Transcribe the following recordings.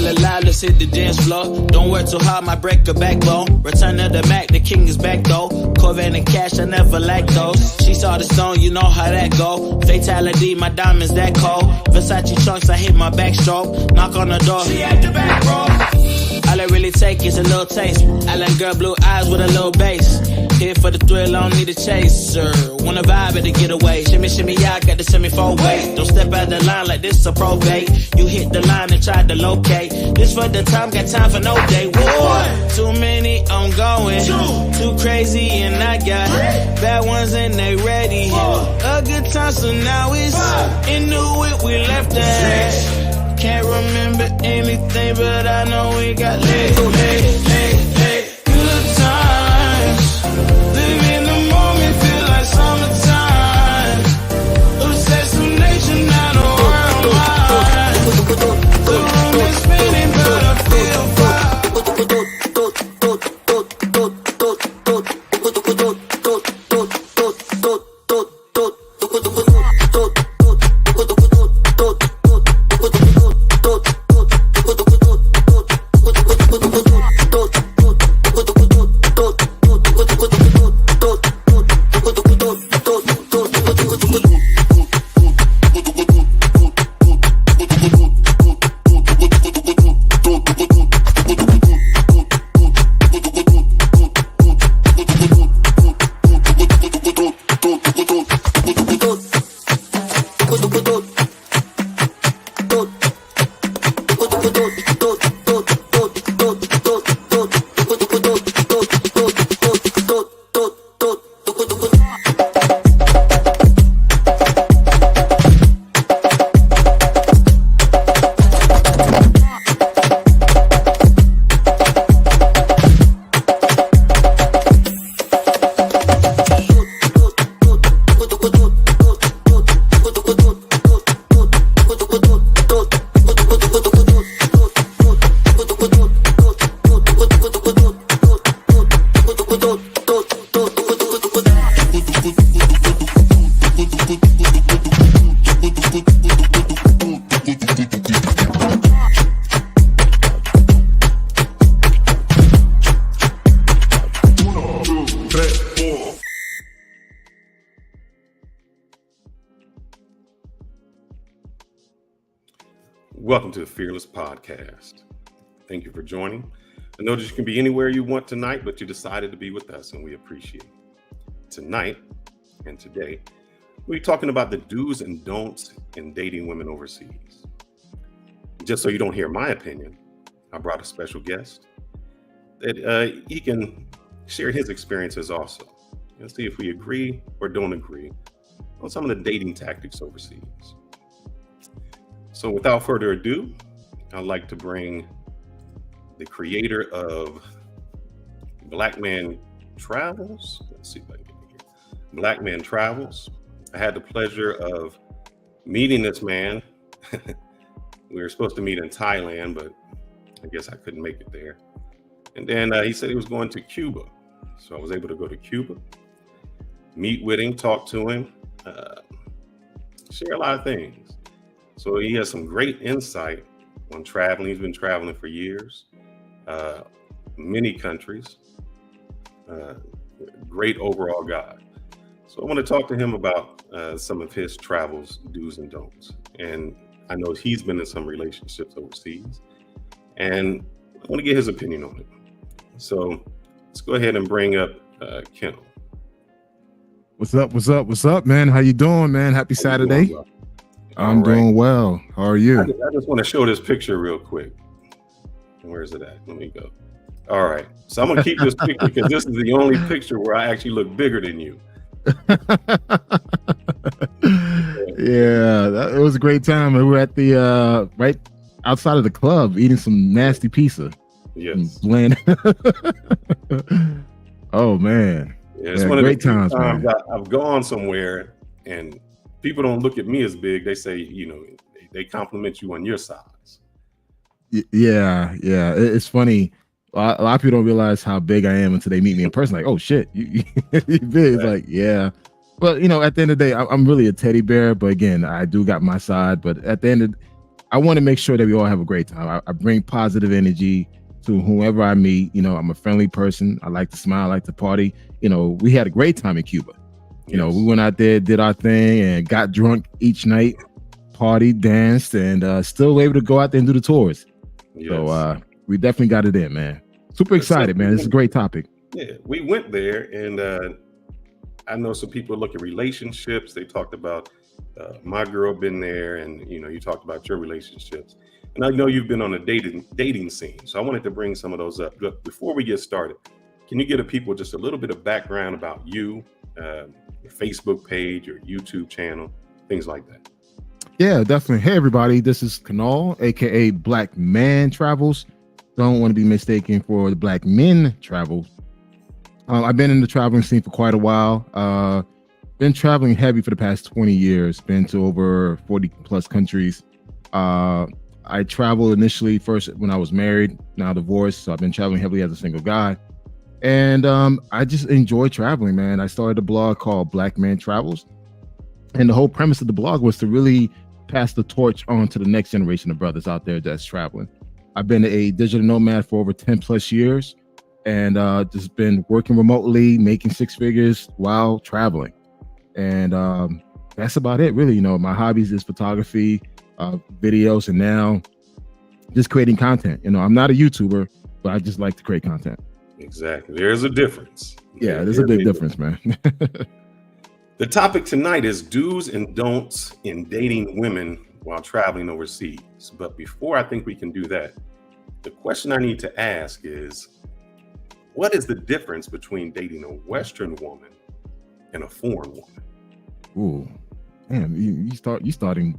alive, let's hit the dance floor. Don't work too hard, might break a backbone. Return to the Mac, the king is back though. Corvette and cash, I never lack those. She saw the stone, you know how that go. Fatality, my diamonds that cold. Versace trunks, I hit my backstroke. Knock on the door, she at the back, bro. All I really take is a little taste. Island girl, blue eyes with a little bass. Here for the thrill, I don't need a chaser. Wanna vibe at the getaway. Shimmy, shimmy, yeah, got the semi-4 way. Don't step out the line like this a probate. You hit the line and try to locate. This for the time, got time for no day. One, too many, I'm going. Too crazy and I got bad ones and they ready. A good time, so now it's into it, we left that. Can't remember anything, but I know we got lit. Good times. Live in the moment, feel like summertime. Obsessed with nature, not a world wide. The room is spinning, but I feel fine. Welcome to the Fearless Podcast. Thank you for joining. I know that you can be anywhere you want tonight, but you decided to be with us, and we appreciate it. Tonight and today, we're talking about the do's and don'ts in dating women overseas. Just so you don't hear my opinion, I brought a special guest that he can share his experiences also. And see if we agree or don't agree on some of the dating tactics overseas. So without further ado, I'd like to bring the creator of Black Man Travels. Let's see if I can get it here. Black Man Travels. I had the pleasure of meeting this man. We were supposed to meet in Thailand, but I guess I couldn't make it there. And then he said he was going to Cuba. So I was able to go to Cuba, meet with him, talk to him, share a lot of things. So he has some great insight on traveling. He's been traveling for years, many countries, great overall guy. So I want to talk to him about some of his travels, do's and don'ts. And I know he's been in some relationships overseas, and I want to get his opinion on it. So let's go ahead and bring up Kendall. What's up, man? How you doing, man? Happy Saturday. I'm doing well. How are you? I just want to show this picture real quick. Where is it at? Let me go. All right. So I'm going to keep this picture because this is the only picture where I actually look bigger than you. Yeah, it was a great time. We were at the right outside of the club eating some nasty pizza. Yes. Oh, man. Yeah, it's one of the times I've gone somewhere and people don't look at me as big. They say, they compliment you on your size. Yeah. It's funny. A lot of people don't realize how big I am until they meet me in person. Like, oh shit, you big. It's like, yeah. But at the end of the day, I'm really a teddy bear. But again, I do got my side. But at the end of, I want to make sure that we all have a great time. I bring positive energy to whoever I meet. You know, I'm a friendly person. I like to smile, I like to party. You know, we had a great time in Cuba. You know, we went out there, did our thing, and got drunk each night, partied, danced, and still able to go out there and do the tours. Yes. So we definitely got it in, man. Super excited, man. This is a great topic. Yeah, we went there, and I know some people look at relationships. They talked about my girl been there, and you know, you talked about your relationships. And I know you've been on a dating scene, so I wanted to bring some of those up. But before we get started, can you give the people just a little bit of background about you, your Facebook page, your YouTube channel, things like that? Yeah, definitely. Hey, everybody, this is Kanal, aka Black Man Travels. Don't want to be mistaken for the Black Men Travels. I've been in the traveling scene for quite a while. Been traveling heavy for the past 20 years. Been to over 40 plus countries. I traveled initially first when I was married, now divorced. So I've been traveling heavily as a single guy. And I just enjoy traveling, man. I started a blog called Black Man Travels. And the whole premise of the blog was to really pass the torch on to the next generation of brothers out there that's traveling. I've been a digital nomad for over 10 plus years and just been working remotely, making six figures while traveling. And that's about it, really. You know, my hobbies is photography, videos, and now just creating content. You know, I'm not a YouTuber, but I just like to create content. Exactly. There's a difference. Yeah, there's a big difference, man. The topic tonight is do's and don'ts in dating women while traveling overseas. But before I think we can do that, the question I need to ask is, what is the difference between dating a Western woman and a foreign woman? Ooh, damn, you starting.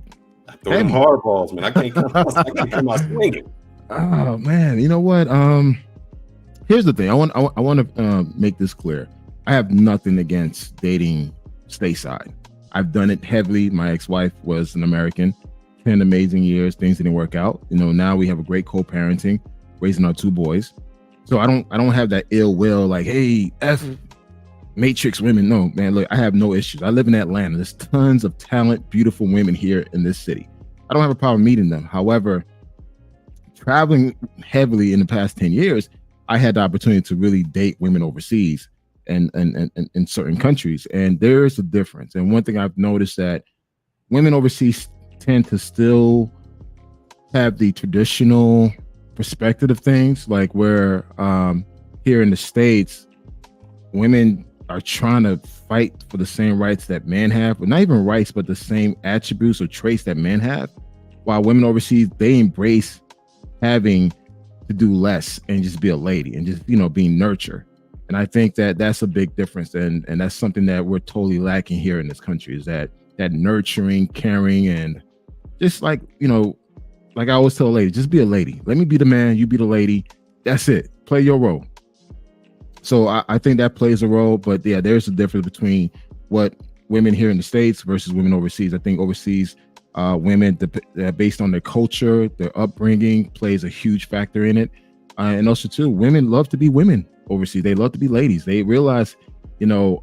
I throw them hard balls, man. I can't come out swinging. Oh man, you know what? Here's the thing. I want to make this clear. I have nothing against dating stateside. I've done it heavily. My ex-wife was an American. 10 amazing years. Things didn't work out. You know, now we have a great co-parenting, raising our two boys. So I don't have that ill will like, hey, F Matrix women. No, man, look, I have no issues. I live in Atlanta. There's tons of talent, beautiful women here in this city. I don't have a problem meeting them. However, traveling heavily in the past 10 years, I had the opportunity to really date women overseas and in certain countries. And there is a difference. And one thing I've noticed that women overseas tend to still have the traditional perspective of things, like where here in the States, women are trying to fight for the same rights that men have, but not even rights, but the same attributes or traits that men have. While women overseas, they embrace having to do less and just be a lady and just, you know, being nurtured. And I think that that's a big difference. And that's something that we're totally lacking here in this country, is that nurturing, caring, and just like, you know, like I always tell a lady, just be a lady. Let me be the man, you be the lady. That's it. Play your role. So I think that plays a role. But yeah, there's a difference between what women here in the States versus women overseas. I think overseas, women, based on their culture, their upbringing, plays a huge factor in it. And also too, women love to be women overseas. They love to be ladies. They realize, you know,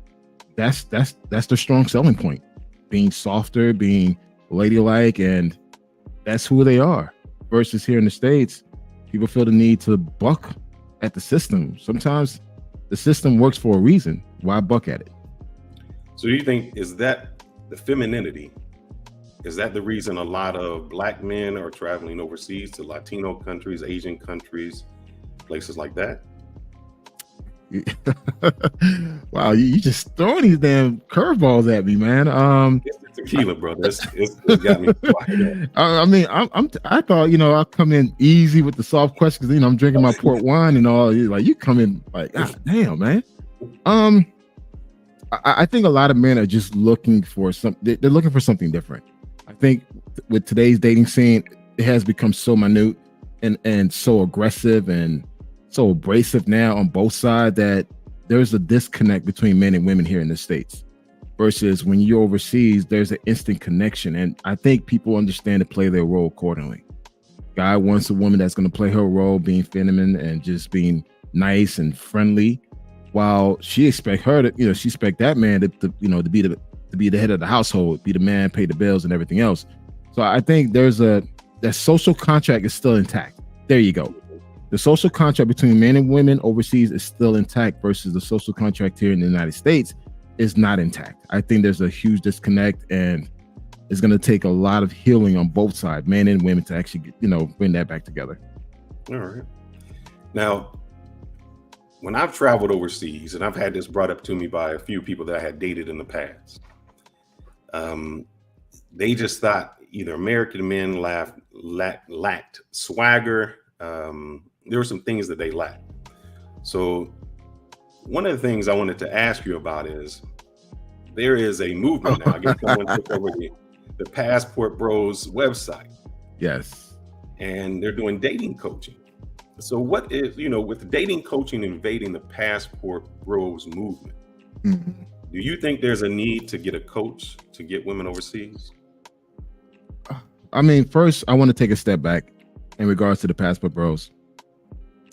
that's their strong selling point, being softer, being ladylike, and that's who they are. Versus here in the States, people feel the need to buck at the system. Sometimes the system works for a reason. Why buck at it? So you think, is that the femininity? Is that the reason a lot of Black men are traveling overseas to Latino countries, Asian countries, places like that? Wow, you just throwing these damn curveballs at me, man. It's the tequila, bro. It's got me quiet. I mean, I thought, you know, I'll come in easy with the soft questions, because, you know, I'm drinking my port wine and all. Like, you come in like, God damn, man. I think a lot of men are just looking for they're looking for something different. I think with today's dating scene, it has become so minute and so aggressive and so abrasive now on both sides, that there's a disconnect between men and women here in the States. Versus when you're overseas, there's an instant connection. And I think people understand to play their role accordingly. Guy wants a woman that's going to play her role, being feminine and just being nice and friendly, while she expect her to, you know, she expect that man to be the head of the household, be the man, pay the bills and everything else. So I think there's a that social contract is still intact. There you go. The social contract between men and women overseas is still intact versus the social contract here in the United States is not intact. I think there's a huge disconnect, and it's going to take a lot of healing on both sides, men and women, to actually, bring that back together. All right. Now, when I've traveled overseas, and I've had this brought up to me by a few people that I had dated in the past, they just thought either American men lacked swagger. There were some things that they lacked. So one of the things I wanted to ask you about is there is a movement now. I guess someone took over the Passport Bros website. Yes. And they're doing dating coaching. So what is, with dating coaching invading the Passport Bros movement, do you think there's a need to get a coach to get women overseas? I mean, first, I want to take a step back in regards to the Passport Bros.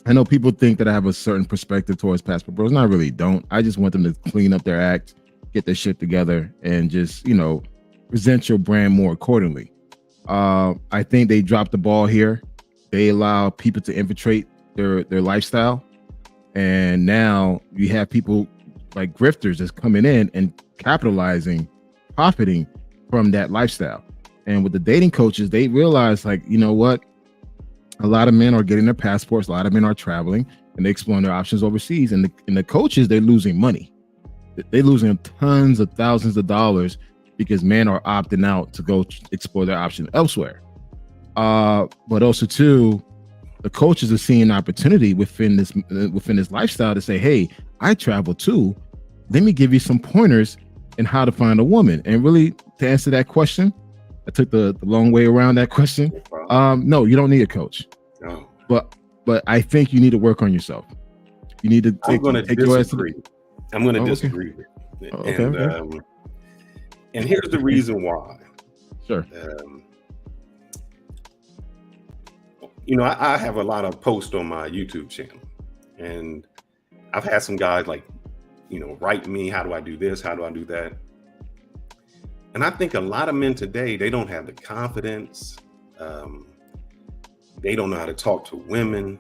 I know people think that I have a certain perspective towards Passport Bros, and I really don't. I just want them to clean up their act, get their shit together, and just, present your brand more accordingly. I think they dropped the ball here. They allow people to infiltrate their lifestyle. And now you have people like grifters that's coming in and capitalizing, profiting from that lifestyle. And with the dating coaches, they realize, like, you know what? A lot of men are getting their passports. A lot of men are traveling and they're exploring their options overseas. And the coaches, they're losing money. They're losing tons of thousands of dollars because men are opting out to go explore their options elsewhere. But also too, the coaches are seeing an opportunity within this lifestyle to say, hey, I travel too. Let me give you some pointers in how to find a woman. And really, to answer that question, I took the long way around that question. No, you don't need a coach. No. But I think you need to work on yourself. You need to take your ass to the... I'm going to disagree with you. Okay. And here's the reason why. Sure. I have a lot of posts on my YouTube channel, and I've had some guys write me, how do I do this? How do I do that? And I think a lot of men today, they don't have the confidence. They don't know how to talk to women.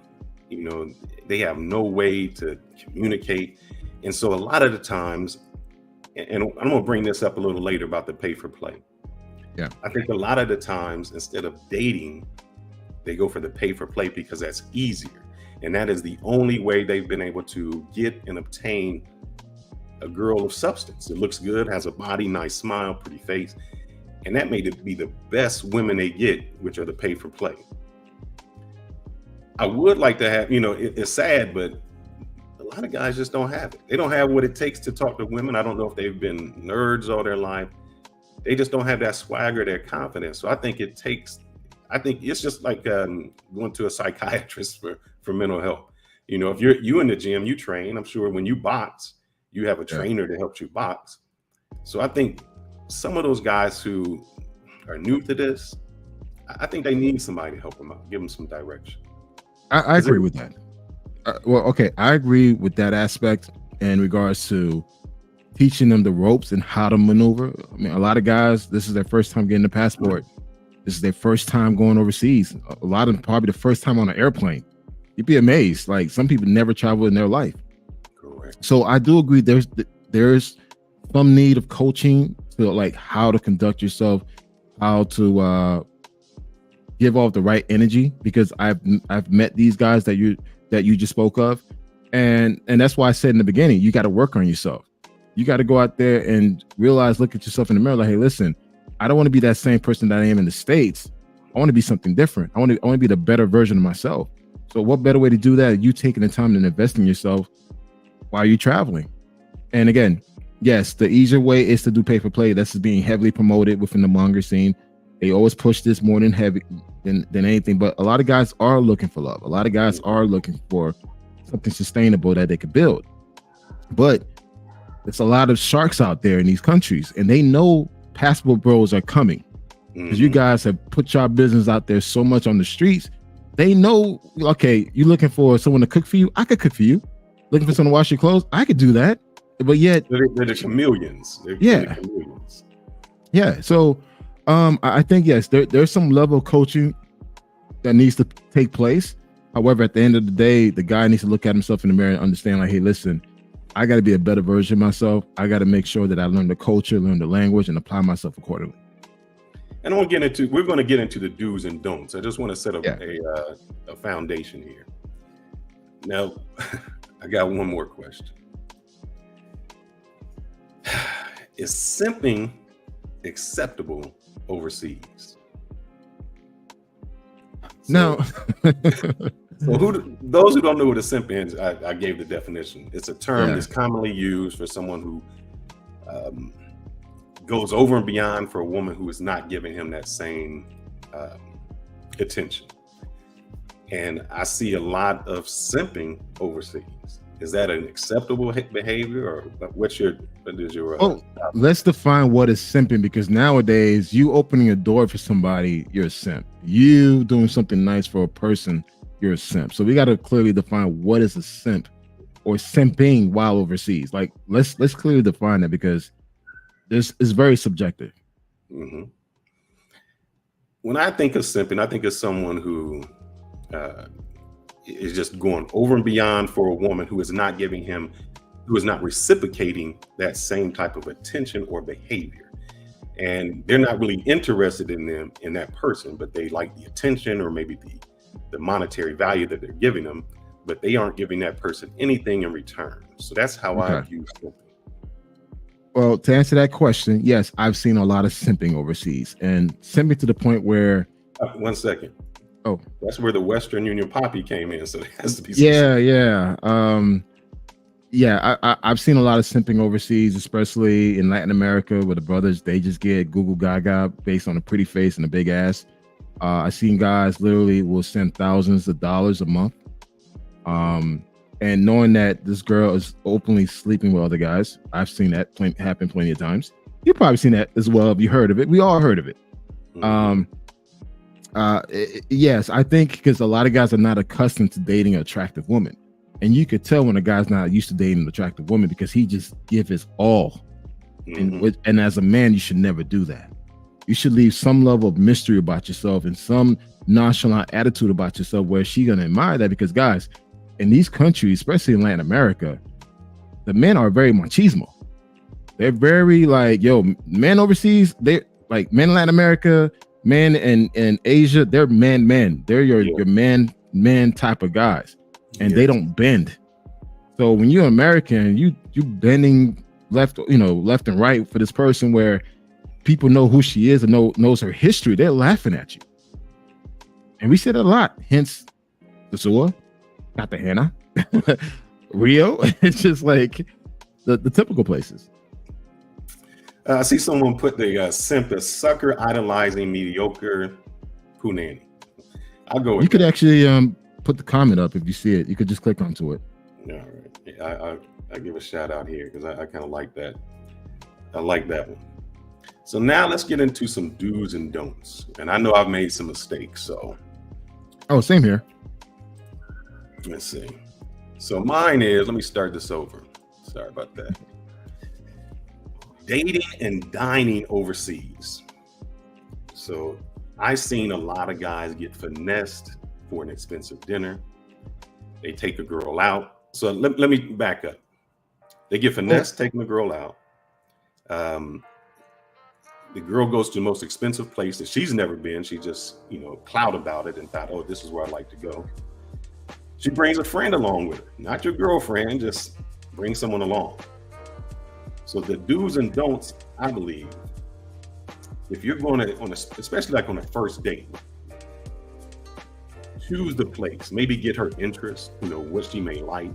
They have no way to communicate. And so a lot of the times, and I'm going to bring this up a little later about the pay for play. Yeah. I think a lot of the times, instead of dating, they go for the pay for play because that's easier. And that is the only way they've been able to get and obtain a girl of substance. It looks good, has a body, nice smile, pretty face. And that may be the best women they get, which are the pay for play. I would like to have, it's sad, but a lot of guys just don't have it. They don't have what it takes to talk to women. I don't know if they've been nerds all their life. They just don't have that swagger, their confidence. So I think it's just like going to a psychiatrist for mental health. If you in the gym, you train. I'm sure when you box, you have a trainer to help you box. So I think some of those guys who are new to this, I think they need somebody to help them out, give them some direction. I agree with that. I agree with that aspect in regards to teaching them the ropes and how to maneuver. I mean, a lot of guys, this is their first time getting a passport. This is their first time going overseas. A lot of them probably the first time on an airplane. You'd be amazed. Like, some people never travel in their life. Correct. So I do agree. There's some need of coaching to, like, how to conduct yourself, how to give off the right energy, because I've met these guys that you just spoke of, and that's why I said in the beginning, you got to work on yourself. You got to go out there and realize, look at yourself in the mirror, like, hey, listen, I don't want to be that same person that I am in the States. I want to be something different. I want to be the better version of myself. So what better way to do that? You taking the time and investing in yourself while you're traveling. And again, yes, the easier way is to do pay for play. This is being heavily promoted within the manga scene. They always push this more than anything. But a lot of guys are looking for love. A lot of guys are looking for something sustainable that they could build. But there's a lot of sharks out there in these countries, and they know Passport Bros are coming, because you guys have put your business out there so much on the streets. They know, okay, you looking for someone to cook for you? I could cook for you. Looking for someone to wash your clothes? I could do that. But yet they're the chameleons. Yeah. So I think, yes, there's some level of coaching that needs to take place. However, at the end of the day, the guy needs to look at himself in the mirror and understand, like, hey, listen, I got to be a better version of myself. I got to make sure that I learn the culture, learn the language, and apply myself accordingly. And we're going to get into the do's and don'ts. I just want to set up a foundation here. Now, I got one more question. Is simping acceptable overseas? No. So those who don't know what a simp is, I gave the definition. It's a term that's commonly used for someone who goes over and beyond for a woman who is not giving him that same attention. And I see a lot of simping overseas. Is that an acceptable behavior, or what is your? Let's define what is simping, because nowadays you opening a door for somebody, you're a simp. You doing something nice for a person, you're a simp. So we got to clearly define what is a simp or simping while overseas. Like let's clearly define that, because this is very subjective. Mm-hmm. When I think of simping, I think of someone who is just going over and beyond for a woman who is not giving him, who is not reciprocating that same type of attention or behavior. And they're not really interested in that person, but they like the attention or maybe the monetary value that they're giving them, but they aren't giving that person anything in return. So that's how I view simping. Well, to answer that question, yes, I've seen a lot of simping overseas, and simping to the point where. 1 second. Oh, that's where the Western Union poppy came in. So it has to be. I've seen a lot of simping overseas, especially in Latin America, where the brothers, they just get Google Gaga based on a pretty face and a big ass. I've seen guys literally will send thousands of dollars a month. And knowing that this girl is openly sleeping with other guys, I've seen that happen plenty of times. You've probably seen that as well. If you heard of it, we all heard of it. Mm-hmm. Yes, I think because a lot of guys are not accustomed to dating an attractive woman. And you could tell when a guy's not used to dating an attractive woman, because he just give his all. Mm-hmm. And as a man, you should never do that. You should leave some level of mystery about yourself and some nonchalant attitude about yourself where she's going to admire that. Because guys, in these countries, especially in Latin America, the men are very machismo. They're very like, men overseas, they're like men in Latin America, men in Asia, they're men. They're your man type of guys. And they don't bend. So when you're American, you bending left and right for this person where people know who she is and knows her history, they're laughing at you. And we said a lot. Hence, the Zua, Cartagena, Rio. It's just like the typical places. I see someone put the simp as sucker, idolizing, mediocre, punani. I'll go with you. Could actually put the comment up if you see it. You could just click onto it. All right. I give a shout out here because I kind of like that. I like that one. So now let's get into some do's and don'ts. And I know I've made some mistakes, so. Oh, same here. Let's see. So mine is, let me start this over. Sorry about that. Dating and dining overseas. So I've seen a lot of guys get finessed for an expensive dinner. They take a girl out. So let me back up. They get finessed taking the girl out. The girl goes to the most expensive place that she's never been. She just, cloud about it and thought, oh, this is where I'd like to go. She brings a friend along with her, not your girlfriend, just bring someone along. So the do's and don'ts, I believe, if you're going to, especially like on a first date, choose the place, maybe get her interest, what she may like.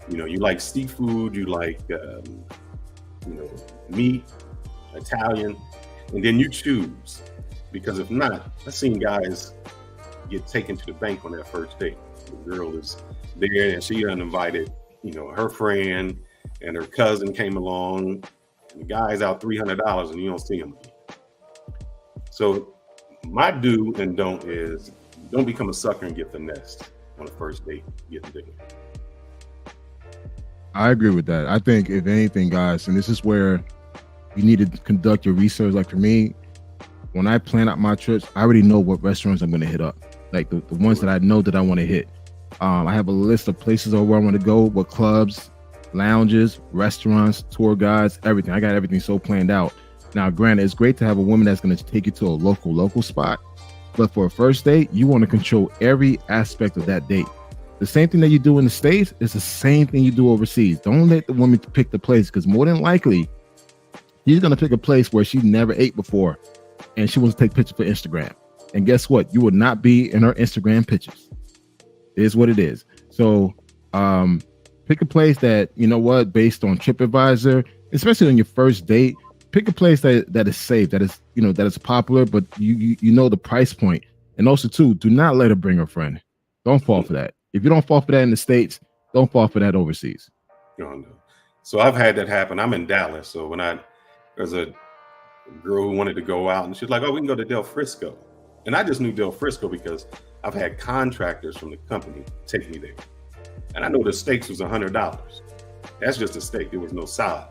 You like seafood, you like, meat, Italian, and then you choose. Because if not, I've seen guys get taken to the bank on that first date. The girl is there and she uninvited, her friend and her cousin came along, and the guy's out $300 and you don't see him again. So my do and don't is don't become a sucker and get finessed on a first date, getting dinner. I agree with that. I think if anything, guys, and this is where you need to conduct your research. Like for me, when I plan out my trips, I already know what restaurants I'm going to hit up. like the ones that I know that I want to hit. I have a list of places where I want to go, what clubs, lounges, restaurants, tour guides, everything. I got everything so planned out. Now, granted, it's great to have a woman that's going to take you to a local spot, but for a first date, you want to control every aspect of that date. The same thing that you do in the States is the same thing you do overseas. Don't let the woman pick the place, because more than likely, she's going to pick a place where she never ate before, and she wants to take pictures for Instagram. And guess what? You will not be in her Instagram pictures. It is what it is. So pick a place that, you know what, based on TripAdvisor, especially on your first date, pick a place that is safe, that is, you know, that is popular, but you know the price point. And also, too, do not let her bring her friend. Don't fall for that. If you don't fall for that in the States, don't fall for that overseas. Oh, no. So I've had that happen. I'm in Dallas. So when there's a girl who wanted to go out, and she's like, oh, we can go to Del Frisco. And I just knew Del Frisco because I've had contractors from the company take me there. And I know the steaks was $100. That's just a steak. There was no side.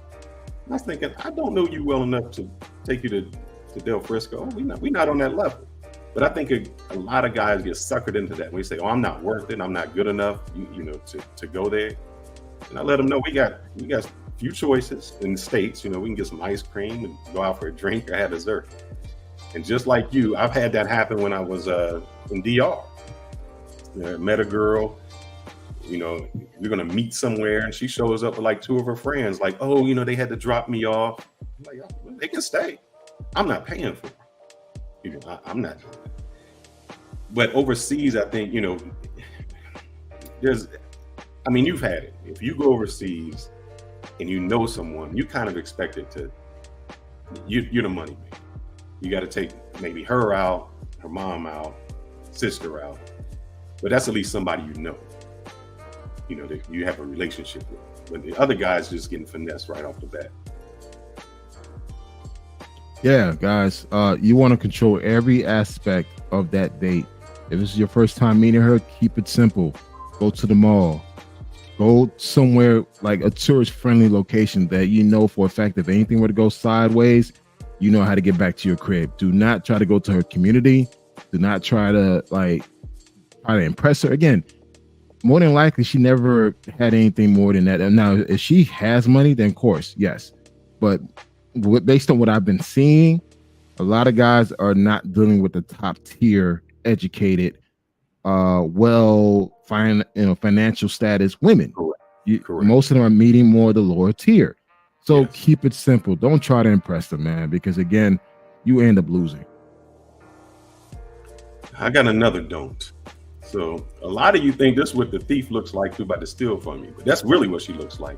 And I was thinking, I don't know you well enough to take you to Del Frisco. We're not on that level. But I think a lot of guys get suckered into that. When they say, oh, I'm not worth it, I'm not good enough, you know, to go there. And I let them know we got a few choices in the States. You know, we can get some ice cream and go out for a drink or have dessert. And just like you, I've had that happen when I was in DR. Met a girl, you know, we're going to meet somewhere, and she shows up with like two of her friends, like, oh, you know, they had to drop me off. I'm like, oh, they can stay. I'm not paying for it. You know, I'm not doing it. But overseas, I think, you know, you've had it. If you go overseas and you know someone, you kind of expect it to, you're the money man. You got to take maybe her out, her mom out, sister out. But that's at least somebody you know that you have a relationship with. But the other guy's just getting finessed right off the bat. Yeah, guys, you want to control every aspect of that date. If this is your first time meeting her, keep it simple. Go to the mall. Go somewhere like a tourist-friendly location that you know for a fact if anything were to go sideways, you know how to get back to your crib. Do not try to go to her community. Do not try to impress her. Again, more than likely, she never had anything more than that. And now, if she has money, then of course, yes. But based on what I've been seeing, a lot of guys are not dealing with the top tier, educated, financial status women. Correct. Most of them are meeting more the lower tier. So yes. Keep it simple. Don't try to impress them, man, because again, you end up losing. I got another don't. So a lot of you think this is what the thief looks like who's about to steal from you, but that's really what she looks like.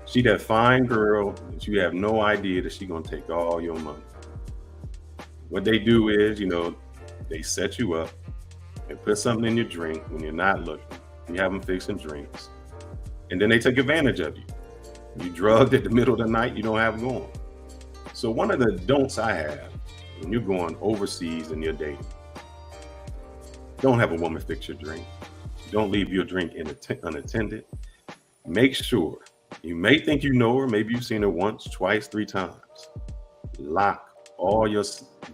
She that fine girl that you have no idea that she's gonna take all your money. What they do is, you know, they set you up and put something in your drink when you're not looking. You have them fixing drinks, and then they take advantage of you. You drugged at the middle of the night, you don't have them going. So one of the don'ts I have when you're going overseas and you're dating, don't have a woman fix your drink. Don't leave your drink unattended. Make sure, you may think you know her, maybe you've seen her once, twice, 3 times. Lock all your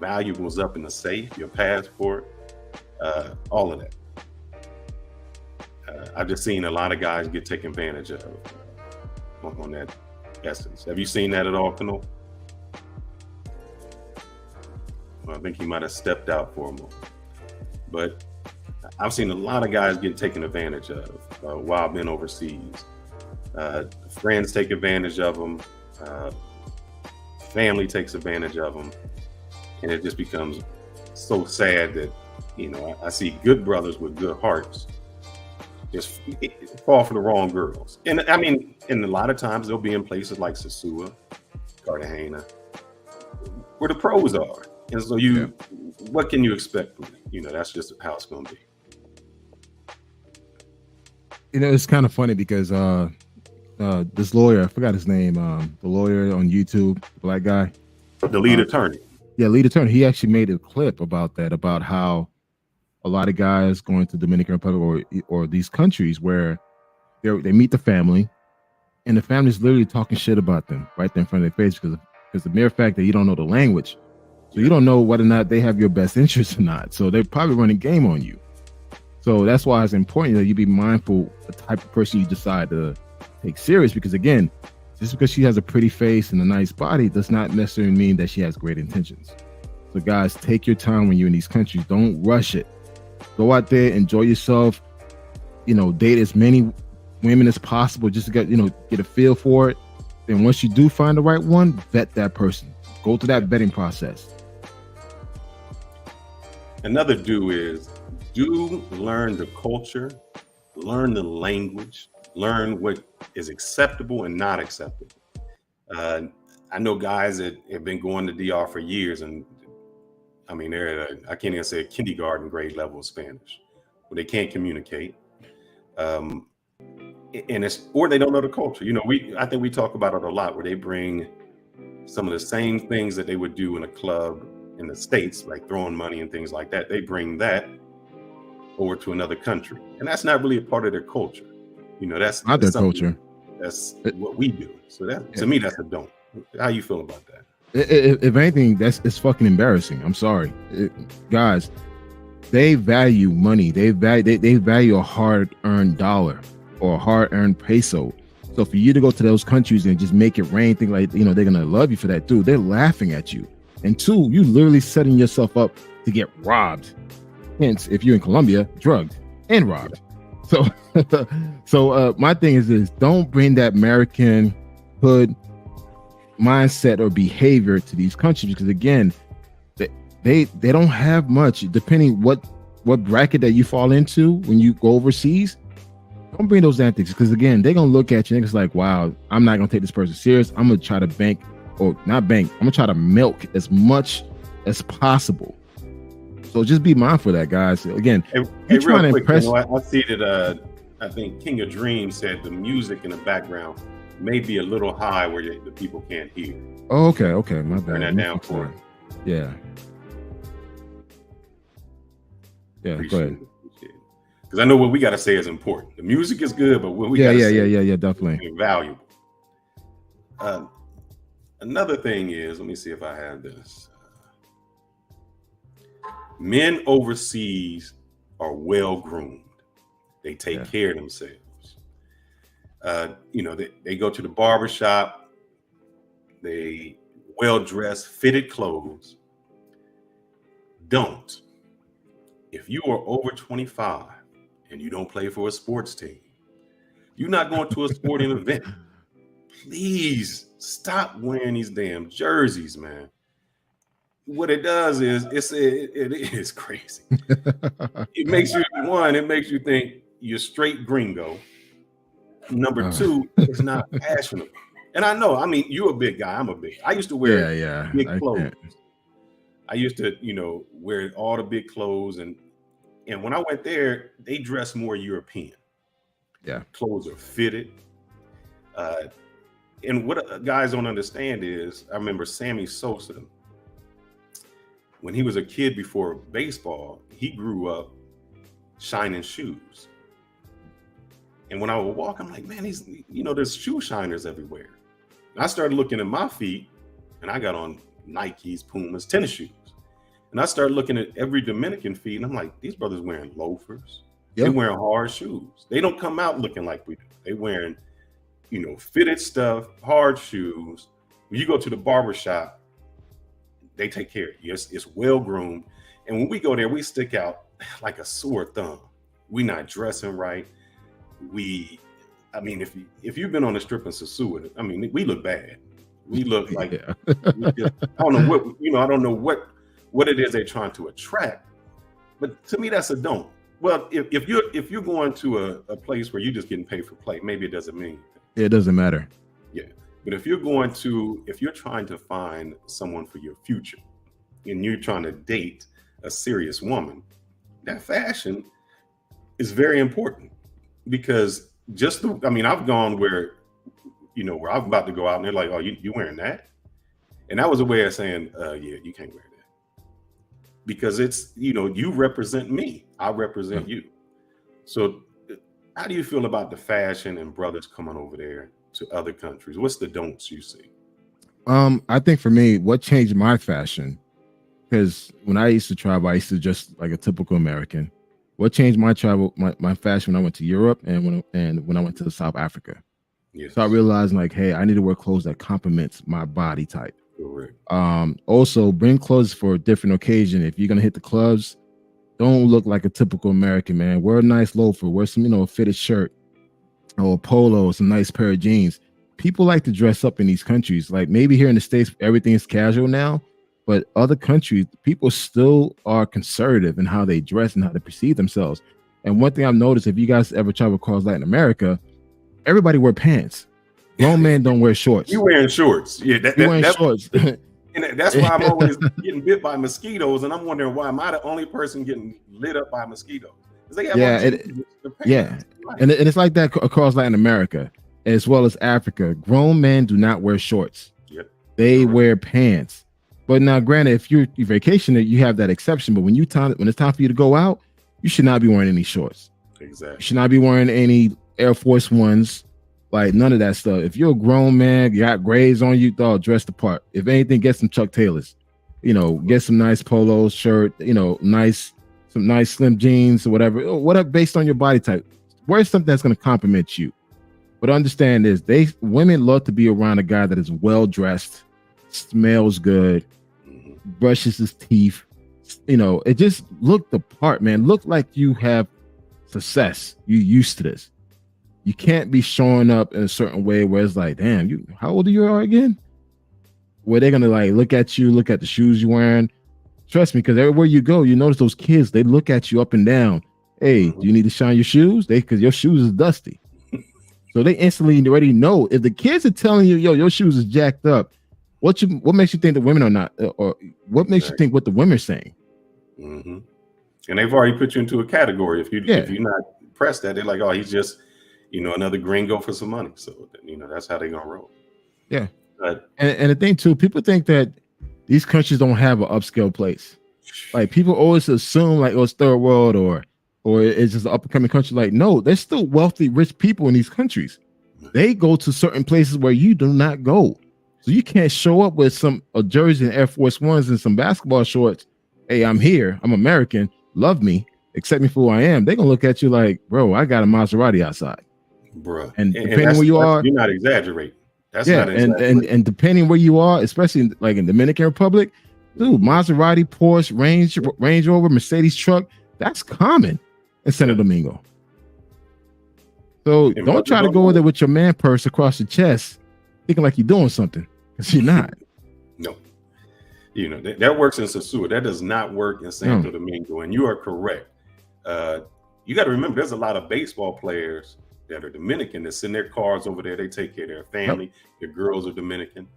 valuables up in the safe, your passport, all of that. I've just seen a lot of guys get taken advantage of on that essence. Have you seen that at all, Kano? Well, I think he might have stepped out for a moment. But I've seen a lot of guys get taken advantage of while being overseas. Friends take advantage of them. Family takes advantage of them. And it just becomes so sad that, you know, I see good brothers with good hearts just fall for the wrong girls. And I mean, and a lot of times they'll be in places like Sosua, Cartagena, where the pros are. And so what can you expect from it? You know, that's just how it's going to be. You know, it's kind of funny because this lawyer, I forgot his name, the lawyer on YouTube, the black guy. The lead attorney. Yeah, lead attorney. He actually made a clip about that, about how a lot of guys going to Dominican Republic or these countries where they meet the family, and the family's literally talking shit about them right there in front of their face because the mere fact that you don't know the language, So you don't know whether or not they have your best interest or not. So they're probably running game on you. So that's why it's important that you be mindful the type of person you decide to take serious, because again, just because she has a pretty face and a nice body does not necessarily mean that she has great intentions. So guys, take your time when you're in these countries. Don't rush it. Go out there, enjoy yourself, date as many women as possible just to get a feel for it. And once you do find the right one, vet that person. Go through that vetting process. Another do learn the culture, learn the language, learn what is acceptable and not acceptable. I know guys that have been going to DR for years, and I mean, they're at I can't even say a kindergarten grade level of Spanish, where they can't communicate. And or they don't know the culture. I think we talk about it a lot, where they bring some of the same things that they would do in a club in the States, like throwing money and things like that. They bring that over to another country, and that's not really a part of their culture. That's not their culture. That's what we do. So to me, that's a don't. How you feel about that? If anything, it's fucking embarrassing. I'm sorry, guys. They value money. They value a hard-earned dollar or a hard-earned peso. So for you to go to those countries and just make it rain, think like they're gonna love you for that, dude, they're laughing at you. And two, you literally setting yourself up to get robbed. Hence, if you're in Colombia, drugged and robbed. So my thing is this: don't bring that American hood mindset or behavior to these countries, because again, they don't have much. Depending what bracket that you fall into when you go overseas, don't bring those antics, because again, they're gonna look at you and it's like, wow, I'm not gonna take this person serious. I'm gonna try to bank, or not bank, I'm gonna try to milk as much as possible. So just be mindful of that, guys. Again, you're trying to impress. I see that I think King of Dreams said the music in the background may be a little high where the people can't hear. Oh, okay, my bad. Turn that down for it. Yeah, go ahead. Because I know what we got to say is important. The music is good, but what we got to say definitely is valuable. Another thing is, let me see if I have this. Men overseas are well groomed. They take care of themselves. They go to the barbershop. They well dressed, fitted clothes. Don't. If you are over 25 and you don't play for a sports team, you're not going to a sporting event, please stop wearing these damn jerseys, man. What it does is it is crazy. It makes you think you're straight gringo. Number two, it's not fashionable. And I know, I mean, you're a big guy. I'm a big. I used to wear big clothes. I used to, wear all the big clothes, and when I went there, they dress more European. Yeah, clothes are fitted. And what guys don't understand is, I remember Sammy Sosa, when he was a kid before baseball, he grew up shining shoes. And when I would walk, I'm like, man, there's shoe shiners everywhere. And I started looking at my feet, and I got on Nikes, Pumas, tennis shoes. And I started looking at every Dominican feet, and I'm like, these brothers wearing loafers. Yep. They're wearing hard shoes. They don't come out looking like we do. They wearing, fitted stuff, hard shoes. When you go to the barbershop, they take care of you. It's well groomed. And when we go there, we stick out like a sore thumb. We're not dressing right. If you've been on the strip in Sasua, we look bad. We look like I don't know what it is they're trying to attract. But to me, that's a don't. Well, if you're going to a place where you're just getting paid for play, maybe it doesn't mean anything. It doesn't matter. Yeah. But if you're trying to find someone for your future and you're trying to date a serious woman, that fashion is very important, because I've gone where I'm about to go out and they're like, oh, you wearing that? And that was a way of saying, yeah, you can't wear that, because it's, you represent me. I represent you. So how do you feel about the fashion and brothers coming over there to other countries? What's the don'ts you see? I think for me, what changed my fashion because when I used to travel, I used to dress like a typical American. What changed my travel, my fashion when I went to Europe and when I went to South Africa? Yes. So I realized like, hey, I need to wear clothes that complements my body type. Correct. Also bring clothes for a different occasion. If you're gonna hit the clubs, don't look like a typical American, man. Wear a nice loafer, wear some, a fitted shirt or a polo, some nice pair of jeans. People like to dress up in these countries. Like maybe here in the States, everything is casual now, but other countries, people still are conservative in how they dress and how they perceive themselves. And one thing I've noticed, if you guys ever travel across Latin America, everybody wear pants. Grown men don't wear shorts. You wearing shorts. Yeah, wearing shorts. And that's why I'm always getting bit by mosquitoes, and I'm wondering why am I the only person getting lit up by mosquitoes? They have and it's like that across Latin America as well as Africa. Grown men do not wear shorts. Yep. They wear pants. But now, granted, if you vacation, you have that exception. But when it's time for you to go out, you should not be wearing any shorts. Exactly. You should not be wearing any Air Force Ones. Like none of that stuff. If you're a grown man, you got grays on you, dog, dress the part. If anything, get some Chuck Taylors. Get some nice polo shirt. Some nice slim jeans or whatever based on your body type. Wear something that's going to compliment you. But understand this: women love to be around a guy that is well dressed, smells good, brushes his teeth. It just look the part, man. Look like you have success. You used to this. You can't be showing up in a certain way where it's like, damn, how old are you again? Where they're gonna like look at you, look at the shoes you're wearing. Trust me, because everywhere you go, you notice those kids, they look at you up and down. Hey, do you need to shine your shoes? Because your shoes is dusty. So they instantly already know. If the kids are telling you, yo, your shoes is jacked up, what makes you think the women are not, or what makes you think what the women are saying? Mm-hmm. And they've already put you into a category. If you're not pressed that, they're like, oh, he's just another gringo for some money. So, that's how they're going to roll. Yeah. And the thing too, people think that these countries don't have an upscale place. Like people always assume like, it's third world or it's just an up and coming country. Like, no, there's still wealthy, rich people in these countries. They go to certain places where you do not go. So you can't show up with a jersey and Air Force Ones and some basketball shorts. Hey, I'm here. I'm American. Love me. Accept me for who I am. They're going to look at you like, bro, I got a Maserati outside. Bruh. And depending where you are, you're not exaggerating. That's not exaggerating. And depending where you are, especially like in Dominican Republic, dude, Maserati, Porsche, Range Rover, Mercedes truck, that's common in Santo Domingo. So don't try to go there with your man purse across your chest, thinking like you're doing something, because you're not. No. That works in Sosúa. That does not work in Santo Domingo. And you are correct. You got to remember, there's a lot of baseball players that are Dominican that send their cars over there. They take care of their family. Their girls are Dominican.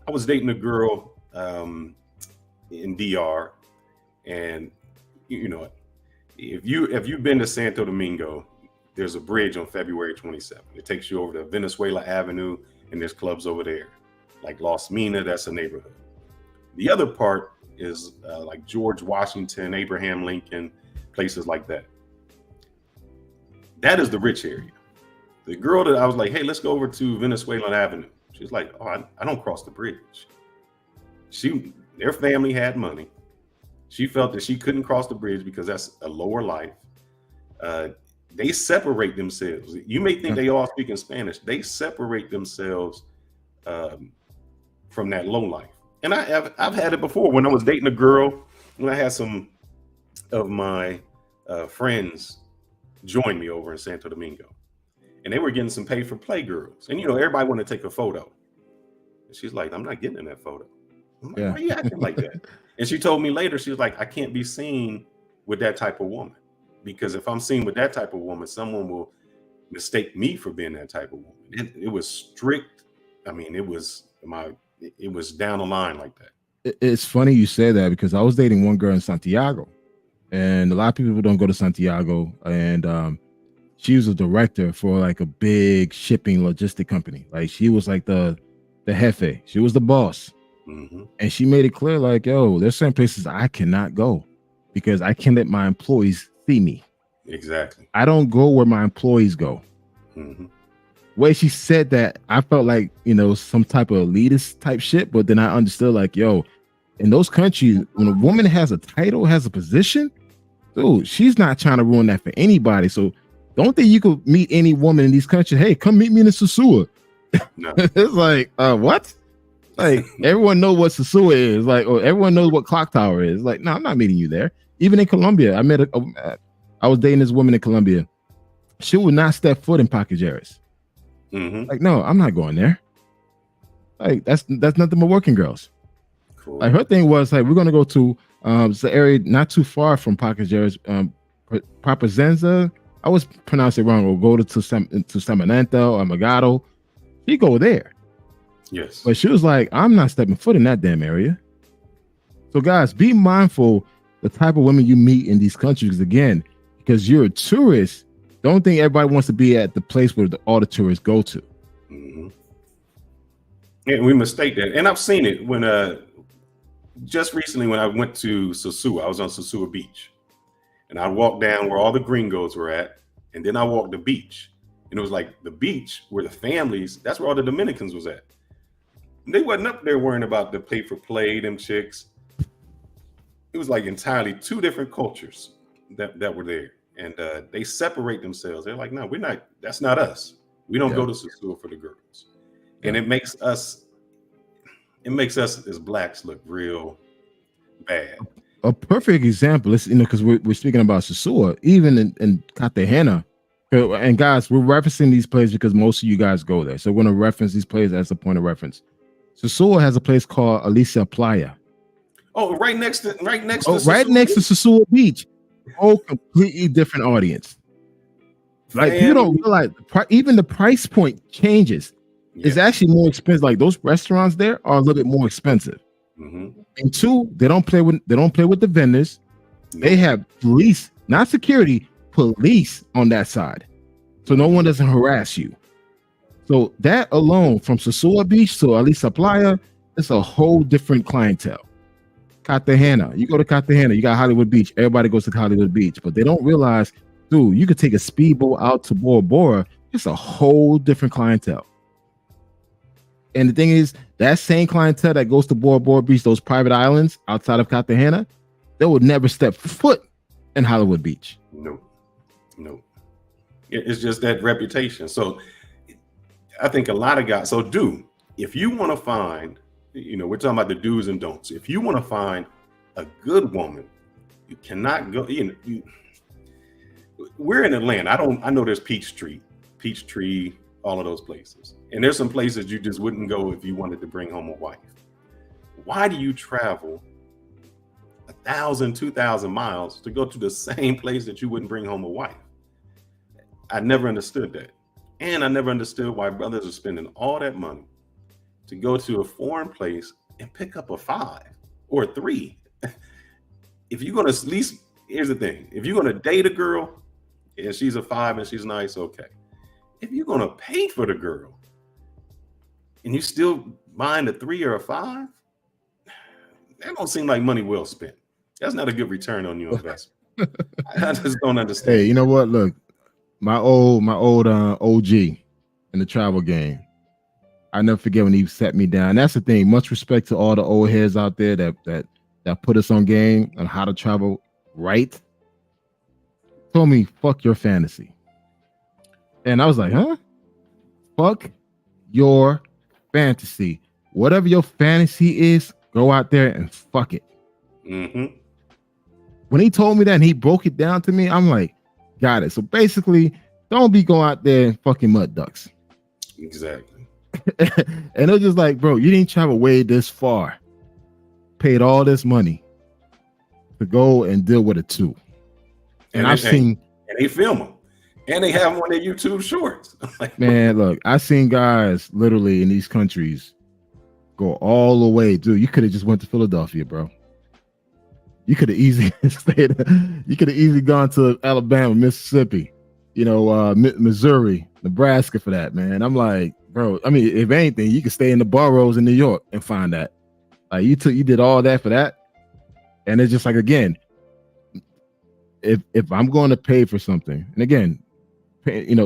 I was dating a girl in DR, and if you've been to Santo Domingo, there's a bridge on February 27th. It takes you over to Venezuela Avenue, and there's clubs over there, like Los Mina. That's a neighborhood. The other part is like George Washington, Abraham Lincoln, places like that. That is the rich area. The girl that I was like, hey, let's go over to Venezuelan Avenue. She's like, oh, I don't cross the bridge. Their family had money. She felt that she couldn't cross the bridge because that's a lower life. They separate themselves. You may think they all speak in Spanish. They separate themselves from that low life. And I've had it before when I was dating a girl, when I had some of my friends join me over in Santo Domingo. And they were getting some pay for play girls. And, everybody wanted to take a photo. And she's like, I'm not getting in that photo. I'm like, why are you acting like that? And she told me later, she was like, I can't be seen with that type of woman. Because if I'm seen with that type of woman, someone will mistake me for being that type of woman. It was strict. I mean, it was down the line like that. It's funny you say that because I was dating one girl in Santiago. And a lot of people don't go to Santiago. And she was a director for like a big shipping logistic company. Like she was like the jefe. She was the boss. Mm-hmm. And she made it clear like, yo, there's certain places I cannot go because I can't let my employees see me. Exactly. I don't go where my employees go. Mm-hmm. Way she said that, I felt like, some type of elitist type shit. But then I understood like, yo, in those countries, when a woman has a title, has a position, dude, she's not trying to ruin that for anybody. So don't think you could meet any woman in these countries. Hey, come meet me in the Sosua. No. It's like, what? Like everyone knows what Sosua is. Like, or everyone knows what Clock Tower is. Like, no, I'm not meeting you there. Even in Colombia, I was dating this woman in Colombia. She would not step foot in Pacajeras. Mm-hmm. Like, no, I'm not going there. Like, that's nothing but working girls. Cool. Like her thing was like, we're gonna go to it's the area not too far from Pacajeras, Papazenza. I was pronouncing it wrong. Or go to Samanenta or Magado. She go there. Yes. But she was like, I'm not stepping foot in that damn area. So guys, be mindful the type of women you meet in these countries. Again, because you're a tourist, don't think everybody wants to be at the place where all the tourists go to. Mm-hmm. Yeah, we mistake that. And I've seen it when just recently when I went to Sosua, I was on Sosua Beach. And I walked down where all the gringos were at, and then I walked the beach. And it was like the beach where the families, that's where all the Dominicans was at. And they wasn't up there worrying about the pay for play, them chicks. It was like entirely two different cultures that were there. And they separate themselves. They're like, no, we're not, that's not us. We don't go to Sosua for the girls. And it makes us as blacks look real bad. A perfect example is, because we're speaking about Sosua, even in Cartagena. And guys, we're referencing these places because most of you guys go there. So we're going to reference these places as a point of reference. Sosua has a place called Alicia Playa. Oh, right next to Sosua Beach. Whole completely different audience. Like you don't realize even the price point changes. Yeah. It's actually more expensive. Like those restaurants there are a little bit more expensive. Mm-hmm. And two, they don't play with the vendors. No. They have police, not security, police on that side, so no one doesn't harass you. So that alone, from Sosua Beach to Alicia Playa, it's a whole different clientele. Cartagena, you go to Cartagena, you got Hollywood Beach. Everybody goes to Hollywood Beach, but they don't realize, dude, you could take a speedboat out to Bora Bora. It's a whole different clientele. And the thing is, that same clientele that goes to Bora Bora Beach, those private islands outside of Cartagena, they would never step foot in Hollywood Beach. No. It's just that reputation. So I think a lot of guys, if you want to find, we're talking about the do's and don'ts. If you want to find a good woman, you cannot go, we're in Atlanta. I know there's Peachtree, all of those places. And there's some places you just wouldn't go if you wanted to bring home a wife. Why do you travel 1,000, 2,000 miles to go to the same place that you wouldn't bring home a wife? I never understood that. And I never understood why brothers are spending all that money to go to a foreign place and pick up a 5 or a 3. If you're going to at least, here's the thing. If you're going to date a girl and she's a 5 and she's nice, okay. If you're going to pay for the girl and you still buying a 3 or a 5, that don't seem like money well spent. That's not a good return on your investment. I just don't understand. Hey, you know what? Look, my old OG in the travel game. I never forget when he set me down. That's the thing. Much respect to all the old heads out there that put us on game on how to travel right. Told me, fuck your fantasy. And I was like, huh? Fuck your fantasy. Whatever your fantasy is, go out there and fuck it. Mm-hmm. When he told me that and he broke it down to me, I'm like, got it. So basically, don't be going out there and fucking mud ducks. Exactly. And they're just like, bro, you didn't travel way this far, paid all this money to go and deal with a 2. And I've seen, and they film them, and they have them on their YouTube shorts. Man, look, I've seen guys literally in these countries go all the way, dude. You could have just went to Philadelphia, bro. You could have easily stayed. You could have easily gone to Alabama, Mississippi, Missouri, Nebraska for that, man. I'm like, bro. I mean, if anything, you could stay in the boroughs in New York and find that. Like you did all that for that, and it's just like, again, if I'm going to pay for something, and again,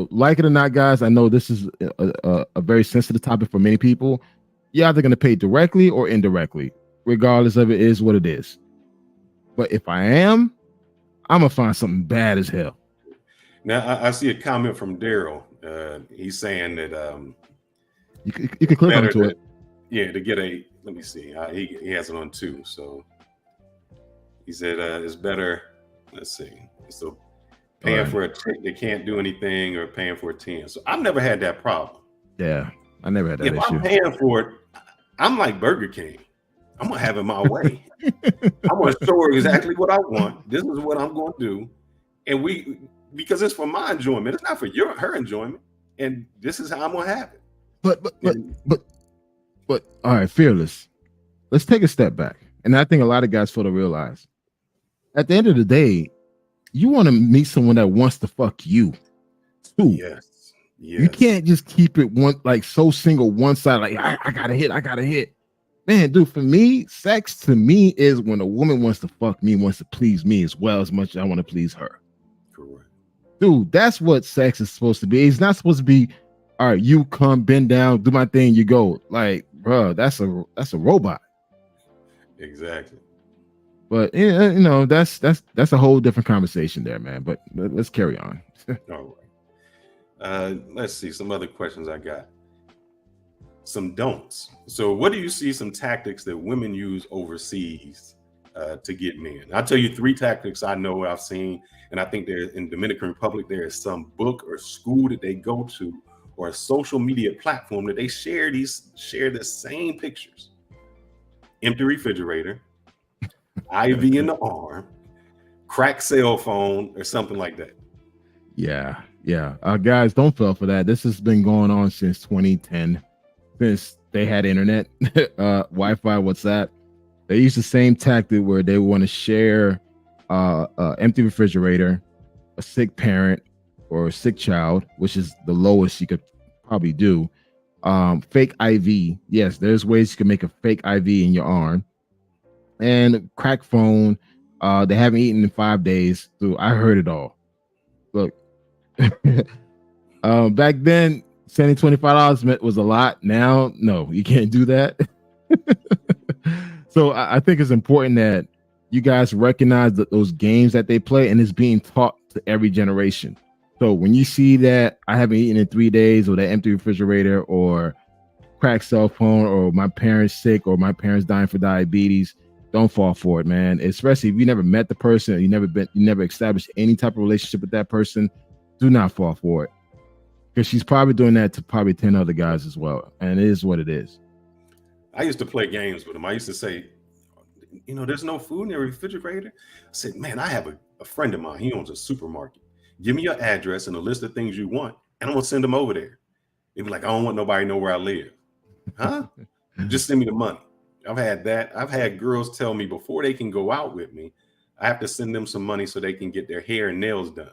like it or not, guys, I know this is a very sensitive topic for many people. You're either going to pay directly or indirectly. regardless of it, is what it is. But if I am, I'm gonna find something bad as hell. Now I see a comment from Daryl. He's saying that you can click onto it. Yeah, to get a. Let me see. He has it on 2. So he said it's better. Let's see. So paying for a chick that can't do anything, or paying for a 10. So I've never had that problem. Yeah, I never had that issue. I'm paying for it, I'm like Burger King. I'm gonna have it my way. I'm gonna show her exactly what I want. This is what I'm gonna do, and because it's for my enjoyment. It's not for her enjoyment, and this is how I'm gonna have it. But all right, fearless. Let's take a step back, and I think a lot of guys fail to realize. At the end of the day, you want to meet someone that wants to fuck you too. Yes. You can't just keep it so single one side. Like I gotta hit. Man, dude, for me, sex to me is when a woman wants to fuck me, wants to please me as much as I want to please her. Correct. Dude, that's what sex is supposed to be. It's not supposed to be, all right, you come, bend down, do my thing, you go. Like, bro, that's a robot. Exactly. But that's a whole different conversation there, man. But let's carry on. All right. Let's see some other questions I got. Some don'ts. So what do you see some tactics that women use overseas to get men? I'll tell you 3 tactics I know I've seen, and I think there in Dominican Republic there is some book or school that they go to, or a social media platform that they share the same pictures. Empty refrigerator, IV in the arm, cracked cell phone, or something like that. Yeah. Guys, don't fall for that. This has been going on since 2010. Since they had internet, Wi-Fi, WhatsApp, they use the same tactic where they want to share empty refrigerator, a sick parent or a sick child, which is the lowest you could probably do. Fake IV. Yes, there's ways you can make a fake IV in your arm. And crack phone. They haven't eaten in 5 days. So I heard it all. Look, back then, sending $25 was a lot. Now, no, you can't do that. So I think it's important that you guys recognize that those games that they play, and it's being taught to every generation. So when you see that I haven't eaten in 3 days, or that empty refrigerator, or cracked cell phone, or my parents sick, or my parents dying for diabetes, don't fall for it, man. Especially if you never met the person, or you never established any type of relationship with that person, do not fall for it. Because she's probably doing that to probably 10 other guys as well. And it is what it is. I used to play games with him. I used to say, there's no food in the refrigerator. I said, man, I have a friend of mine. He owns a supermarket. Give me your address and a list of things you want, and I'm going to send them over there. They'd be like, I don't want nobody to know where I live. Huh? Just send me the money. I've had that. I've had girls tell me before they can go out with me, I have to send them some money so they can get their hair and nails done.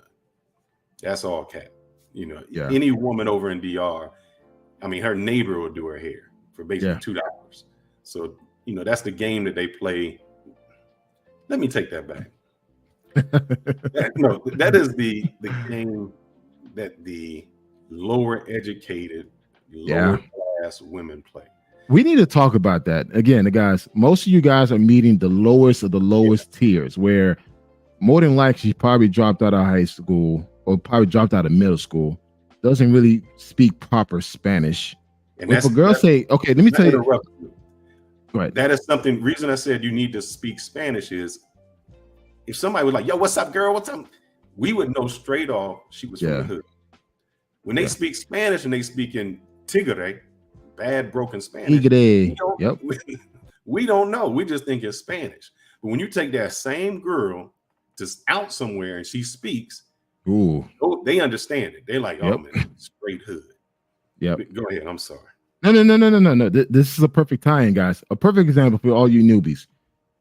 That's all cap. Any woman over in DR, her neighbor will do her hair for basically $2. So, that's the game that they play. Let me take that back. That is the game that the lower educated, lower class women play. We need to talk about that. Again, the guys, most of you guys are meeting the lowest of the lowest tiers, where more than likely she probably dropped out of high school, or probably dropped out of middle school, doesn't really speak proper Spanish. And if a girl say, okay, let me tell you. Right. That is something, reason I said you need to speak Spanish is, if somebody was like, yo, what's up, girl? What's up? We would know straight off she was from the hood. When they speak Spanish and they speak in tigre, bad broken Spanish, we don't know. We just think it's Spanish. But when you take that same girl to out somewhere and she speaks, they understand it. They're like, oh man, straight hood. Go ahead. I'm sorry. No. This is a perfect tie-in, guys. A perfect example for all you newbies.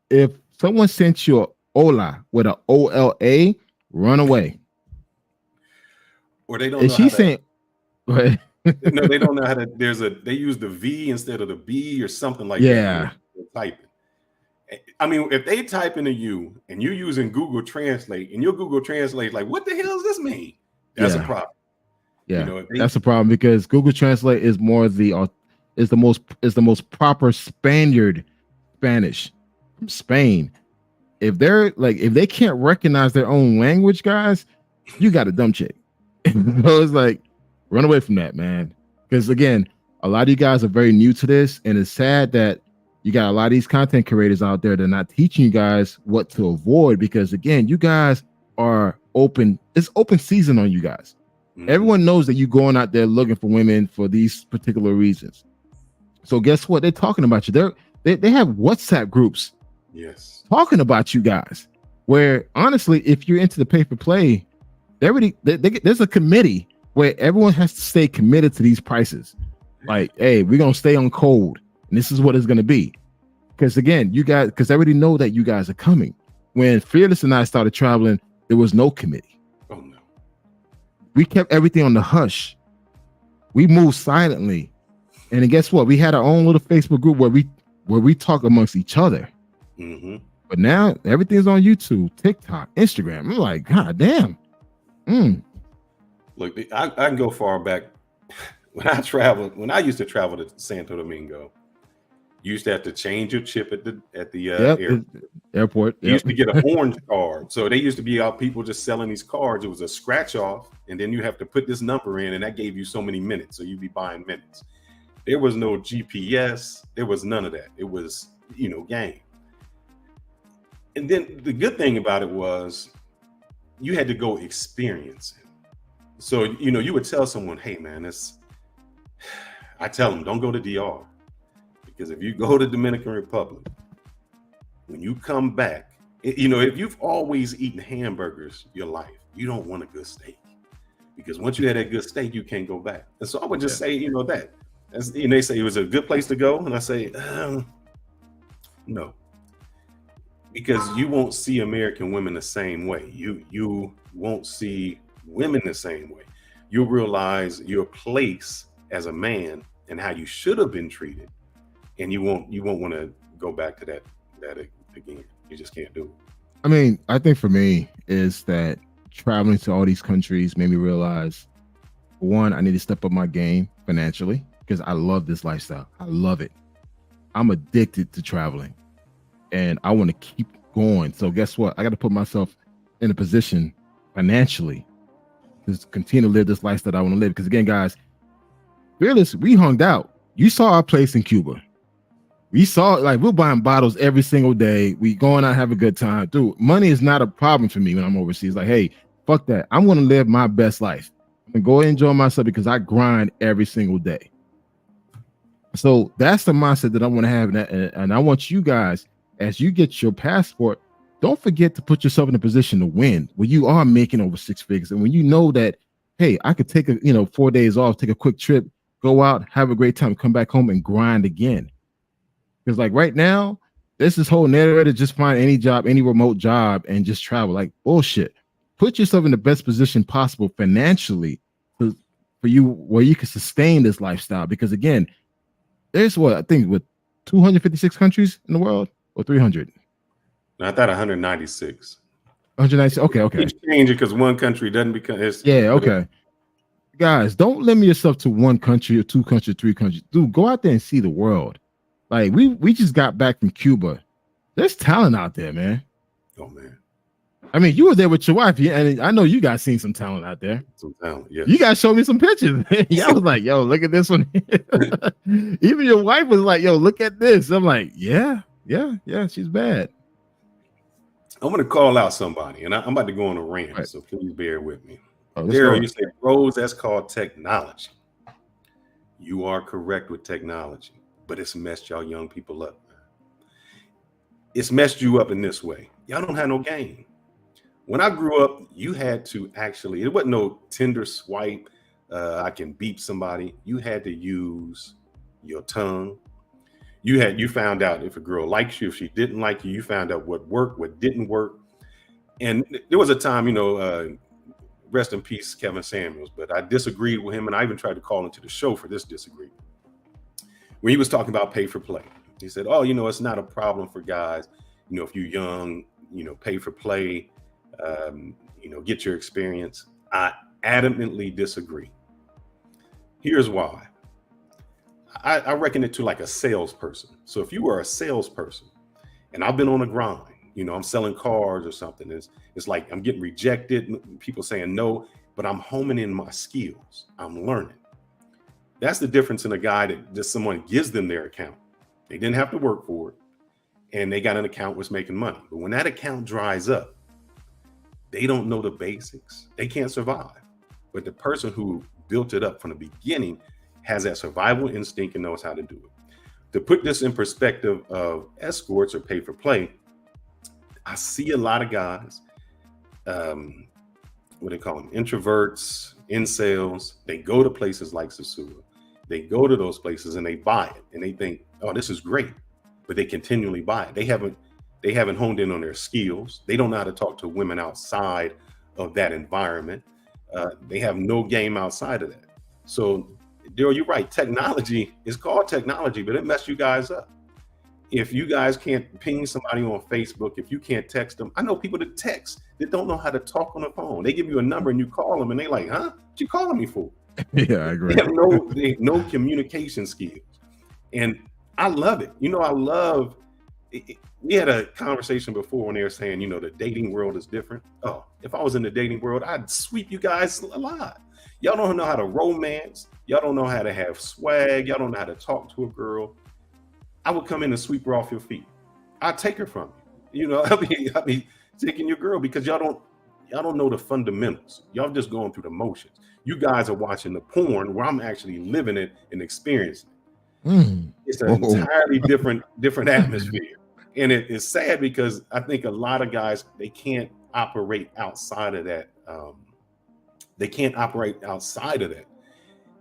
If someone sent you a hola with a OLA, run away. Or they don't know. And she's saying, no, they don't know how to. They use the V instead of the B or something like that. Yeah. Typing. If they type in a U and you're using Google Translate, and your Google Translate like, what the hell does this mean? That's a problem. Yeah, that's a problem, because Google Translate is more the most proper Spaniard Spanish, from Spain. If they can't recognize their own language, guys, you got a dumb chick. So it's like, run away from that, man. Because again, a lot of you guys are very new to this, and it's sad that you got a lot of these content creators out there that are not teaching you guys what to avoid. Because again, you guys are open. It's open season on you guys. Mm-hmm. Everyone knows that you're going out there looking for women for these particular reasons. So guess what? They're talking about you. They have WhatsApp groups. Yes. Talking about you guys, where honestly, if you're into the pay for play, there's a committee where everyone has to stay committed to these prices. Like, hey, we're gonna stay on code, and this is what it's gonna be. Because again, because I already know that you guys are coming. When Fearless and I started traveling, there was no committee. Oh no. We kept everything on the hush. We moved silently, and then guess what? We had our own little Facebook group where we talk amongst each other. Mm-hmm. But now everything's on YouTube, TikTok, Instagram. I'm like, God damn. Look, I can go far back. When I used to travel to Santo Domingo, you used to have to change your chip at the airport. You used to get an orange card. So they used to be out people just selling these cards. It was a scratch off, and then you have to put this number in, and that gave you so many minutes. So you'd be buying minutes. There was no GPS. There was none of that. It was, game. And then the good thing about it was you had to go experience it. So, you would tell someone, hey, man, I tell them, don't go to DR. Because if you go to Dominican Republic, when you come back, if you've always eaten hamburgers your life, you don't want a good steak. Because once you had that good steak, you can't go back. And so I would just say, that. They say it was a good place to go. And I say, no. Because you won't see American women the same way. You won't see women the same way. You'll realize your place as a man and how you should have been treated, and you won't want to go back to that again. You just can't do it. I mean, I think for me is that traveling to all these countries made me realize, one, I need to step up my game financially because I love this lifestyle. I love it. I'm addicted to traveling. And I want to keep going. So guess what? I got to put myself in a position financially to continue to live this lifestyle that I want to live. Because again, guys, Fearless, we hung out. You saw our place in Cuba. We saw, we're buying bottles every single day. We going out, have a good time. Dude, money is not a problem for me when I'm overseas. Like, hey, fuck that. I'm going to live my best life and go enjoy myself because I grind every single day. So that's the mindset that I want to have. And I want you guys, as you get your passport, don't forget to put yourself in a position to win when you are making over six figures. And when you know that, hey, I could take 4 days off, take a quick trip, go out, have a great time, come back home and grind again. Because right now, there's this whole narrative to just find any job, any remote job and just travel. Like bullshit. Put yourself in the best position possible financially for you where you can sustain this lifestyle. Because again, there's I think 256 countries in the world. Or 300? No, I thought 196. 196. Okay. It's changing because one country doesn't become. Okay. Guys, don't limit yourself to one country or two countries, three countries. Dude, go out there and see the world. Like we just got back from Cuba. There's talent out there, man. Oh man. I mean, you were there with your wife, and I know you guys seen some talent out there. Some talent, yeah. You guys showed me some pictures. I was like, yo, look at this one. Even your wife was like, yo, look at this. I'm like, yeah, she's bad. I'm going to call out somebody, and I'm about to go on a rant, right. So please bear with me. Daryl, you say, Rose, that's called technology. You are correct with technology, but it's messed y'all young people up. It's messed you up in this way. Y'all don't have no game. When I grew up, you had to actually, it wasn't no Tinder swipe. I can beep somebody. You had to use your tongue. You found out if a girl likes you, if she didn't like you, you found out what worked, what didn't work. And there was a time, rest in peace, Kevin Samuels, but I disagreed with him. And I even tried to call into the show for this disagreement. When he was talking about pay for play, he said, oh, it's not a problem for guys. If you're young, pay for play, get your experience. I adamantly disagree. Here's why. I reckon it to like a salesperson. So if you are a salesperson, and I've been on the grind, I'm selling cars or something. It's like I'm getting rejected, people saying no, but I'm homing in my skills. I'm learning. That's the difference in a guy that just someone gives them their account. They didn't have to work for it, and they got an account was making money. But when that account dries up, they don't know the basics. They can't survive. But the person who built it up from the beginning has that survival instinct and knows how to do it. To put this in perspective of escorts or pay for play, I see a lot of guys, what they call them, introverts, incels. They go to places like Sasua. They go to those places and they buy it, and they think, "Oh, this is great," but they continually buy it. They haven't honed in on their skills. They don't know how to talk to women outside of that environment. They have no game outside of that. So, Daryl, you're right. Technology is called technology, but it messed you guys up. If you guys can't ping somebody on Facebook, if you can't text them, I know people that text that don't know how to talk on the phone. They give you a number and you call them and they like, "Huh? What you calling me for?" Yeah, I agree. They have no communication skills. And I love it. I love it. We had a conversation before when they were saying, the dating world is different. Oh, if I was in the dating world, I'd sweep you guys alive. Y'all don't know how to romance. Y'all don't know how to have swag. Y'all don't know how to talk to a girl. I would come in and sweep her off your feet. I'd take her from you. I'll be taking your girl because y'all don't know the fundamentals. Y'all just going through the motions. You guys are watching the porn where I'm actually living it and experiencing it. It's an entirely different atmosphere. And it is sad because I think a lot of guys, they can't operate outside of that.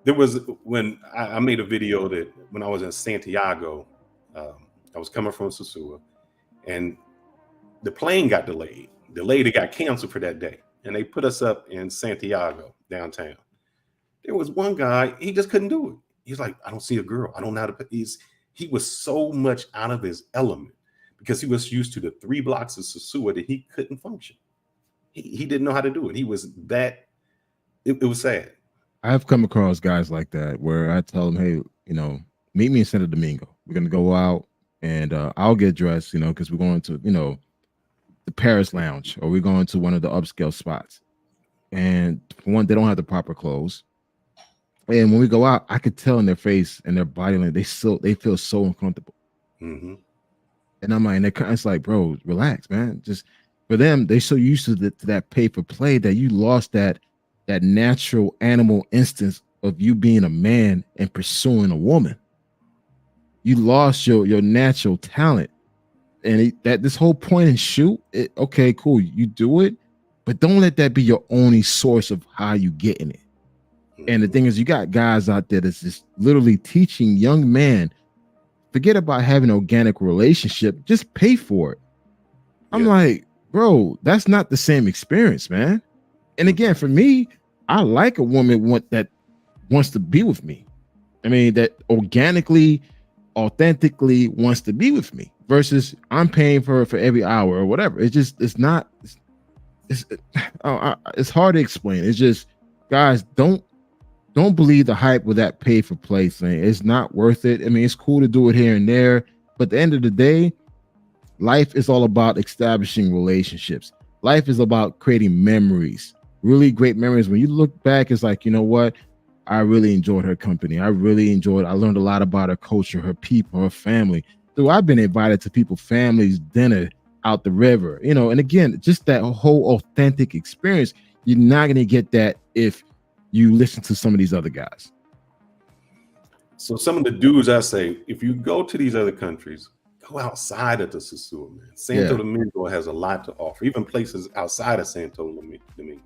There was when I made a video that when I was in Santiago, I was coming from Sosua, and the plane got delayed. It got canceled for that day. And they put us up in Santiago, downtown. There was one guy, he just couldn't do it. He's like, "I don't see a girl. I don't know how to." He was so much out of his element because he was used to the 3 blocks of Sosua that he couldn't function. He didn't know how to do it. He was that, it was sad. I've come across guys like that where I tell them, "Hey, meet me in Santo Domingo. We're going to go out and I'll get dressed, because we're going to, the Paris Lounge, or we're going to one of the upscale spots." And for one, they don't have the proper clothes. And when we go out, I could tell in their face and their body language, they feel so uncomfortable. Mm-hmm. And I'm like, it's like, bro, relax, man. Just for them, they're so used to that pay for play that you lost that natural animal instinct of you being a man and pursuing a woman. You lost your natural talent. And this whole point and shoot, okay, cool, you do it, but don't let that be your only source of how you getting it. And the thing is, you got guys out there that's just literally teaching young men, forget about having an organic relationship, just pay for it. I'm like, bro, that's not the same experience, man. And again, for me, I like a woman that wants to be with me. I mean, that organically, authentically wants to be with me versus I'm paying for her for every hour or whatever. It's hard to explain. It's just, guys, don't believe the hype with that pay for play thing. It's not worth it. I mean, it's cool to do it here and there, but at the end of the day, life is all about establishing relationships. Life is about creating memories, really great memories. When you look back, it's like, you know what? I really enjoyed her company. I learned a lot about her culture, her people, her family. So I've been invited to people's families' dinner out the river, and again, just that whole authentic experience. You're not going to get that if you listen to some of these other guys. So some of the dudes I say, if you go to these other countries, go outside of the Sosua, man. Santo Domingo has a lot to offer. Even places outside of Santo Domingo,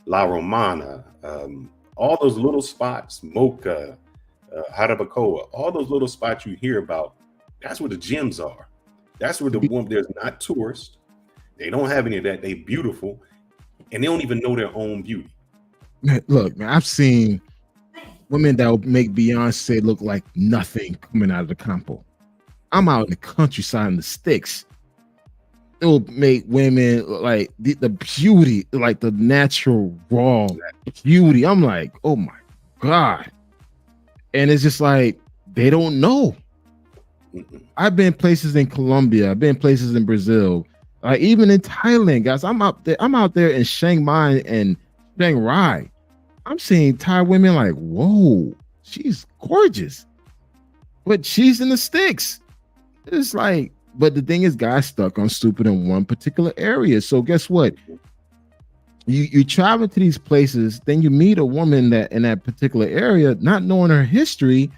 La Romana, all those little spots, Mocha, Jarabacoa, all those little spots you hear about, that's where the gyms are. That's where there's not tourists. They don't have any of that. They beautiful, and they don't even know their own beauty. Look, man, I've seen women that will make Beyonce look like nothing coming out of the campo. I'm out in the countryside in the sticks. It will make women like the beauty, like the natural raw beauty. I'm like, oh my God. And it's just like, they don't know. Mm-mm. I've been places in Colombia. I've been places in Brazil. Even in Thailand, guys. I'm out there in Chiang Mai and Chiang Rai. I'm seeing Thai women like, whoa, she's gorgeous, but she's in the sticks. It's like, but the thing is, guys stuck on stupid in one particular area. So guess what? You travel to these places, then you meet a woman that in that particular area, not knowing her history.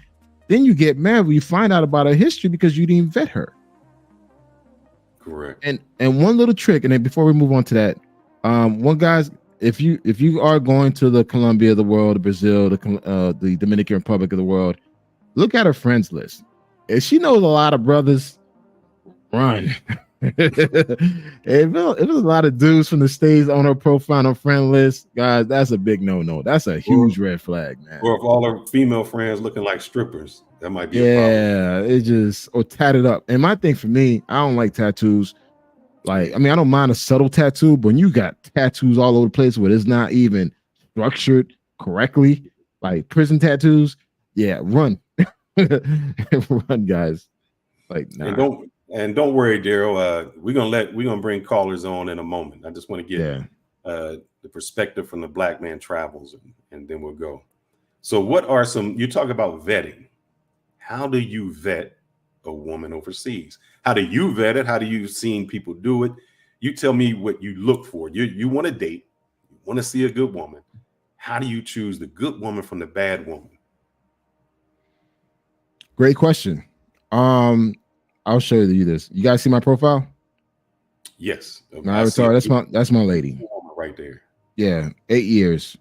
Then you get mad when you find out about her history because you didn't vet her. Correct. And one little trick, and then before we move on to that, one guys, if you are going to the Colombia of the world, the Brazil, the Dominican Republic of the world, look at her friends list. If she knows a lot of brothers, run. if there's a lot of dudes from the States on her profile or friend list, guys, that's a big no. That's a huge red flag, man. Or if all her female friends looking like strippers, that might be a problem. Yeah, it just or tatted up. And my thing for me, I don't like tattoos. Like, I mean, I don't mind a subtle tattoo, but when you got tattoos all over the place where it's not even structured correctly, like prison tattoos, yeah, run. Run, guys. Like, nah. And don't worry, Daryl. We're gonna bring callers on in a moment. I just want to get the perspective from the Black Man Travels, and then we'll go. So, what are some? You talk about vetting. How do you vet a woman overseas? How do you vet it? How do you seen people do it? You tell me what you look for. You want to date, you want to see a good woman. How do you choose the good woman from the bad woman? Great question. I'll show you this. You guys see my profile? Yes. No, Avatar, that's my lady. Right there. Yeah, 8 years.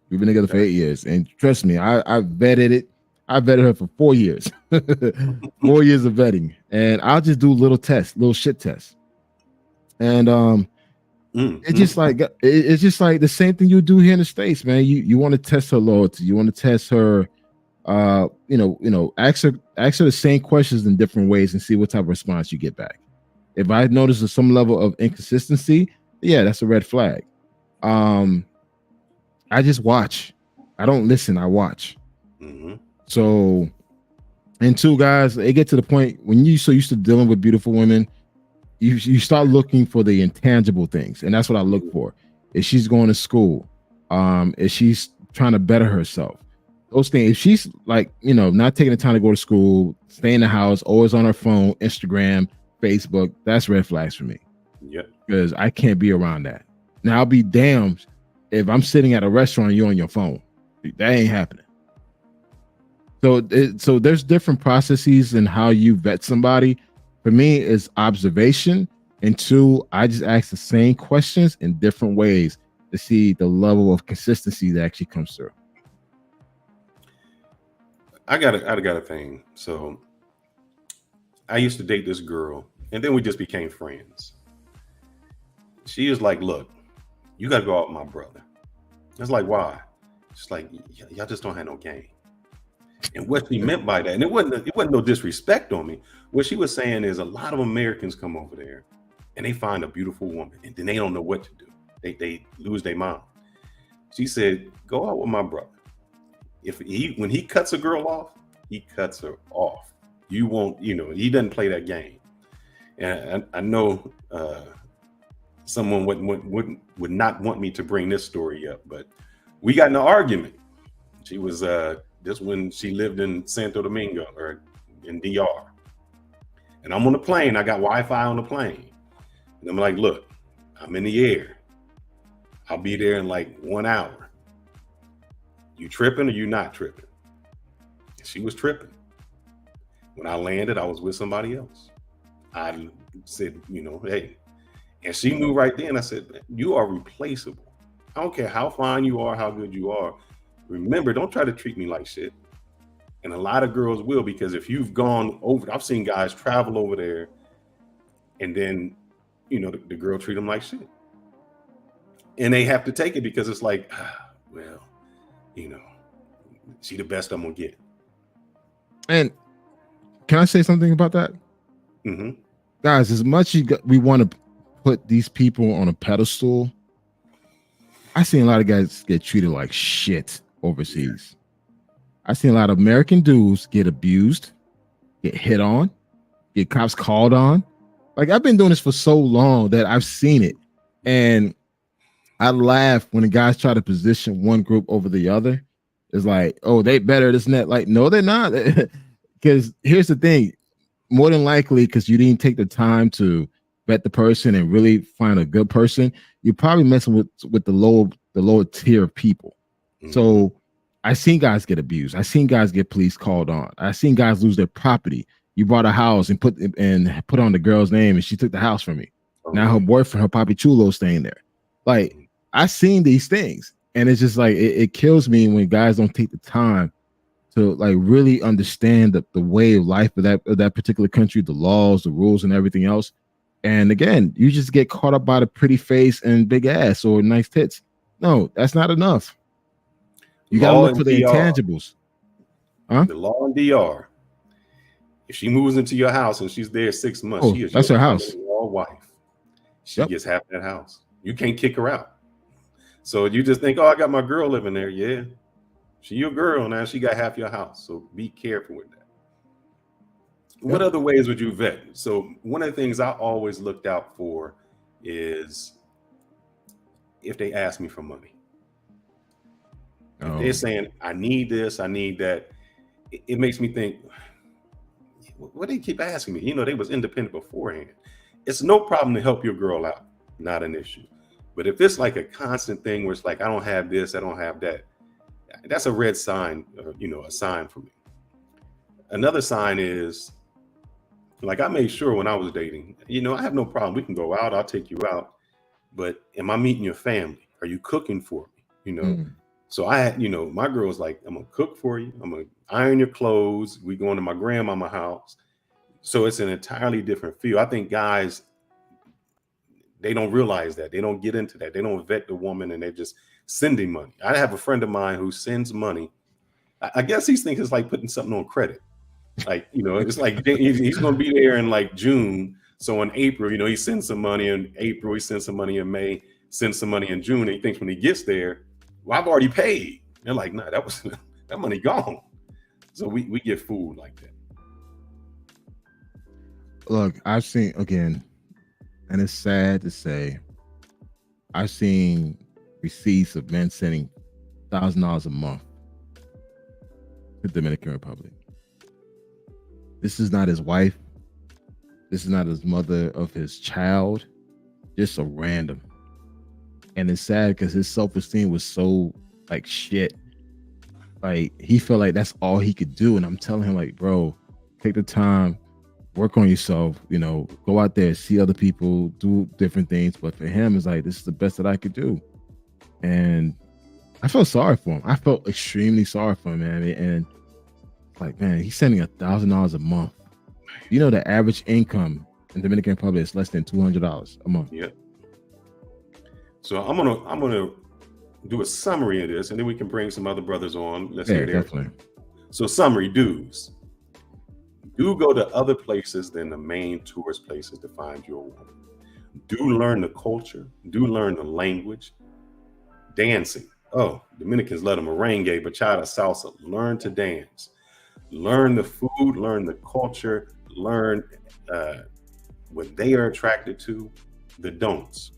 We've been together for 8 years. And trust me, I vetted it. I vetted her for 4 years. 4 years of vetting. And I'll just do little shit tests. And it's just like the same thing you do here in the States, man. You want to test her loyalty. You want to test her ask her the same questions in different ways and see what type of response you get back. If I notice some level of inconsistency, yeah, that's a red flag. I just watch. I don't listen. I watch. Mm-hmm. So, and two, guys, it get to the point when you so used to dealing with beautiful women, you start looking for the intangible things, and that's what I look for. If she's going to school, if she's trying to better herself, those things. If she's like, not taking the time to go to school, stay in the house, always on her phone, Instagram, Facebook, that's red flags for me. Yep. Because I can't be around that. Now I'll be damned if I'm sitting at a restaurant and you're on your phone. That ain't happening. So there's different processes in how you vet somebody. For me, it's observation, and two, I just ask the same questions in different ways to see the level of consistency that actually comes through. I got a thing. So I used to date this girl, and then we just became friends. She was like, "Look, you got to go out with my brother." I was like, "Why?" She's like, "Y'all just don't have no game." And what she meant by that, and it wasn't no disrespect on me. What she was saying is a lot of Americans come over there and they find a beautiful woman and then they don't know what to do. They lose their mind. She said, "Go out with my brother. When he cuts a girl off, he cuts her off. You won't, he doesn't play that game." And I know someone would not want me to bring this story up, but we got in an argument. She was just when she lived in Santo Domingo or in DR. And I'm on the plane. I got Wi-Fi on the plane. And I'm like, "Look, I'm in the air. I'll be there in like 1 hour. You tripping or you not tripping?" And she was tripping. When I landed, I was with somebody else. I said, "Hey." And she knew right then. I said, "You are replaceable. I don't care how fine you are, how good you are. Remember, don't try to treat me like shit." And a lot of girls will, because if you've gone over, I've seen guys travel over there and then, the girl treat them like shit. And they have to take it because it's like, she the best I'm going to get. And can I say something about that? Mm-hmm. Guys, as much as we want to put these people on a pedestal, I seen a lot of guys get treated like shit overseas. I've seen a lot of American dudes get abused, get hit on, get cops called on. Like, I've been doing this for so long that I've seen it. And I laugh when the guys try to position one group over the other. It's like, oh, they better, this and that. Like, no, they're not. Because here's the thing. More than likely, because you didn't take the time to vet the person and really find a good person, you're probably messing with the lower tier of people. Mm-hmm. So I've seen guys get abused. I've seen guys get police called on. I've seen guys lose their property. You bought a house and put on the girl's name, and she took the house from me. Okay. Now her boyfriend, her papi chulo, staying there. Like, I've seen these things, and it's just like it kills me when guys don't take the time to like really understand the way of life of that particular country, the laws, the rules, and everything else. And again, you just get caught up by the pretty face and big ass or nice tits. No, that's not enough. You gotta look for the intangibles. Huh? The law in DR. If she moves into your house and she's there 6 months, she is that's her house. Your wife. She gets half that house. You can't kick her out. So you just think, oh, I got my girl living there. Yeah. She your girl now. She got half your house. So be careful with that. Yep. What other ways would you vet? So one of the things I always looked out for is if they ask me for money. If they're saying, I need this, I need that, it makes me think, what do they keep asking me? You know, they was independent beforehand. It's no problem to help your girl out. Not an issue. But if it's like a constant thing where it's like, I don't have this, I don't have that, that's a red sign, a sign for me. Another sign is, like, I made sure when I was dating, I have no problem. We can go out. I'll take you out. But am I meeting your family? Are you cooking for me? So I had, my girl was like, I'm going to cook for you. I'm going to iron your clothes. We going to my grandmama's house. So it's an entirely different feel. I think guys, they don't realize that. They don't get into that. They don't vet the woman and they're just sending money. I have a friend of mine who sends money. I guess he thinks it's like putting something on credit. Like, it's like he's going to be there in like June. So in April, he sends some money in April. He sends some money in May, sends some money in June. And he thinks when he gets there, well, I've already paid. They're like, nah, that money gone. So we get fooled like that. Look, I've seen, again, and it's sad to say, I've seen receipts of men sending $1,000 a month to the Dominican Republic. This is not his wife. This is not his mother of his child. Just a random. And it's sad because his self-esteem was so like shit. Like, he felt like that's all he could do. And I'm telling him, like, bro, take the time, work on yourself, go out there, see other people, do different things. But for him, it's like, this is the best that I could do. And I felt sorry for him. I felt extremely sorry for him, man. And like, man, he's sending $1,000 a month. The average income in Dominican Republic is less than $200 a month. Yeah. So I'm gonna do a summary of this, and then we can bring some other brothers on. Let's hear their. Definitely. So summary, dudes. Do go to other places than the main tourist places to find your woman. Do learn the culture. Do learn the language. Dancing. Oh, Dominicans love the merengue, bachata, salsa. Learn to dance. Learn the food. Learn the culture. Learn what they are attracted to. The don'ts.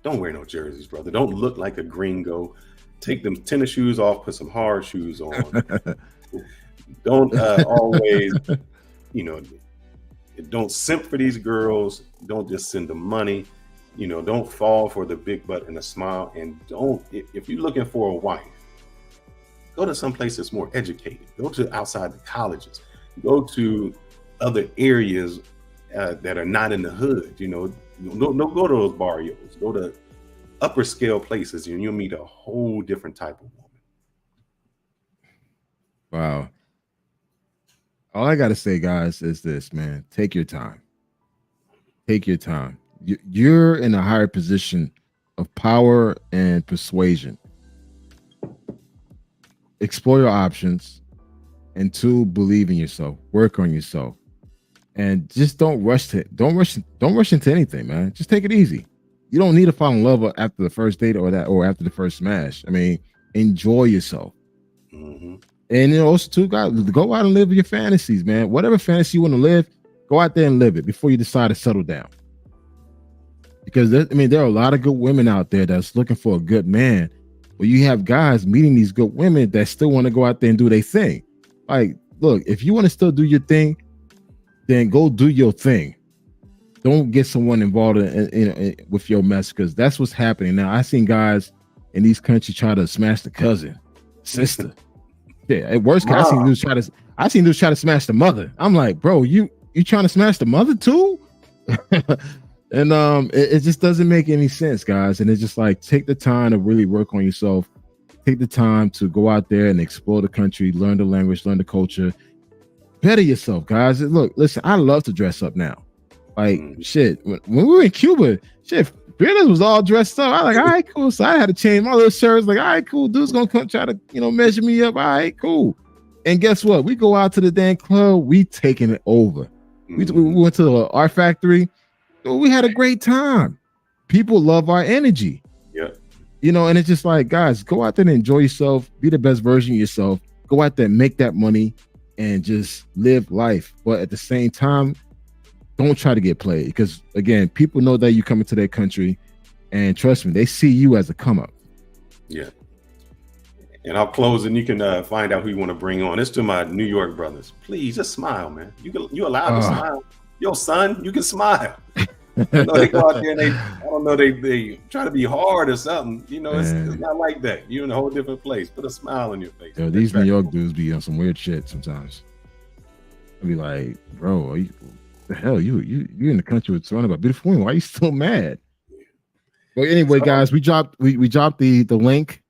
Don't wear no jerseys, brother. Don't look like a gringo. Take them tennis shoes off, put some hard shoes on. Don't always, don't simp for these girls. Don't just send them money. Don't fall for the big butt and a smile. And don't, if you're looking for a wife, go to some place that's more educated. Go to outside the colleges. Go to other areas that are not in the hood. Don't go to those barrios. Go to upper scale places and you'll meet a whole different type of woman. Wow. All I got to say, guys, is this, man. Take your time. Take your time. You're in a higher position of power and persuasion. Explore your options. And 2, believe in yourself. Work on yourself. And just don't rush into anything, man. Just take it easy. You don't need to fall in love after the first date or after the first smash. I mean, enjoy yourself. Mm-hmm. And also too, guys, go out and live your fantasies, man. Whatever fantasy you want to live, go out there and live it before you decide to settle down. Because there are a lot of good women out there that's looking for a good man, but you have guys meeting these good women that still want to go out there and do their thing. Like, look, if you want to still do your thing, then go do your thing. Don't get someone involved with your mess, because that's what's happening now. I seen guys in these countries try to smash the cousin, sister. Yeah, at worst case, I seen dudes try to smash the mother. I'm like, bro, you trying to smash the mother too? And it just doesn't make any sense, guys. And it's just like, take the time to really work on yourself. Take the time to go out there and explore the country, learn the language, learn the culture, better yourself, guys. Look, listen, I love to dress up now. Like, shit, when we were in Cuba, shit, Fearless was all dressed up. I was like, all right, cool. So I had to change my little shirts. Like, all right, cool. Dude's gonna come try to, measure me up. All right, cool. And guess what? We go out to the damn club. We taking it over. We went to the art factory. We had a great time. People love our energy. Yeah. And it's just like, guys, go out there and enjoy yourself. Be the best version of yourself. Go out there and make that money and just live life. But at the same time, don't try to get played, because again, people know that you come into their country, and trust me, they see you as a come up. Yeah. And I'll close, and you can find out who you want to bring on. It's to my New York brothers. Please just smile, man. You allowed to smile. Yo, son, you can smile. They go out there and they try to be hard or something. It's not like that. You're in a whole different place. Put a smile on your face. Yo, these New York dudes be on some weird shit sometimes. I'll be like, bro, the hell, you in the country with surrounded by beautiful women. Why are you still mad? Well, anyway, guys, we dropped the link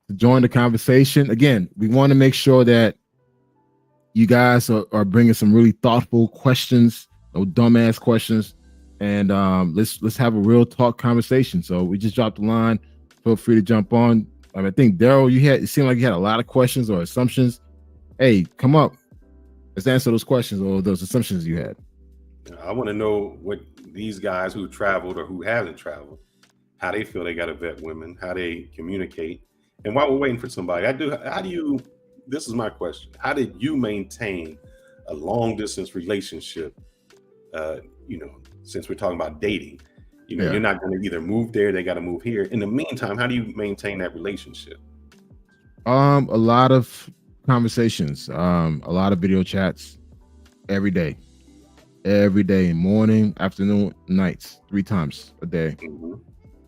to join the conversation. Again, we want to make sure that you guys are bringing some really thoughtful questions, no dumbass questions, and let's have a real talk conversation. So we just dropped the line. Feel free to jump on. I think Daryl, it seemed like you had a lot of questions or assumptions. Hey, come up. Let's answer those questions or those assumptions you had. I want to know what these guys who traveled or who haven't traveled, how they feel they got to vet women, how they communicate. And while we're waiting for somebody, this is my question. How did you maintain a long distance relationship? Since we're talking about dating, you're not going to either move there, they got to move here. In the meantime, how do you maintain that relationship? A lot of conversations, a lot of video chats every day, morning, afternoon, nights, 3 times a day. Mm-hmm.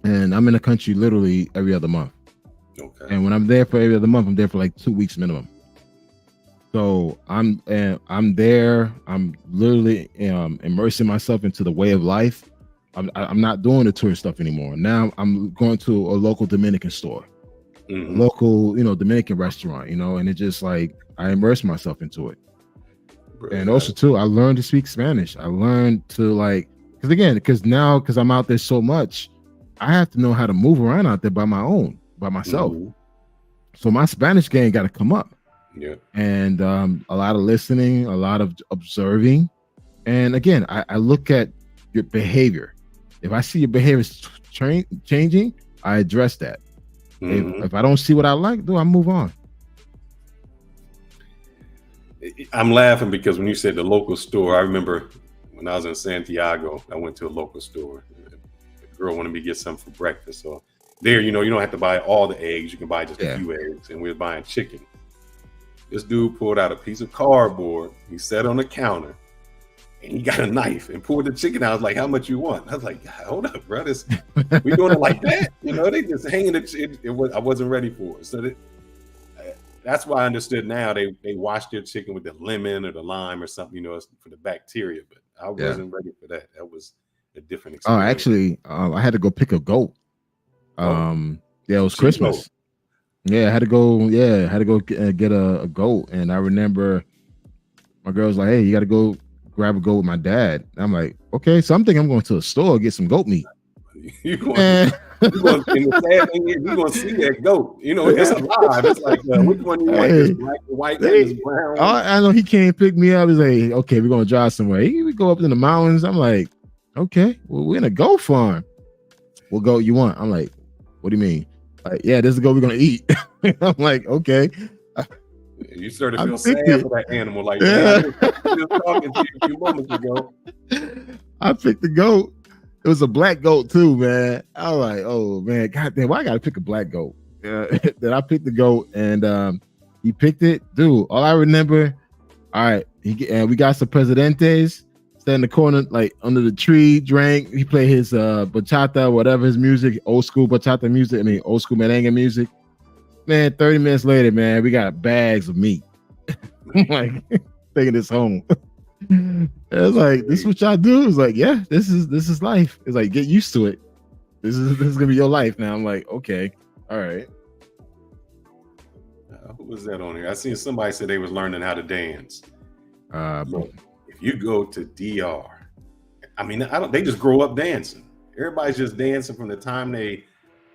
And I'm in the country literally every other month. Okay. And when I'm there for every other month, I'm there for like 2 weeks minimum. So I'm there. I'm literally immersing myself into the way of life. I'm not doing the tourist stuff anymore. Now I'm going to a local Dominican store, mm-hmm. local Dominican restaurant. And it's just like I immerse myself into it. And also too, I learned to speak Spanish. I learned to because I'm out there so much, I have to know how to move around out there by myself. Mm-hmm. So my Spanish game got to come up. Yeah. And a lot of listening, a lot of observing. And again, I look at your behavior. If I see your behavior changing, I address that. Mm-hmm. If I don't see what I like, I move on. I'm laughing because when you said the local store, I remember when I was in Santiago, I went to a local store. The girl wanted me to get something for breakfast. So there, you don't have to buy all the eggs. You can buy just a few eggs. And we were buying chicken. This dude pulled out a piece of cardboard. He sat on the counter and he got a knife and pulled the chicken out. I was like, how much you want? I was like, hold up, bro. We doing it like that? They just hanging it. I wasn't ready for it. So that's why I understood now they wash their chicken with the lemon or the lime or something, for the bacteria. But I wasn't ready for that. That was a different experience. Oh, actually, I had to go pick a goat. It was Christmas. Goat. Yeah, I had to go get a goat. And I remember my girl was like, hey, you got to go grab a goat with my dad. And I'm like, okay. So I'm thinking I'm going to a store, get some goat meat. You're going to see that goat. It's alive. It's like, which one you want? This black, white, this brown? I know he can't pick me up. He's like, okay, we're going to drive somewhere. We go up in the mountains. I'm like, okay, well, we're in a goat farm. What goat you want? I'm like, what do you mean? Like, yeah, this is the goat we're going to eat. I'm like, okay. You started to I feel picked sad it. for that animal. Like, Yeah. man, I was just talking to you a few moments ago. I picked the goat. It was a black goat too, man. I was like, oh man, goddamn, why I gotta pick a black goat? Then I picked the goat, and he picked it, dude. All I remember, all right, we got some presidentes. Stand in the corner, like under the tree, drank. He played his bachata, whatever his music, old school bachata music. I mean, old school merengue music. Man, 30 minutes later, man, we got bags of meat. I'm like, taking this home. It's like, this is what y'all do. It's like, yeah, this is life. It's like, get used to it. This is gonna be your life now. I'm like, okay, all right. Who was that on here? I seen somebody say they was learning how to dance. But If you go to DR, I mean, they just grow up dancing. Everybody's just dancing from the time they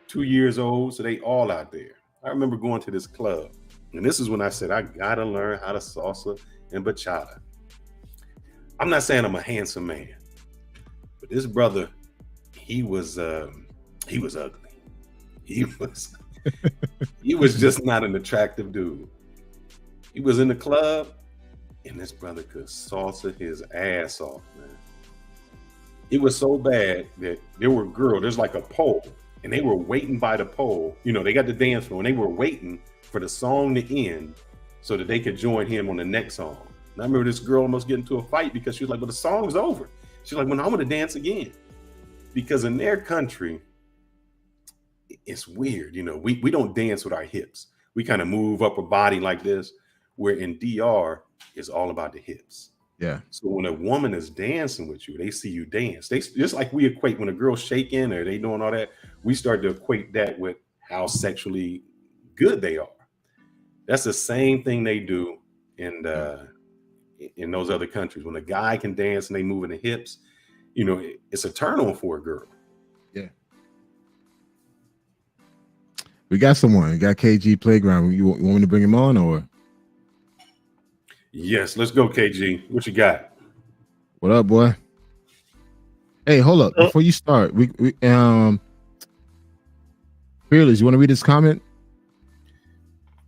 2 years old, so they all out there. I remember going to this club, and this is when I said I gotta learn how to salsa and bachata. I'm not saying I'm a handsome man, but this brother, he was ugly. He was just not an attractive dude. He was in the club, and this brother could salsa his ass off, man. It was so bad that there were girls, there's like a pole, and they were waiting by the pole. You know, they got the dance floor, and they were waiting for the song to end so that they could join him on the next song. And I remember this girl almost getting into a fight because she was like, well, the song's over. She's like, well, I want to dance again. Because in their country, it's weird. You know, we don't dance with our hips. We kind of move up a body like this, where in DR, it's all about the hips. yeah, So when a woman is dancing with you, they see you dance. They just like we equate when a girl's shaking or they doing all that, we start to equate that with how sexually good they are. That's the same thing they do in those other countries. When a guy can dance and they move in the hips, you know, it's a turn on for a girl. yeah. We got someone. We got KG Playground. You want me to bring him on or? Yes, let's go, KG. What you got? What up, boy? Hey, hold up. Before you start, we Fearless, you want to read his comment?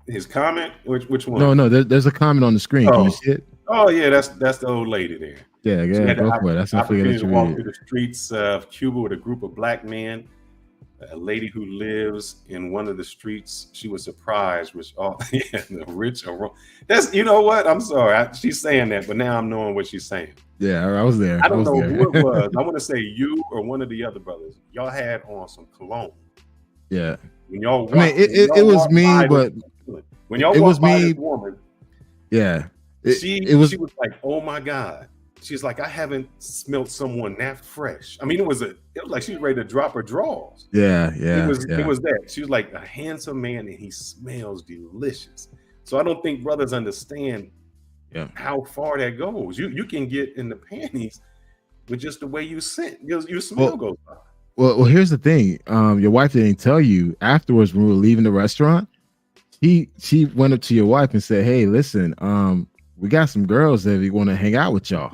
His comment? Which one? No, there's a comment on the screen. Can you see it? Oh yeah, that's the old lady there. Yeah, go for it. That's not figure that to you walk read through the streets of Cuba with a group of black men. A lady who lives in one of the streets, she was surprised, which the rich are wrong. That's, you know what? I'm sorry. She's saying that, but now I'm knowing what she's saying. Yeah, I was there. I don't know who it was. I want to say you or one of the other brothers. Y'all had on some cologne. Yeah. When y'all walked, it was me, but when y'all it was walked by me. this woman, yeah. She was like, oh my God. She's like, I haven't smelled someone that fresh. I mean, it was like she was ready to drop her drawers. Yeah. It was that. She was like a handsome man and he smells delicious. So I don't think brothers understand how far that goes. You can get in the panties with just the way you scent. Your smell goes by. Well, here's the thing. Your wife didn't tell you afterwards when we were leaving the restaurant. She went up to your wife and said, hey, listen, we got some girls that we want to hang out with y'all.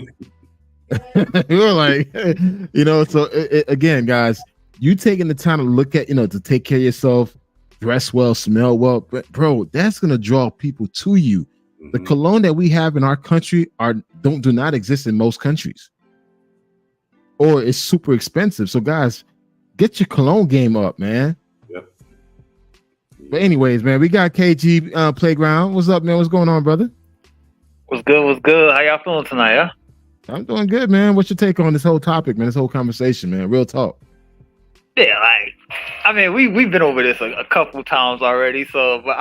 We were like, you know, so again, guys, you taking the time to look at, you know, to take care of yourself, dress well, smell well, bro, that's going to draw people to you. Mm-hmm. The cologne that we have in our country do not exist in most countries, or it's super expensive. So guys, get your cologne game up, man. Yep. But anyways, man, we got KG Playground. What's up, man? What's going on, brother? What's good? How y'all feeling tonight, yeah? I'm doing good, man. What's your take on this whole topic, man? This whole conversation, man. Real talk. Yeah, like, I mean, we've been over this a couple times already, so, but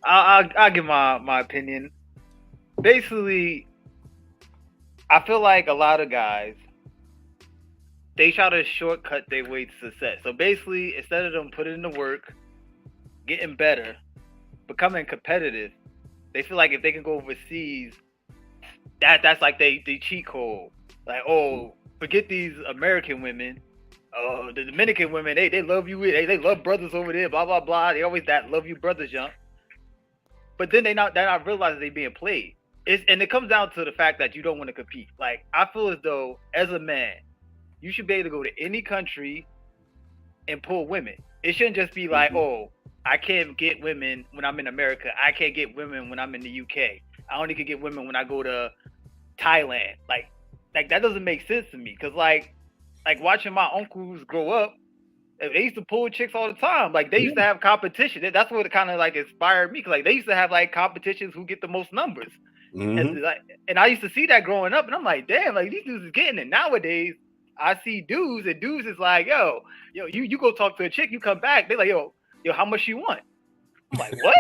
I'll give my opinion. Basically, I feel like a lot of guys, they try to shortcut their way to success. So basically, instead of them putting in the work, getting better, becoming competitive, they feel like if they can go overseas, that's like they cheat code. Like, oh, forget these American women. The Dominican women, they love you. They love brothers over there, blah, blah, blah. They always that love you brothers jump. But then they're not realizing they being played. And it comes down to the fact that you don't want to compete. Like, I feel as though, as a man, you should be able to go to any country and pull women. It shouldn't just be like, oh, I can't get women when I'm in America. I can't get women when I'm in the UK. I only can get women when I go to Thailand. Like that doesn't make sense to me. Cause like watching my uncles grow up, they used to pull chicks all the time. Like they used to have competition. That's what kind of like inspired me. Cause like they used to have like competitions who get the most numbers. And I used to see that growing up, and I'm like, damn, like these dudes is getting it. Nowadays, I see dudes, and dudes is like, yo, you go talk to a chick, you come back, they like, yo, how much you want? I'm like, what?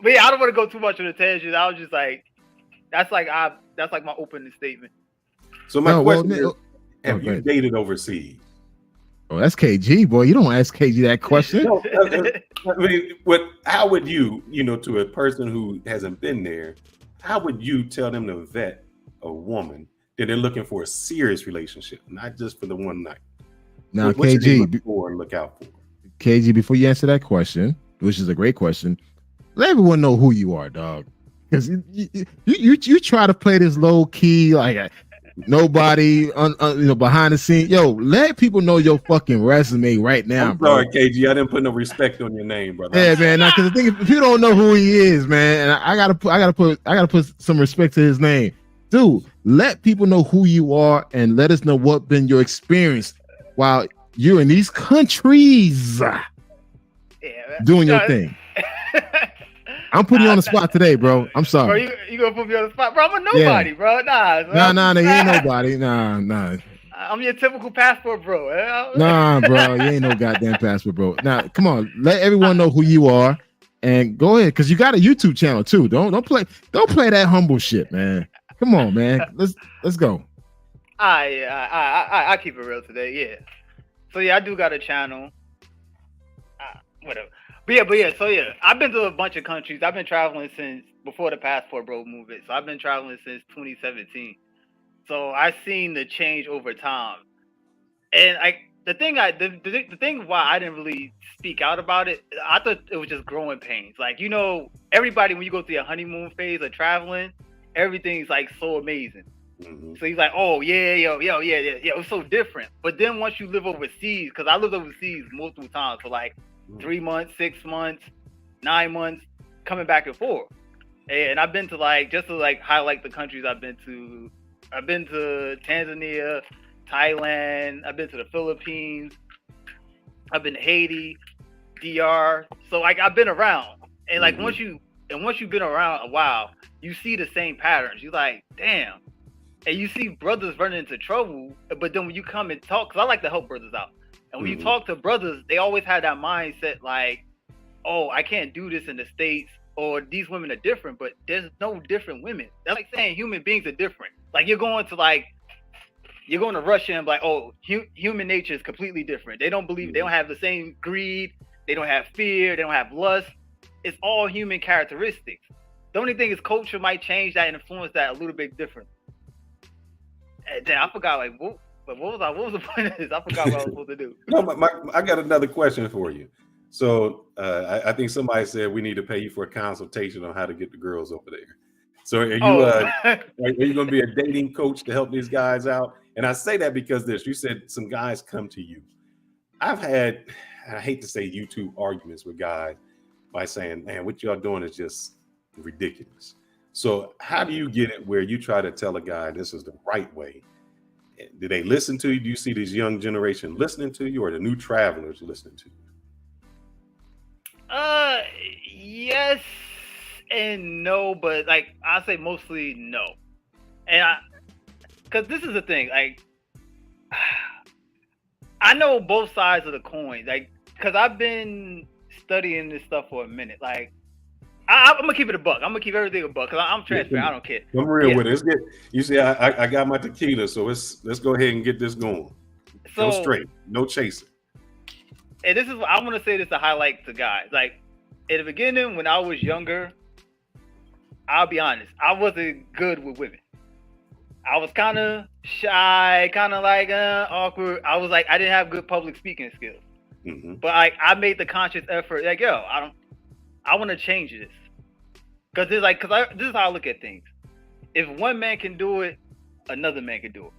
But yeah, I don't want to go too much on a tangent. I was just like, that's like my opening statement. So my question is, have you dated overseas? Oh, that's KG, boy. You don't ask KG that question. No, I mean, how would you, to a person who hasn't been there, how would you tell them to vet a woman that they're looking for a serious relationship, not just for the one night? Now, what KG, look out for. KG, before you answer that question, which is a great question, let everyone know who you are, dog. Because you try to play this low key, like nobody behind the scene. Yo, let people know your fucking resume right now. I'm sorry, bro. KG, I didn't put no respect on your name, brother. Yeah, man. Now, because the thing is, if you don't know who he is, man, and I gotta put some respect to his name, dude. Let people know who you are and let us know what been your experience while you're in these countries doing your thing. I'm putting you on the spot today, bro. I'm sorry. Bro, you gonna put me on the spot, bro? I'm a nobody, bro. Nah, you ain't nobody. Nah. I'm your typical passport, bro. Nah, bro, you ain't no goddamn passport, bro. Now, come on, let everyone know who you are, and go ahead, because you got a YouTube channel too. Don't play that humble shit, man. Come on, man. Let's go. I keep it real today, yeah. So yeah, I do got a channel. Whatever. But yeah, so yeah, I've been to a bunch of countries. I've been traveling since before the Passport Bro movement. So I've been traveling since 2017. So I've seen the change over time. And the thing why I didn't really speak out about it, I thought it was just growing pains. Like, everybody, when you go through your honeymoon phase of traveling, everything's like so amazing. Mm-hmm. So he's like, oh yeah, it's so different. But then once you live overseas, because I lived overseas multiple times for like 3 months, 6 months, 9 months, coming back and forth. And I've been to just to highlight the countries I've been to. I've been to Tanzania, Thailand. I've been to the Philippines. I've been to Haiti, DR. So I've been around. And once you've been around a while, you see the same patterns. You're like, damn. And you see brothers running into trouble. But then when you come and talk, because I like to help brothers out. And when you talk to brothers, they always have that mindset like, oh, I can't do this in the States, or these women are different, but there's no different women. That's like saying human beings are different. Like you're going to Russia and like, oh, human nature is completely different. They don't believe, they don't have the same greed, they don't have fear, they don't have lust. It's all human characteristics. The only thing is culture might change that and influence that a little bit different. And then I forgot what was the point of this? I forgot what I was supposed to do. No, I got another question for you. So I think somebody said we need to pay you for a consultation on how to get the girls over there. So are you are you going to be a dating coach to help these guys out? And I say that because you said some guys come to you. I've had, I hate to say YouTube arguments with guys by saying, man, what y'all doing is just ridiculous. So how do you get it where you try to tell a guy this is the right way? Do they listen to you? Do you see this young generation listening to you, or the new travelers listening to you? Yes and no, but I say mostly no. And because this is the thing, I know both sides of the coin, because I've been studying this stuff for a minute. I'm gonna keep it a buck. I'm gonna keep everything a buck because I'm transparent. I don't care. I'm real with it. You see, I got my tequila, so let's go ahead and get this going. Go straight, no chasing. And this is what I'm gonna say. This to highlight to guys. In the beginning, when I was younger, I'll be honest, I wasn't good with women. I was kind of shy, kind of awkward. I I didn't have good public speaking skills. Mm-hmm. But I made the conscious effort. I want to change this. Because this is how I look at things. If one man can do it, another man can do it.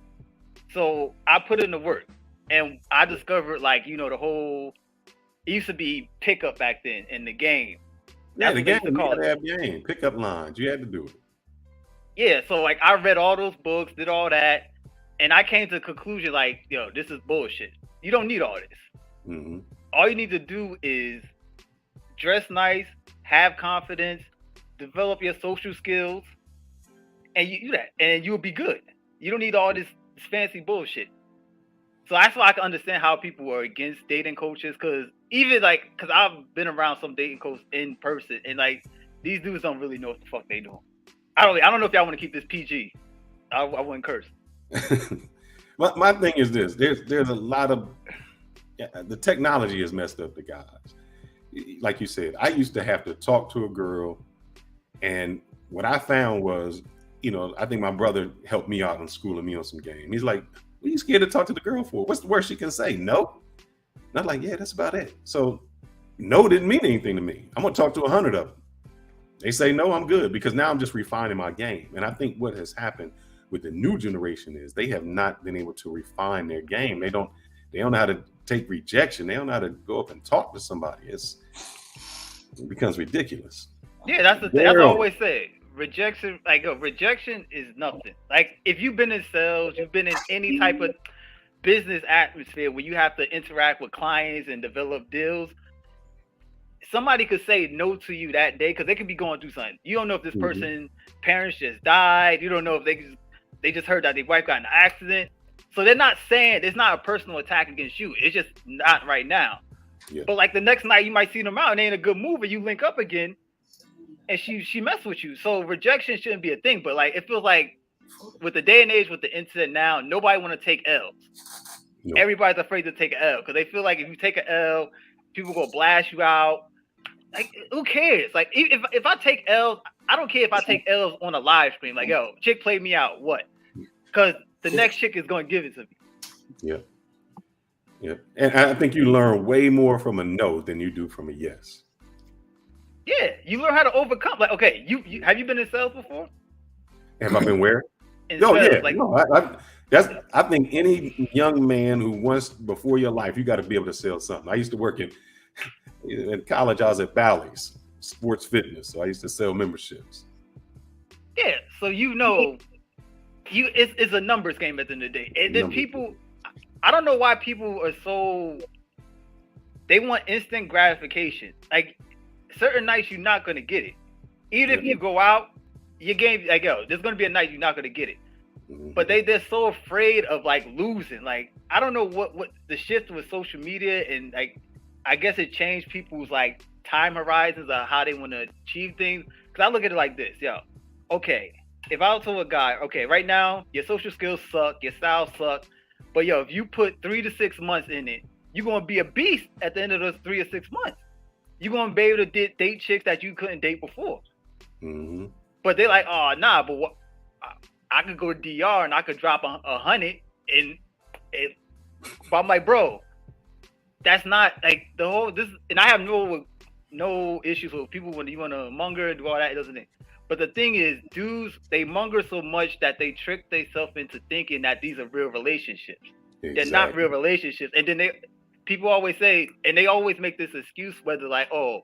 So I put in the work. And I discovered, like, the whole, it used to be pickup back then in the game. Yeah, the game, you gotta have game, pickup lines. You had to do it. Yeah, so like I read all those books, did all that, and I came to the conclusion, like, this is bullshit. You don't need all this. Mm-hmm. All you need to do is dress nice, have confidence, develop your social skills, and you do that, and you'll be good. You don't need all this fancy bullshit. So that's why I can understand how people are against dating coaches, because I've been around some dating coaches in person, and like these dudes don't really know what the fuck they doing. I don't know if y'all want to keep this PG. I wouldn't curse. my thing is this: there's a lot of the technology has messed up the guys. Like you said, I used to have to talk to a girl, and what I found was, I think my brother helped me out in schooling me on some game. He's like, "What are you scared to talk to the girl for? What's the worst she can say? No." And I'm like, "Yeah, that's about it." So, no didn't mean anything to me. I'm gonna talk to 100 of them. They say no, I'm good, because now I'm just refining my game. And I think what has happened with the new generation is they have not been able to refine their game. They don't know how to take rejection. They don't know how to go up and talk to somebody. It becomes ridiculous. Yeah, that's the thing. That's what I always say. Rejection is nothing. Like, if you've been in sales, you've been in any type of business atmosphere where you have to interact with clients and develop deals, somebody could say no to you that day because they could be going through something. You don't know if this person's parents just died. You don't know if they just heard that their wife got in an accident. So they're not saying it's not a personal attack against you. It's just not right now. Yeah. But like the next night you might see them out and they ain't a good move, and you link up again and she messed with you. So rejection shouldn't be a thing. But like, it feels like with the day and age with the internet now, nobody want to take L's. No. Everybody's afraid to take an L because they feel like if you take an L, people gonna blast you out. Like, who cares? Like, if I take L's, I don't care if I take L's on a live stream. Like, yo, chick played me out. What? Because the next chick is going to give it to me. Yeah. Yeah. And I think you learn way more from a no than you do from a yes. Yeah. You learn how to overcome. Like, okay, you have you been in sales before? Have I been where? No, sales, yeah. Like, no, I think any young man who wants, before your life, you got to be able to sell something. I used to work in college. I was at Bally's Sports Fitness, so I used to sell memberships. Yeah, so it's a numbers game at the end of the day. And then people, I don't know why people are so, they want instant gratification. Like, certain nights you're not gonna get it. Even if you go out, your game, like, yo, there's gonna be a night you're not gonna get it. But they're so afraid of like losing. Like, I don't know what the shift with social media, and like, I guess it changed people's like time horizons of how they want to achieve things. Because I look at it like this, yo. Okay, if I told a guy, okay, right now your social skills suck, your style suck, but yo, if you put 3 to 6 months in it, you're gonna be a beast at the end of those 3 or 6 months. You're gonna be able to date chicks that you couldn't date before. Mm-hmm. But they're like, oh nah, but what? I could go to DR and I could drop 100, and I'm like, bro. That's not like the whole this, and I have no issues with people when you want to monger and do all that. It doesn't. But the thing is, dudes, they monger so much that they trick themselves into thinking that these are real relationships. Exactly. They're not real relationships. And then people always say, and they always make this excuse, whether like, oh,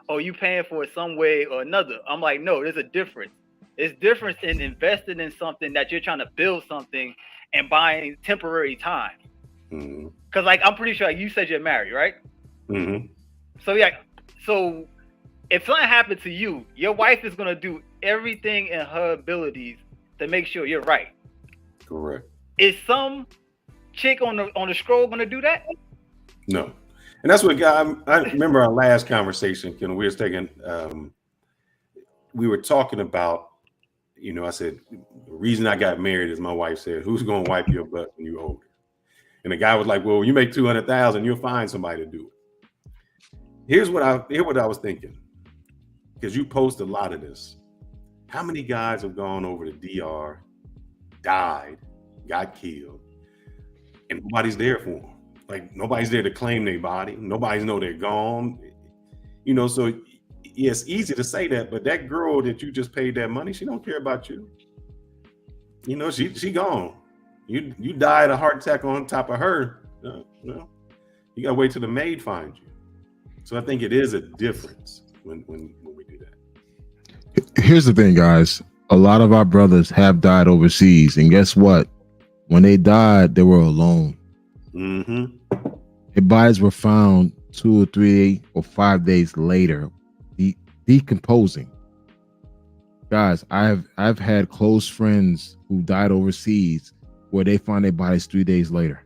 you paying for it some way or another. I'm like, no, there's a difference. There's difference in investing in something that you're trying to build something and buying temporary time. Mm-hmm. Cause like, I'm pretty sure, like, you said you're married, right? Mm-hmm. So yeah, so if something happened to you, your wife is gonna do everything in her abilities to make sure you're right. Correct. Is some chick on the scroll gonna do that? No, and that's what I remember our last conversation. We was taking, we were talking about. I said the reason I got married is my wife said, "Who's gonna wipe your butt when you older?" And the guy was like, well, you make 200,000, you'll find somebody to do it. Here's what I was thinking, because you post a lot of this. How many guys have gone over to DR, died, got killed, and nobody's there for them? Like, nobody's there to claim their body. Nobody's know they're gone. So yeah, it's easy to say that, but that girl that you just paid that money, she don't care about you. She gone. You died a heart attack on top of her. No. You gotta wait till the maid finds you. So I think it is a difference when we do that. Here's the thing, guys. A lot of our brothers have died overseas, and guess what? When they died, they were alone. Mm-hmm. Their bodies were found 2 or 3 or 5 days later, decomposing. Guys, I've had close friends who died overseas where they found their bodies 3 days later.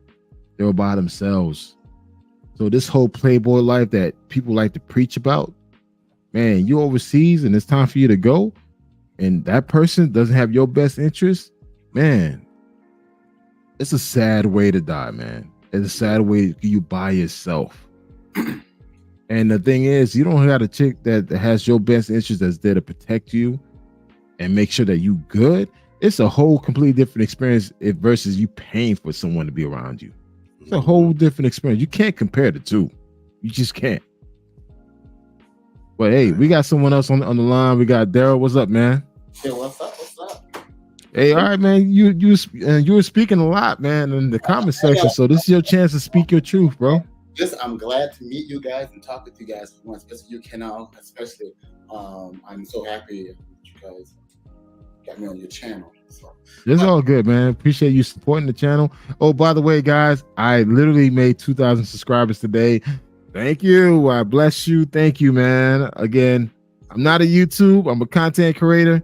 They were by themselves. So this whole playboy life that people like to preach about, man, you overseas and it's time for you to go, and that person doesn't have your best interest, man, it's a sad way to die, man. It's a sad way you by yourself. And the thing is, you don't have a chick that has your best interest that's there to protect you and make sure that you good. It's a whole completely different experience versus you paying for someone to be around you. It's a whole different experience. You can't compare the two. You just can't. But hey, we got someone else on the line. We got Daryl. What's up, man? Yeah, what's up? Hey, all right, man. You were speaking a lot, man, in the comment section. So this is your chance to speak your truth, bro. I'm glad to meet you guys and talk with you guys once, especially you, Kenal. Especially, I'm so happy that you guys got me on your channel. So it's all good, man. Appreciate you supporting the channel. Oh, by the way, guys, I literally made 2,000 subscribers today. Thank you. I bless you. Thank you, man. Again, I'm not a YouTube. I'm a content creator.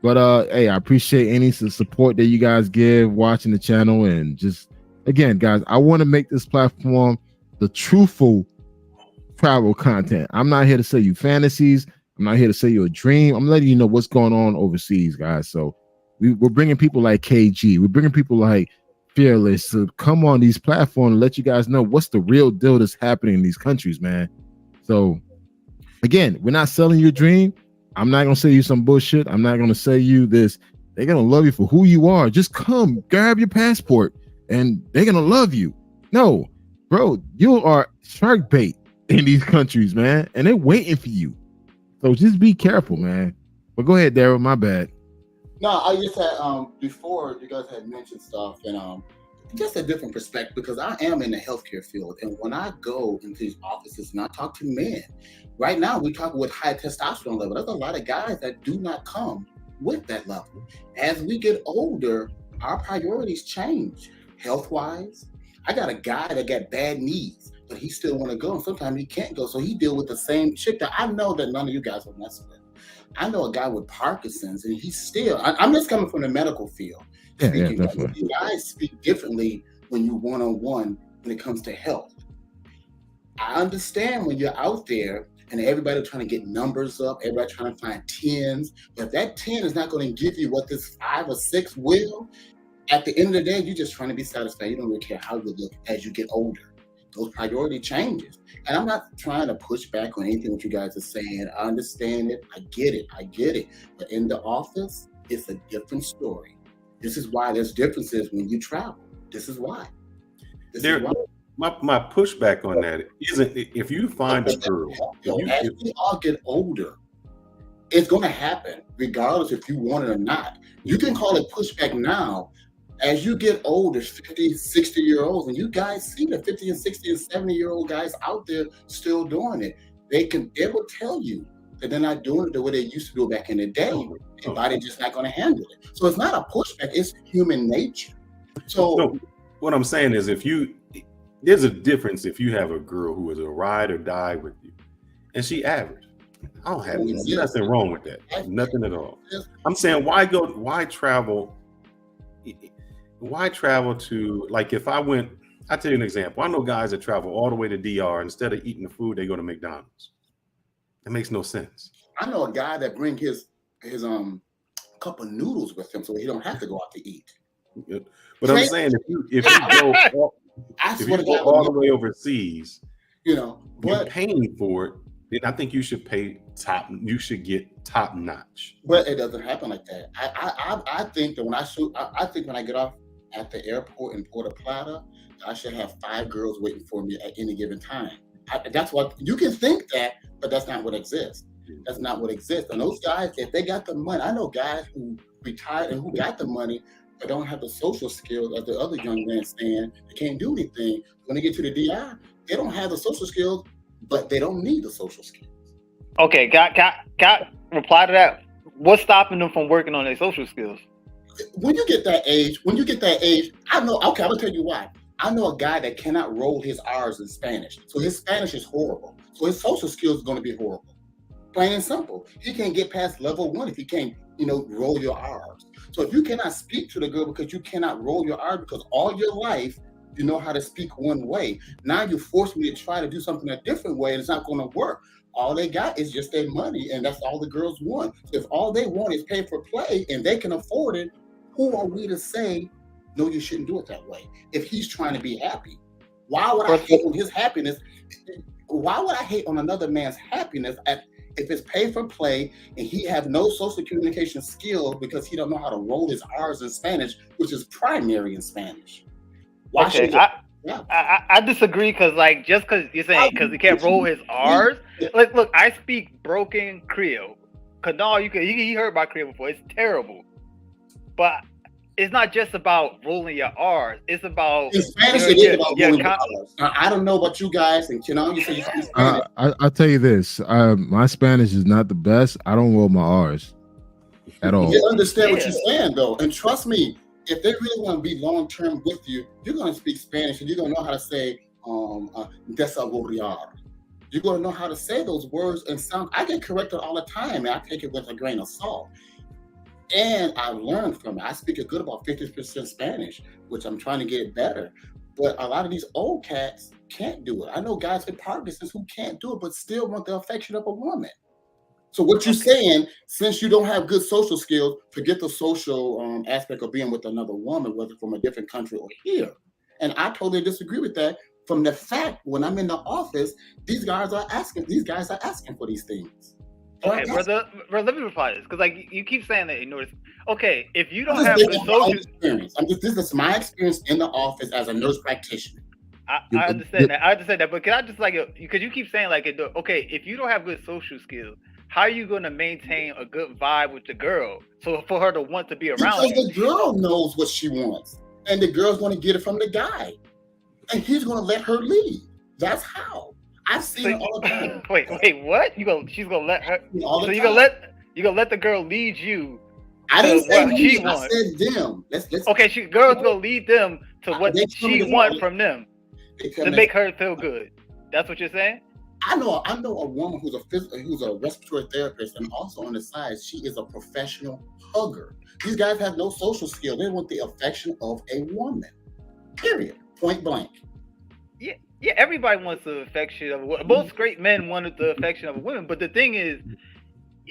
But hey, I appreciate any support that you guys give watching the channel. And just, again, guys, I want to make this platform the truthful travel content. I'm not here to sell you fantasies. I'm not here to sell you a dream. I'm letting you know what's going on overseas, guys. So we're bringing people like KG. We're bringing people like Fearless to come on these platforms and let you guys know what's the real deal that's happening in these countries, man. So again, we're not selling your dream. I'm not going to sell you some bullshit. I'm not going to sell you this. They're going to love you for who you are. Just come, grab your passport, and they're going to love you. No, bro, you are shark bait in these countries, man, and they're waiting for you. So just be careful, man. But go ahead, Daryl. My bad. no, I just had before you guys had mentioned stuff and just a different perspective because I am in the healthcare field, and when I go into these offices and I talk to men, right now we talk with high testosterone level. There's a lot of guys that do not come with that level. As we get older, our priorities change health-wise. I got a guy that got bad knees, but he still want to go, and sometimes he can't go, so he deal with the same shit that I know that none of you guys will mess with. I know a guy with Parkinson's, and he's still. I'm just coming from the medical field. Yeah, definitely. You guys speak differently when you one-on-one when it comes to health. I understand when you're out there and everybody trying to get numbers up, everybody trying to find 10s, but that 10 is not going to give you what this 5 or 6 will. At the end of the day, you're just trying to be satisfied. You don't really care how you look as you get older. Those priority changes. And I'm not trying to push back on anything that you guys are saying. I understand it. I get it. But in the office, it's a different story. This is why there's differences when you travel. This is why. My pushback on that isn't if you find a girl. As we all get older, it's going to happen, regardless if you want it or not. You can call it pushback now. As you get older, 50, 60-year-olds, and you guys see the 50 and 60 and 70-year-old guys out there still doing it. They will tell you that they're not doing it the way they used to do it back in the day. Their body just not going to handle it. So it's not a pushback, it's human nature. So what I'm saying is there's a difference if you have a girl who is a ride or die with you and she average. I don't have nothing wrong with that. Nothing at all. I'm saying why travel to, like, if I'll tell you an example. I know guys that travel all the way to DR. Instead of eating the food, they go to McDonald's. It makes no sense. I know a guy that bring his cup of noodles with him so he don't have to go out to eat. Yeah. But I'm saying if you go all the way overseas, you're paying for it, then I think you should you should get top notch. But it doesn't happen like that. I think that when I get off at the airport in Puerto Plata, I should have 5 girls waiting for me at any given time. That's what you can think that, but that's not what exists. That's not what exists. And those guys, if they got the money, I know guys who retired and who got the money, but don't have the social skills as the other young man saying they can't do anything. When they get to the DI, they don't have the social skills, but they don't need the social skills. Okay, got reply to that. What's stopping them from working on their social skills? When you get that age, I know. Okay, I'm gonna tell you why. I know a guy that cannot roll his R's in Spanish, so his Spanish is horrible. So his social skills is going to be horrible. Plain and simple. He can't get past level 1 if he can't, roll your R's. So if you cannot speak to the girl because you cannot roll your R's because all your life you know how to speak one way, now you force me to try to do something a different way, and it's not going to work. All they got is just their money, and that's all the girls want. So if all they want is pay for play and they can afford it, who are we to say, no, you shouldn't do it that way? If he's trying to be happy, why would I hate on his happiness? Why would I hate on another man's happiness if it's pay for play and he have no social communication skills because he don't know how to roll his R's in Spanish, which is primary in Spanish? Why should I disagree because just because you're saying because he can't roll his R's. Like, look, I speak broken Creole. Canal, he heard about Creole before. It's terrible, but it's not just about rolling your R's. It's about in Spanish. It is about rolling your R's. Now, I don't know about you guys, and you say you speak Spanish. I'll tell you this: my Spanish is not the best. I don't roll my R's at all. You understand what you're saying, though, and trust me. If they really want to be long term with you, you're going to speak Spanish and you're going to know how to say desaborear. You're going to know how to say those words and sound. I get corrected all the time, and I take it with a grain of salt. And I've learned from it. I speak a good about 50% Spanish, which I'm trying to get better. But a lot of these old cats can't do it. I know guys with Parkinson's who can't do it, but still want the affection of a woman. So what you're saying, since you don't have good social skills, forget the social aspect of being with another woman, whether from a different country or here. And I totally disagree with that. From the fact, when I'm in the office, these guys are asking for these things. Okay, brother, let me reply to this because you keep saying that. Okay, if you don't have good social experience, this is my experience in the office as a nurse practitioner. I understand that. But can I just because you keep saying okay, if you don't have good social skills, how are you going to maintain a good vibe with the girl? So for her to want to be around you. Because the girl knows what she wants. And the girl's going to get it from the guy. And he's going to let her lead. That's how. I've seen it all the time. Wait, what? She's going to let her. So you're going to let the girl lead you. I didn't say me, I said them. Let's okay, girls going to lead them to what she wants from them. To make her feel good. That's what you're saying? I know a woman who's a respiratory therapist, and also on the side, she is a professional hugger. These guys have no social skill. They want the affection of a woman. Period. Point blank. Yeah. Everybody wants the affection of a woman. Most great men wanted the affection of a woman, but the thing is,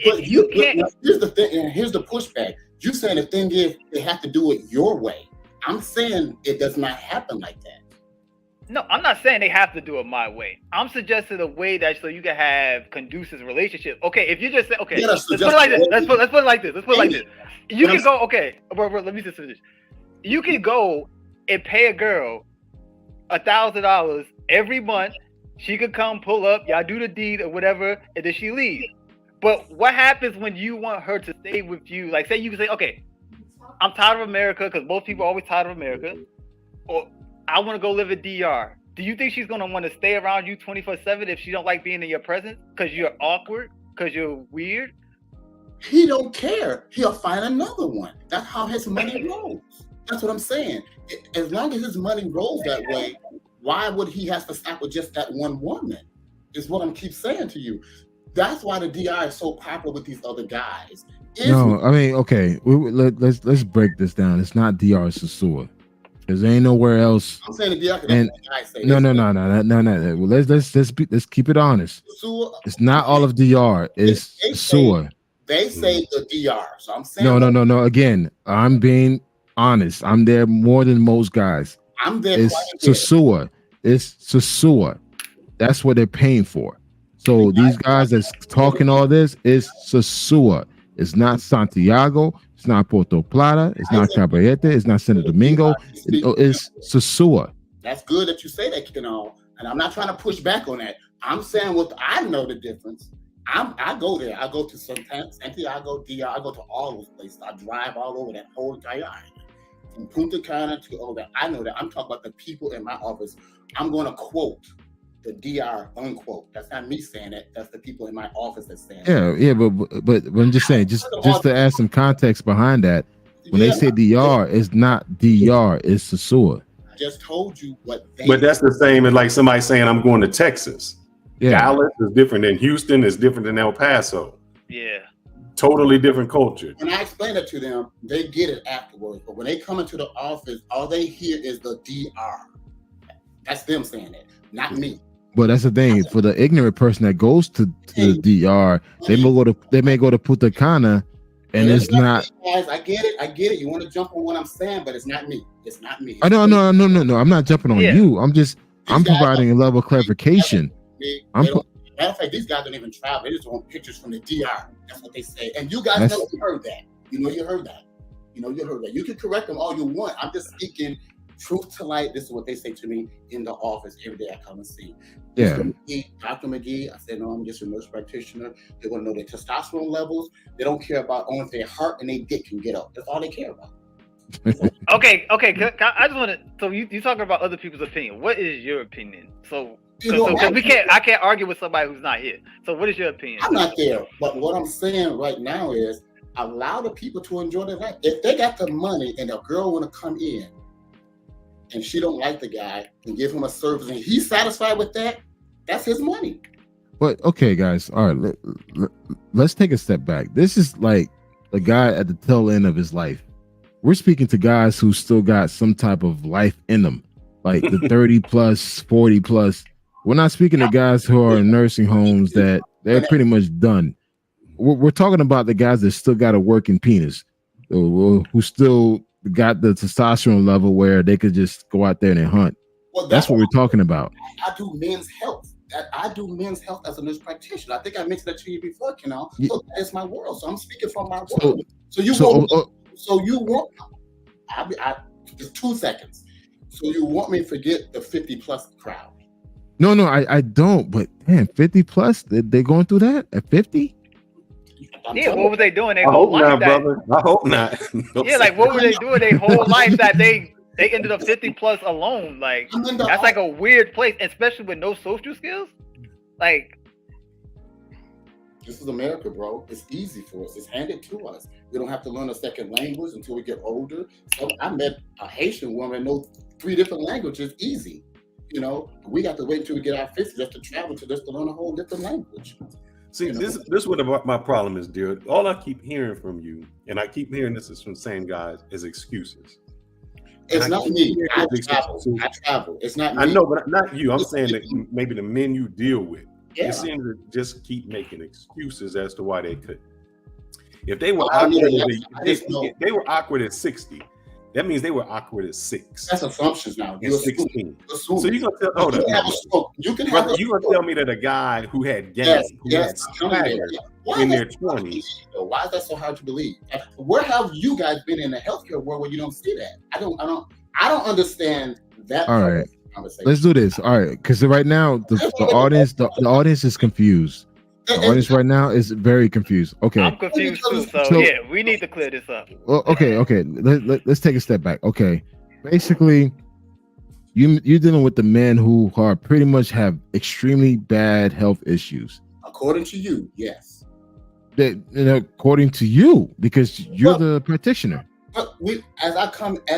but you can't. Here's the thing, and here's the pushback. You saying the thing is they have to do it your way. I'm saying it does not happen like that. No, I'm not saying they have to do it my way. I'm suggesting a way that so you can have conducive relationship. Okay, if you just say, okay, let's put it like this. Let's put it like this. You can go, okay, let me just finish. You can go and pay a girl $1,000 every month. She could come pull up, y'all do the deed or whatever, and then she leaves. But what happens when you want her to stay with you? Like, say you can say, okay, I'm tired of America, because most people are always tired of America. Or I want to go live in DR. Do you think she's going to want to stay around you 24/7 if she don't like being in your presence? Because you're awkward? Because you're weird? He don't care. He'll find another one. That's how his money rolls. That's what I'm saying. As long as his money rolls that way, why would he have to stop with just that one woman? Is what I'm keep saying to you. That's why the DR is so popular with these other guys. No, I mean, okay. Let's break this down. It's not DR, it's Sasua. Because there ain't nowhere else. I'm saying the DR. No. Well, let's keep it honest. It's not all of DR. It's Sasua. They say the DR. So I'm saying no. Again, I'm being honest. I'm there more than most guys. I'm there. It's Sasua. It's Sasua. That's what they're paying for. So these guys that's talking all this is Sasua. It's not Santiago. It's not Puerto Plata. It's not Caballete. It's not Santo Domingo. It's Sasua. That's good that you say that, and I'm not trying to push back on that. I'm saying what I know the difference. I go there. I go to Santiago, DR. I go to all those places. I drive all over that whole entire island. from Punta Cana to all that. I know that. I'm talking about the people in my office. I'm going to quote the DR unquote. That's not me saying it. That's the people in my office that's saying it. Yeah, but I'm just saying, just to add some context behind that, when they say DR, it's not DR, it's Sasua. I just told you what they. But that's the same as like somebody saying I'm going to Texas. Yeah. Dallas is different than Houston. Is different than El Paso. Yeah. Totally different culture. When I explain it to them, they get it afterwards. But when they come into the office, all they hear is the DR. That's them saying it, not me. But that's the thing. For the ignorant person that goes to the DR, they may go to Punta Cana, and it's not. Guys, I get it. You want to jump on what I'm saying, but it's not me. It's not me. No. I'm not jumping on you. I'm providing a level of clarification. Matter of fact, these guys don't even travel. They just want pictures from the DR. That's what they say. And you guys know you heard that. You heard that. You can correct them all you want. I'm just speaking truth to light. This is what they say to me in the office every day I come and see. Yeah. Dr. McGee, I said, no, I'm just a nurse practitioner. They want to know their testosterone levels. They don't care about only if their heart and their dick can get up. That's all they care about. Okay. I just want to. So you talking about other people's opinion. What is your opinion? I can't argue with somebody who's not here. So what is your opinion? I'm not there, but what I'm saying right now is allow the people to enjoy their life. If they got the money and a girl want to come in and she don't like the guy and give him a service and he's satisfied with that, that's his money. But okay, guys, all right, let's take a step back. This is like a guy at the tail end of his life. We're speaking to guys who still got some type of life in them, like the 30 plus, 40 plus. We're not speaking to guys who are in nursing homes that they're pretty much done. We're talking about the guys that still got a working penis, who still got the testosterone level where they could just go out there and hunt. Well, that's what we're talking about. I do men's health. As a nurse practitioner. I think I mentioned that to you before, So that's my world. So I'm speaking from my world. Just 2 seconds. So you want me to forget the 50 plus crowd? No, I don't. But damn, 50 plus, they going through that at 50? Yeah, what were they doing? I hope not, brother. I hope not. Yeah, like what were they doing their whole life that they ended up 50 plus alone? Like that's like a weird place, especially with no social skills. Like this is America, bro. It's easy for us. It's handed to us. We don't have to learn a second language until we get older. So I met a Haitian woman who knows 3 different languages easy. We got to wait until we get our 50 just to travel to learn a whole different language. See, this is what my problem is, dear. All I keep hearing from you, and I keep hearing this is from the same guys, is excuses. It's not me. I travel. It's not me. I know, but not you. I'm saying that maybe the men you deal with. Yeah. It seems to just keep making excuses as to why they couldn't. If they were they were awkward at 60, that means they were awkward at 6. That's assumptions now. You're 16. So you're gonna tell you're gonna tell me that a guy who had gas, in their 20s. Why is that so hard to believe? Where have you guys been in the healthcare world where you don't see that? I don't understand that. All right. Let's do this. All right, because right now the audience is confused. The audience right now is very confused. Okay, I'm confused too. So yeah, we need to clear this up. Well, okay. Let's take a step back. Okay, basically, you're dealing with the men who are pretty much have extremely bad health issues. According to you, yes. According to you, because you're the practitioner. But as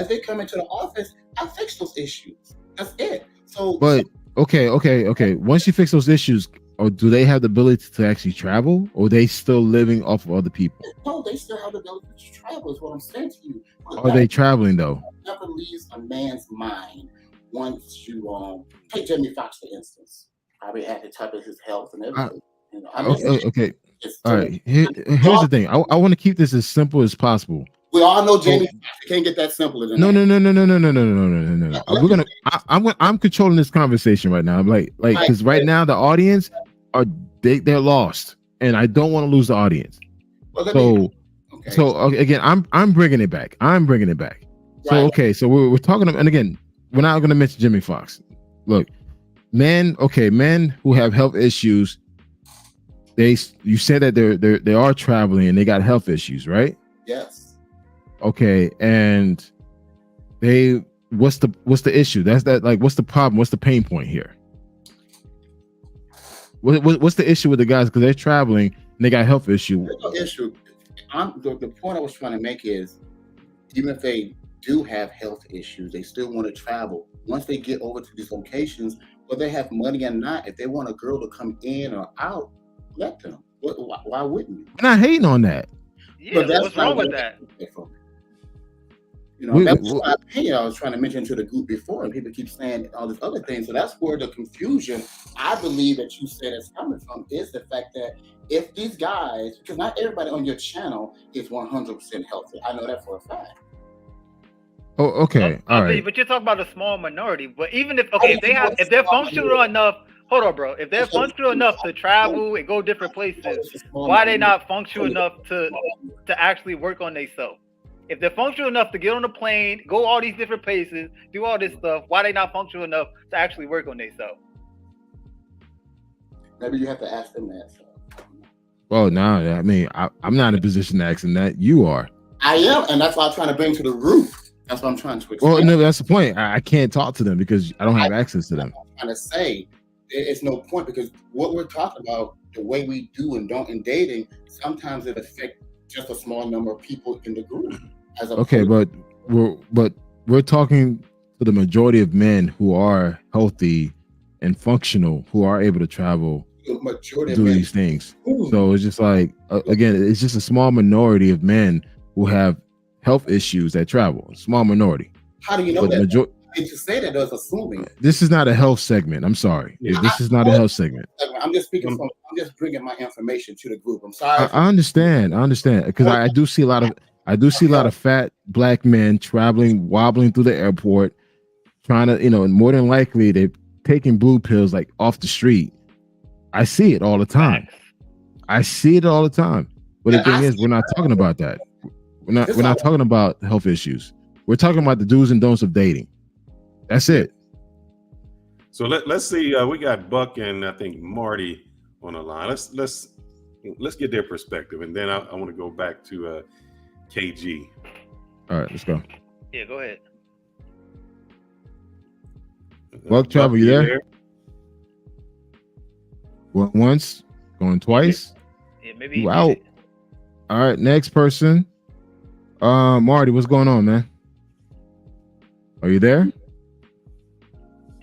they come into the office, I fix those issues. That's it. So, but okay. Once you fix those issues, or do they have the ability to actually travel, or are they still living off of other people? No, they still have the ability to travel. Is what I'm saying to you. Are they traveling though? Never leaves a man's mind once you take Jamie Foxx for instance. Probably had the type of his health and everything. Okay. All right. Here's the thing. I want to keep this as simple as possible. We all know Jamie can't get that simpler than that. No. I'm controlling this conversation right now. I'm like because right now the audience they're lost, and I don't want to lose the audience. So again, I'm bringing it back. So so we're talking, and again, we're not going to mention Jimmy Fox. Look, men who have health issues. You said that they are traveling and they got health issues, right? Yes. Okay, and What's the issue? That's that. Like, what's the problem? What's the pain point here? What's the issue with the guys? Because they're traveling and they got a health issue. There's no issue. The point I was trying to make is, even if they do have health issues, they still want to travel. Once they get over to these locations, whether they have money or not, if they want a girl to come in or out, let them. Why wouldn't you? I'm not hating on that. Yeah, But that's what's wrong with that? You know, that's my opinion. I was trying to mention to the group before, and people keep saying all these other things. So that's where the confusion, I believe, that you said is coming from, is the fact that if these guys, because not everybody on your channel is 100% healthy. I know that for a fact. Oh, okay, all right. But you're talking about a small minority. But even if they're functional enough, hold on, bro. If they're functional enough to travel and go different places, why are they not functional enough to actually work on themselves? If they're functional enough to get on a plane, go all these different places, do all this stuff, why are they not functional enough to actually work on themselves? Maybe you have to ask them that. Well, no, I mean, I'm not in a position to ask them that. You are. I am, and that's why I'm trying to bring to the roof. That's what I'm trying to explain. Well, no, that's the point. I can't talk to them because I don't have access to them. I'm trying to say it's no point, because what we're talking about, the way we do and don't in dating, sometimes it affects just a small number of people in the group. Okay, but we're talking to the majority of men who are healthy and functional, who are able to travel, do these things. So it's just like, again, it's just a small minority of men who have health issues that travel. A small minority. How do you know that? To say that is assuming. This is not a health segment. I'm sorry. This is not a health segment. I'm just speaking from. I'm just bringing my information to the group. I'm sorry. I understand because I do see a lot of fat black men traveling, wobbling through the airport, trying to, and more than likely they're taking blue pills like off the street. I see it all the time. But the thing is, we're not talking about that. We're not talking about health issues. We're talking about the do's and don'ts of dating. That's it. So let's see. We got Buck and I think Marty on the line. Let's get their perspective, and then I want to go back to KG. All right, let's go. Yeah, go ahead. Buck, travel, you there? Once, going twice. Yeah, maybe you out. All right, next person. Marty, what's going on, man? Are you there?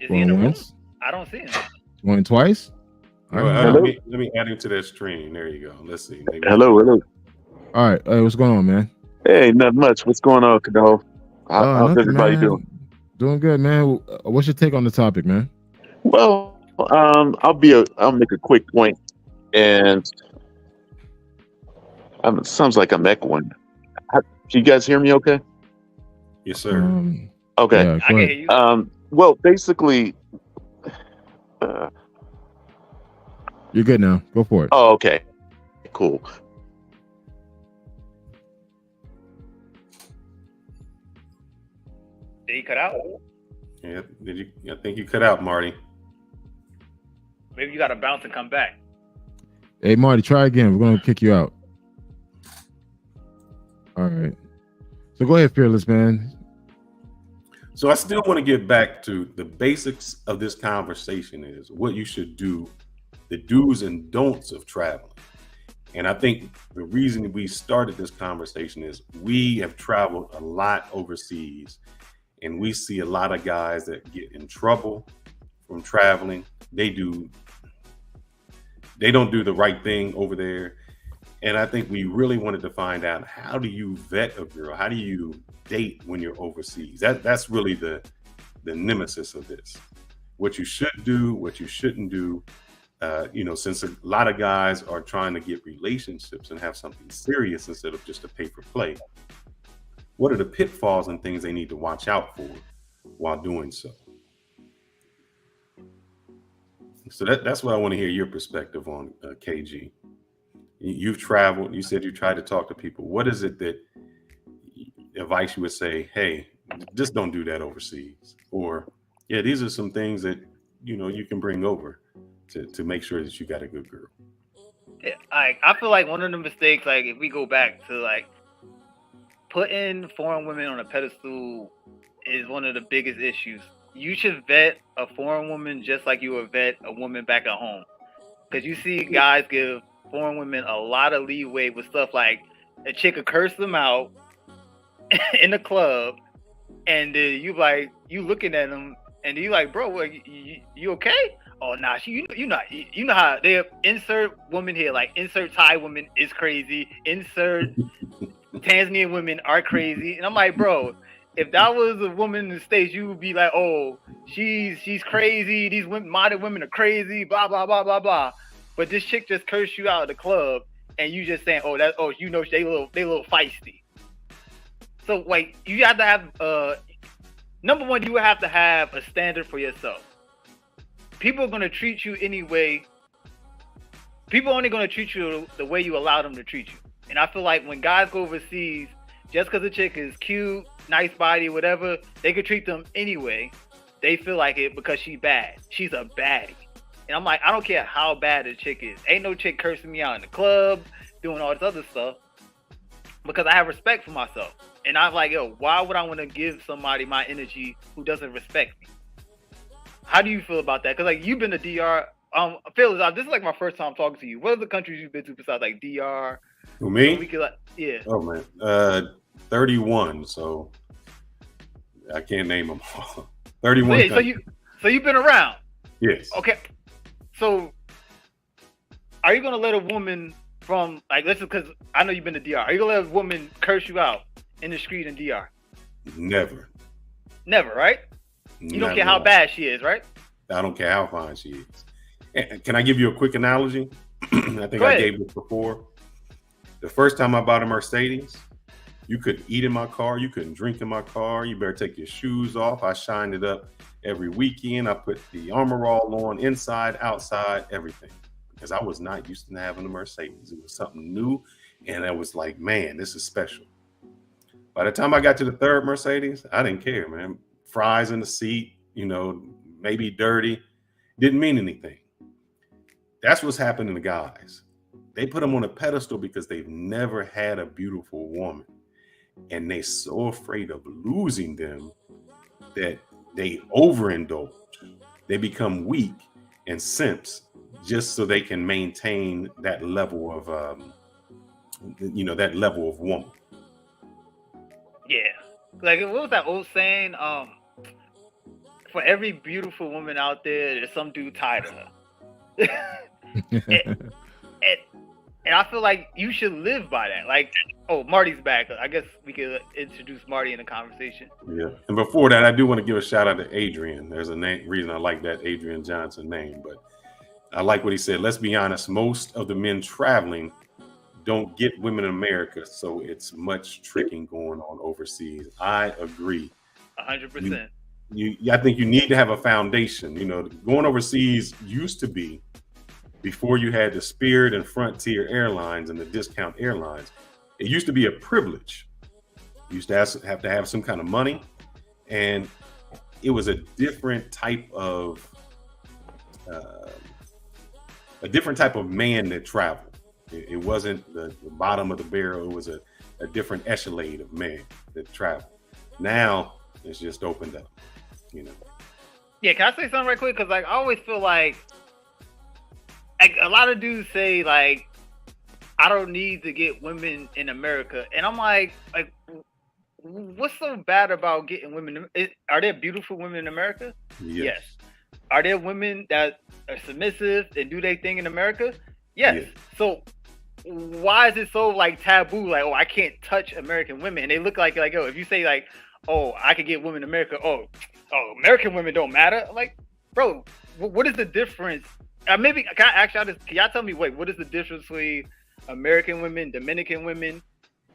Is he in the room? I don't see him. Going twice? All right, let me add him to that stream. There you go. Let's see. Maybe. Hello. All right. Hey, what's going on, man? Hey, not much. What's going on, Cadell? How's everybody doing? Doing good, man. What's your take on the topic, man? Well, I'll make a quick point, and it sounds like I'm echoing. Can you guys hear me? Okay. Yes, sir. Okay. Yeah, I can hear you. Well, basically, you're good now. Go for it. Oh, okay. Cool. Did he cut out? Yeah. I think you cut out, Marty. Maybe you got to bounce and come back. Hey, Marty, try again. We're gonna kick you out. All right. So go ahead, Fearless, man. So I still want to get back to the basics of this conversation is what you should do, the do's and don'ts of traveling. And I think the reason we started this conversation is we have traveled a lot overseas, and we see a lot of guys that get in trouble from traveling. They don't do the right thing over there. And I think we really wanted to find out, how do you vet a girl? How do you date when you're overseas? That's really the nemesis of this. What you should do, what you shouldn't do. Since a lot of guys are trying to get relationships and have something serious instead of just a pay for play, what are the pitfalls and things they need to watch out for while doing so? So that's what I want to hear your perspective on, KG. You've traveled. You said you tried to talk to people. What is it that advice you would say, hey, just don't do that overseas? Or, yeah, these are some things that, you can bring over to make sure that you got a good girl. Yeah, I feel like one of the mistakes, like if we go back to like putting foreign women on a pedestal is one of the biggest issues. You should vet a foreign woman just like you would vet a woman back at home. Because you see guys give foreign women a lot of leeway with stuff like a chick will curse them out in the club, and you looking at them, and you like, bro, what, you okay? Oh nah, you know how they insert woman here, like insert Thai woman is crazy, insert Tanzanian women are crazy, and I'm like, bro, if that was a woman in the States, you would be like, oh, she's crazy, these modern women are crazy, blah blah blah blah blah. But this chick just cursed you out of the club, and you just saying, you know, they little feisty. So like, you have to have number one, you have to have a standard for yourself. People are gonna treat you anyway. People are only gonna treat you the way you allow them to treat you. And I feel like when guys go overseas, just because a chick is cute, nice body, whatever, they could treat them anyway. They feel like it because she's bad. She's a baddie. And I'm like, I don't care how bad a chick is. Ain't no chick cursing me out in the club, doing all this other stuff, because I have respect for myself. And I'm like, yo, why would I want to give somebody my energy who doesn't respect me? How do you feel about that? Because like, you've been to DR. Phil, this is like my first time talking to you. What are the countries you've been to besides like DR? Who, me? We could, yeah. Oh man, 31. So I can't name them all. 31. So you've been around. Yes. Okay. So are you gonna let a woman from like, listen, because I know you've been to DR. Are you gonna let a woman curse you out in the street in DR? Never. Never, right? You don't care how bad she is, right? I don't care how fine she is. And can I give you a quick analogy? I think I gave this before. The first time I bought a Mercedes, you couldn't eat in my car. You couldn't drink in my car. You better take your shoes off. I shined it up every weekend. I put the Armor All on, inside, outside, everything. Because I was not used to having a Mercedes. It was something new. And I was like, man, this is special. By the time I got to the third Mercedes, I didn't care, man. Fries in the seat, you know, maybe dirty. Didn't mean anything. That's what's happening to guys. They put them on a pedestal because they've never had a beautiful woman. And they're so afraid of losing them that they overindulge. They become weak and simps just so they can maintain that level of, that level of woman. Yeah. Like, what was that old saying? For every beautiful woman out there, there's some dude tied to her. and I feel like you should live by that. Like, oh, Marty's back. I guess we could introduce Marty in the conversation. Yeah. And before that, I do want to give a shout out to Adrian. There's a reason I like that Adrian Johnson name, but I like what he said. Let's be honest. Most of the men traveling don't get women in America, so it's much tricking going on overseas. I agree. 100%. I think you need to have a foundation. You know, going overseas used to be, before you had the Spirit and Frontier Airlines and the discount airlines, it used to be a privilege. You used to have to have some kind of money, and it was a different type of man that traveled. It wasn't the bottom of the barrel. It was a different echelon of men that traveled. Now it's just opened up, you know. Yeah, can I say something right quick? Because like, I always feel like a lot of dudes say like, I don't need to get women in America, and I'm like, what's so bad about getting women? Are there beautiful women in America? Yes. Are there women that are submissive and do their thing in America? Yes. So why is it so like taboo? Like, oh, I can't touch American women, and they look like oh, if you say like, oh, I could get women in America. Oh, American women don't matter. Like, bro, what is the difference? Maybe can I ask y'all this? Can y'all tell me? Wait, what is the difference between American women, Dominican women,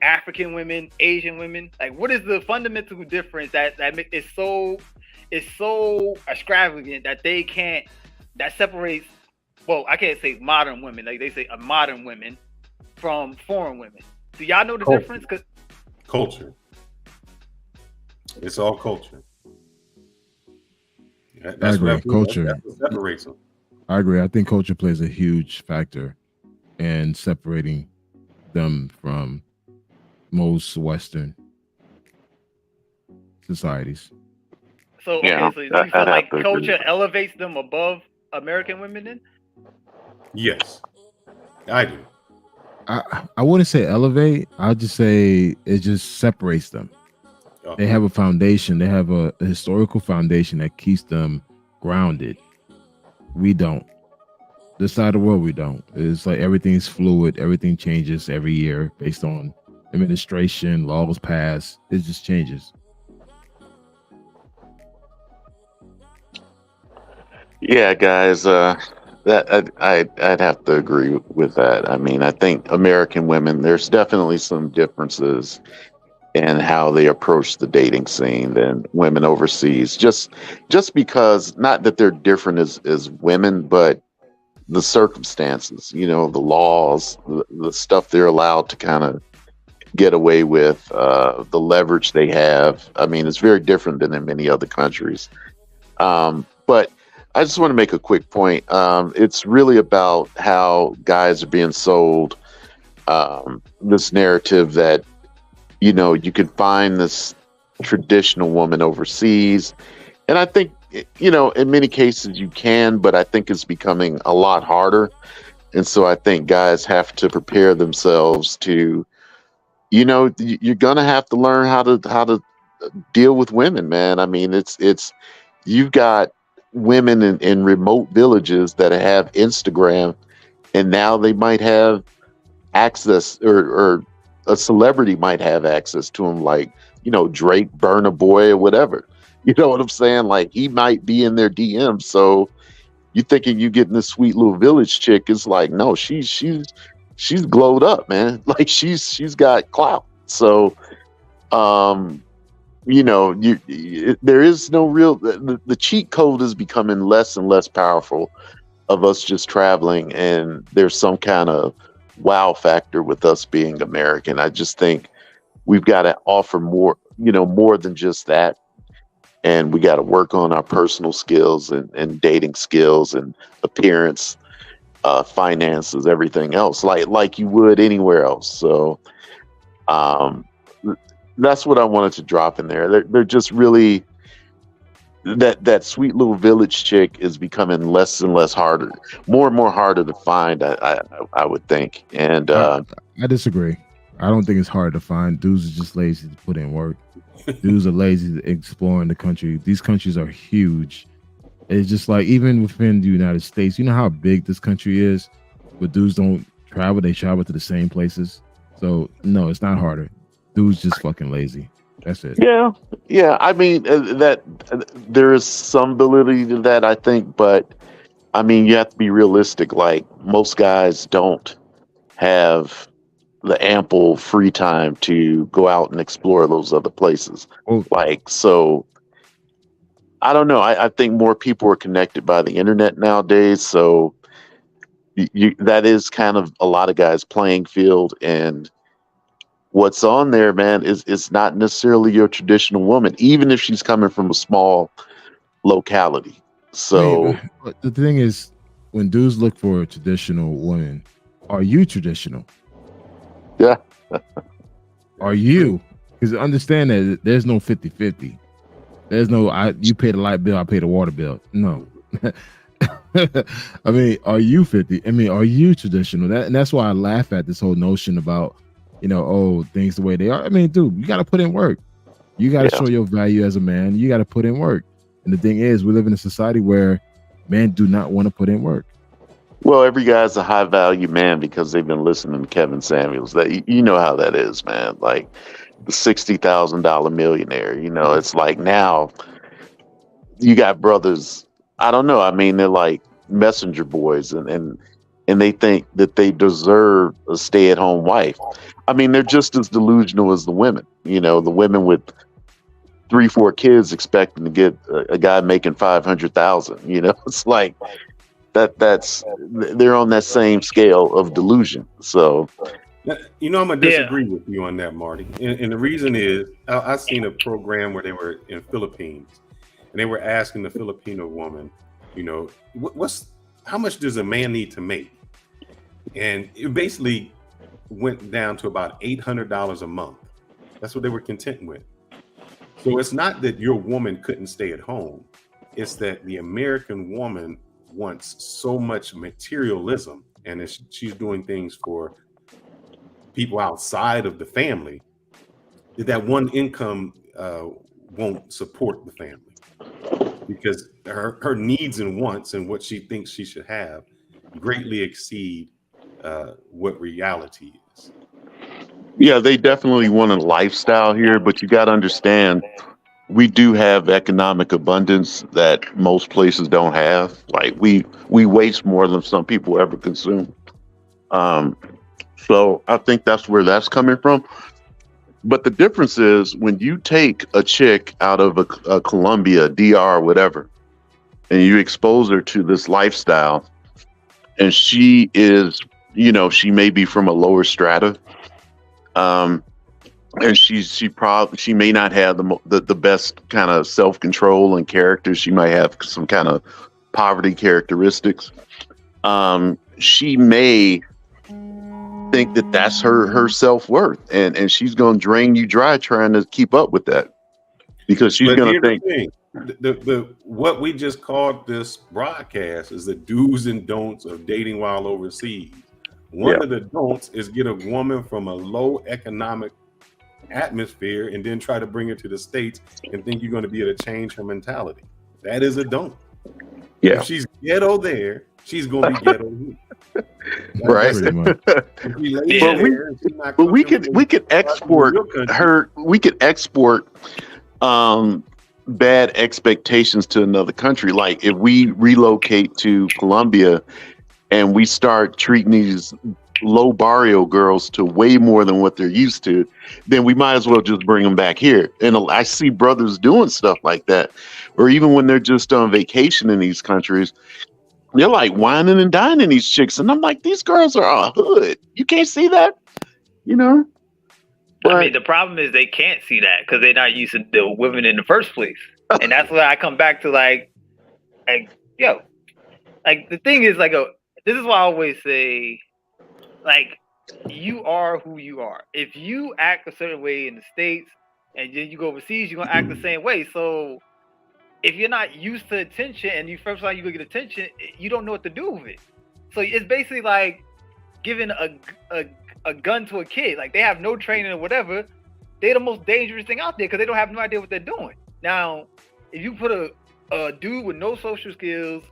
African women, Asian women? Like, what is the fundamental difference that is so extravagant that separates? Well, I can't say modern women. Like they say, a modern women from foreign women. Do y'all know the difference? Culture. It's all culture. I agree. Culture. That's what separates them. I agree. I think culture plays a huge factor in separating them from most Western societies. So Yeah, okay, so do you feel I'd have like to agree culture with that. elevates them above American women then? Yes, I do. I wouldn't say elevate. I'll just say it just separates them. They have a foundation. They have a historical foundation that keeps them grounded. We don't. This side of the world, we don't. It's like everything's fluid. Everything changes every year based on administration, laws passed. It just changes. Yeah, guys, that I'd have to agree with that. I mean, I think American women, there's definitely some differences in how they approach the dating scene than women overseas. Just because, not that they're different as women, but the circumstances, the laws, the stuff they're allowed to kind of get away with, the leverage they have. I mean, it's very different than in many other countries. But I just want to make a quick point. It's really about how guys are being sold this narrative that, you can find this traditional woman overseas. And I think, in many cases you can, but I think it's becoming a lot harder. And so I think guys have to prepare themselves to, you're going to have to learn how to deal with women, man. I mean, you've got women in remote villages that have Instagram, and now they might have access, or a celebrity might have access to them, like, Drake, Burna Boy, or whatever. You know what I'm saying? Like, he might be in their DM. So you thinking you getting this sweet little village chick, is like, no, she's glowed up, man. Like, she's got clout. So there is no real, the cheat code is becoming less and less powerful of us just traveling, and there's some kind of wow factor with us being American. I just think we've got to offer more, more than just that. And we got to work on our personal skills and dating skills and appearance, finances, everything else, like you would anywhere else. So that's what I wanted to drop in there. They're just really, that sweet little village chick is becoming less and less harder, more and more harder to find. I would think. And I disagree. I don't think it's hard to find. Dudes are just lazy to put in work. Dudes are lazy to exploring the country. These countries are huge. It's just like, even within the United States, you know how big this country is, but dudes don't travel. They travel to the same places. So no, it's not harder. Dudes just fucking lazy. That's it. Yeah. I mean, that there is some validity to that, I think, but I mean, you have to be realistic. Like, most guys don't have the ample free time to go out and explore those other places. Oh. Like, so I don't know. I think more people are connected by the internet nowadays. So that is kind of a lot of guys' playing field, and what's on there, man, is not necessarily your traditional woman, even if she's coming from a small locality. So but the thing is, when dudes look for a traditional woman, are you traditional? Yeah. Are you? Because understand that there's no 50-50. There's no, you pay the light bill, I pay the water bill. No. I mean, are you 50? I mean, are you traditional? And that's why I laugh at this whole notion about, things the way they are. I mean, dude, you got to put in work. You got to show your value as a man. You got to put in work. And the thing is, we live in a society where men do not want to put in work. Well, every guy's a high value man because they've been listening to Kevin Samuels. That, you know how that is, man. Like, the $60,000 millionaire. It's like, now you got brothers. I don't know. I mean, they're like messenger boys, and they think that they deserve a stay-at-home wife. I mean, they're just as delusional as the women. The women with 3-4 kids expecting to get a guy making $500,000. It's like they're on that same scale of delusion. So, I'm gonna disagree with you on that, Marty. And the reason is, I seen a program where they were in Philippines, and they were asking the Filipino woman, how much does a man need to make? And it basically went down to about $800 a month. That's what they were content with. So it's not that your woman couldn't stay at home. It's that the American woman wants so much materialism, and she's doing things for people outside of the family, that one income won't support the family, because her needs and wants and what she thinks she should have greatly exceed what reality is. Yeah, they definitely want a lifestyle here, but you got to understand, we do have economic abundance that most places don't have. Like we waste more than some people ever consume. So I think that's where that's coming from. But the difference is when you take a chick out of a Colombia, DR, whatever, and you expose her to this lifestyle, and she is, she may be from a lower strata, and she may not have the best kind of self-control and character. She might have some kind of poverty characteristics. She may think that that's her self-worth, and she's going to drain you dry trying to keep up with that, because she's going to think the what we just called this broadcast is the do's and don'ts of dating while overseas. One of the don'ts is get a woman from a low economic atmosphere and then try to bring her to the States and think you're going to be able to change her mentality. That is a don't. Yeah. If she's ghetto there, she's going to be ghetto here. Right. But we could export her. We could export bad expectations to another country. Like if we relocate to Colombia and we start treating these low barrio girls to way more than what they're used to, then we might as well just bring them back here. And I see brothers doing stuff like that, or even when they're just on vacation in these countries, they're like whining and dining these chicks. And I'm like, these girls are a hood. You can't see that, But, I mean, the problem is they can't see that because they're not used to the women in the first place. And that's why I come back to the thing is this is why I always say, you are who you are. If you act a certain way in the States and then you go overseas, you're going to act the same way. So if you're not used to attention and you first time you go get attention, you don't know what to do with it. So it's basically like giving a gun to a kid. Like they have no training or whatever. They're the most dangerous thing out there because they don't have no idea what they're doing. Now, if you put a dude with no social skills,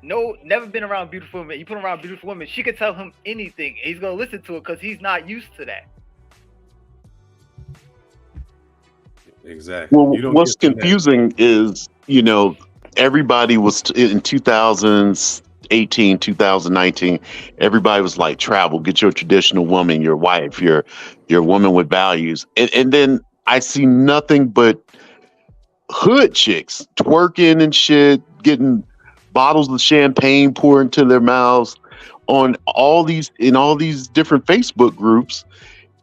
never been around beautiful women, you put him around beautiful women, she could tell him anything. And he's gonna listen to it because he's not used to that. Exactly. Well, what's confusing is, everybody was in 2018, 2019, everybody was like, travel, get your traditional woman, your wife, your woman with values. And then I see nothing but hood chicks twerking and shit, getting bottles of champagne poured into their mouths in all these different Facebook groups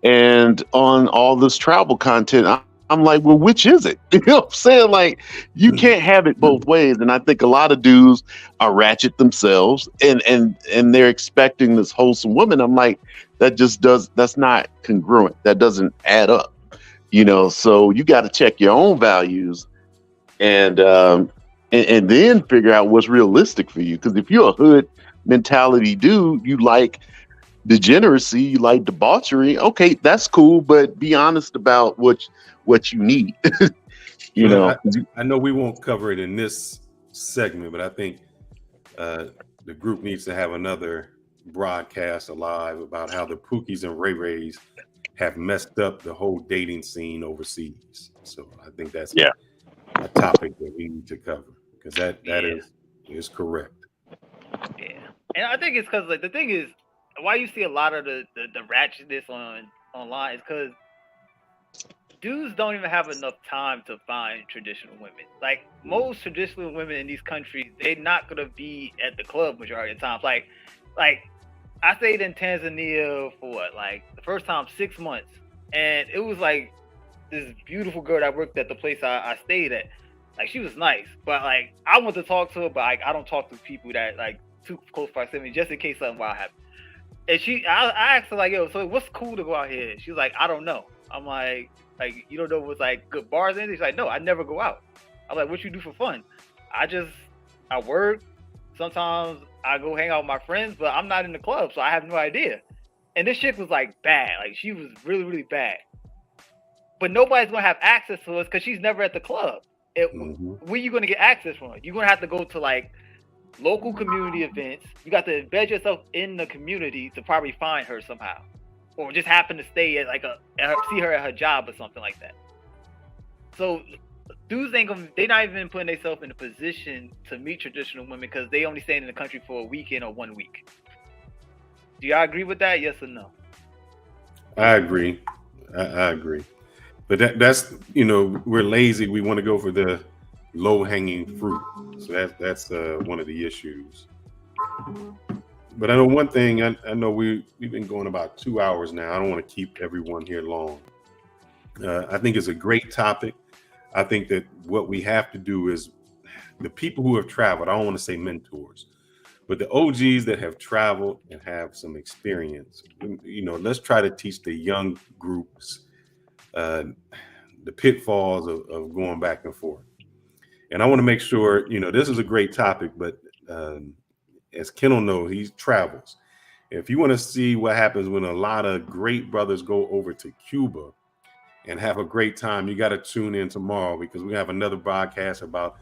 and on all this travel content. I'm like, well, which is it? You know what I'm saying? Like, you can't have it both ways. And I think a lot of dudes are ratchet themselves and they're expecting this wholesome woman. I'm like, that's not congruent. That doesn't add up, so you got to check your own values and then figure out what's realistic for you. Because if you're a hood mentality dude, you like degeneracy, you like debauchery. Okay, that's cool, but be honest about what you need. I know we won't cover it in this segment, but I think the group needs to have another broadcast alive about how the Pookies and Ray Rays have messed up the whole dating scene overseas. So I think that's a topic that we need to cover because that is correct. Yeah, and I think it's because the thing is why you see a lot of the ratchetness online is because dudes don't even have enough time to find traditional women. Like most traditional women in these countries, they're not gonna be at the club majority of the time. Like I stayed in Tanzania for the first time 6 months, and it was like this beautiful girl that worked at the place I stayed at. Like she was nice, but I want to talk to her, but I don't talk to people that too close proximity just in case something wild happens. And I asked her yo, so what's cool to go out here? She's like, I don't know. I'm like you don't know what's like good bars and anything? He's like, no, I never go out. I'm like, what you do for fun? I work. Sometimes I go hang out with my friends, but I'm not in the club, so I have no idea. And this chick was like bad. Like she was really, really bad. But nobody's gonna have access to us because she's never at the club. Where you gonna get access from? You're gonna have to go to like local community events. You got to embed yourself in the community to probably find her somehow, or just happen to stay at see her at her job or something like that. So dudes they're not even putting themselves in a position to meet traditional women because they only staying in the country for a weekend or 1 week. Do y'all agree with that? Yes or no? I agree. I agree. But that's we're lazy. We want to go for the low hanging fruit. So that's one of the issues. But I know one thing. I know we've been going about 2 hours now. I don't want to keep everyone here long. I think it's a great topic. I think that what we have to do is the people who have traveled. I don't want to say mentors, but the OGs that have traveled and have some experience. Let's try to teach the young groups the pitfalls of going back and forth. And I want to make sure, this is a great topic, but as Ken will know, he travels. If you want to see what happens when a lot of great brothers go over to Cuba and have a great time, you got to tune in tomorrow because we have another broadcast about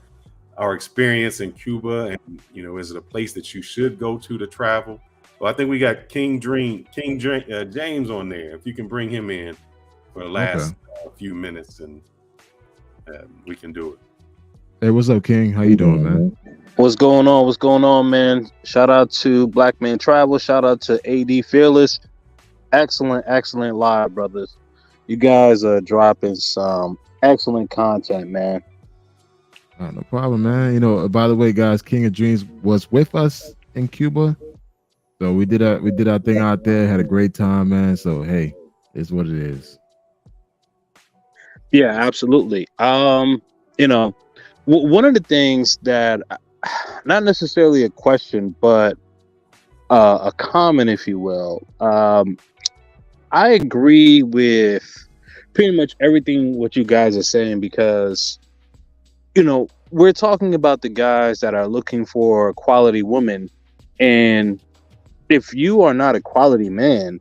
our experience in Cuba. And, is it a place that you should go to travel? Well, I think we got King James on there. If you can bring him in for the last few minutes, and we can do it. Hey, what's up, King? How you doing, man? What's going on, man? Shout out to Black Man Travel. Shout out to AD Fearless. Excellent live, brothers. You guys are dropping some excellent content, man. No problem, man. By the way, guys, King of Dreams was with us in Cuba, so we did our thing out there. Had a great time, man. So hey, it's what it is. Yeah, absolutely. One of the things that, not necessarily a question, but a comment, if you will. I agree with pretty much everything what you guys are saying because, we're talking about the guys that are looking for a quality woman. And if you are not a quality man,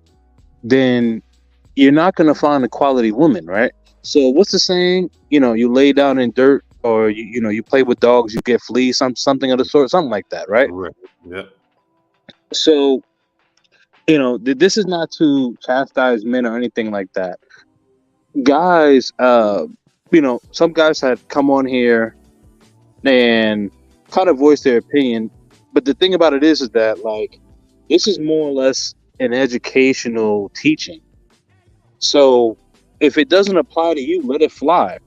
then you're not going to find a quality woman, right? So what's the saying? You lay down in dirt or, you play with dogs, you get fleas, something of the sort, something like that, right? Right. Yeah. So, this is not to chastise men or anything like that. Guys, some guys had come on here and kind of voiced their opinion. But the thing about it is that, like, this is more or less an educational teaching. So if it doesn't apply to you, let it fly.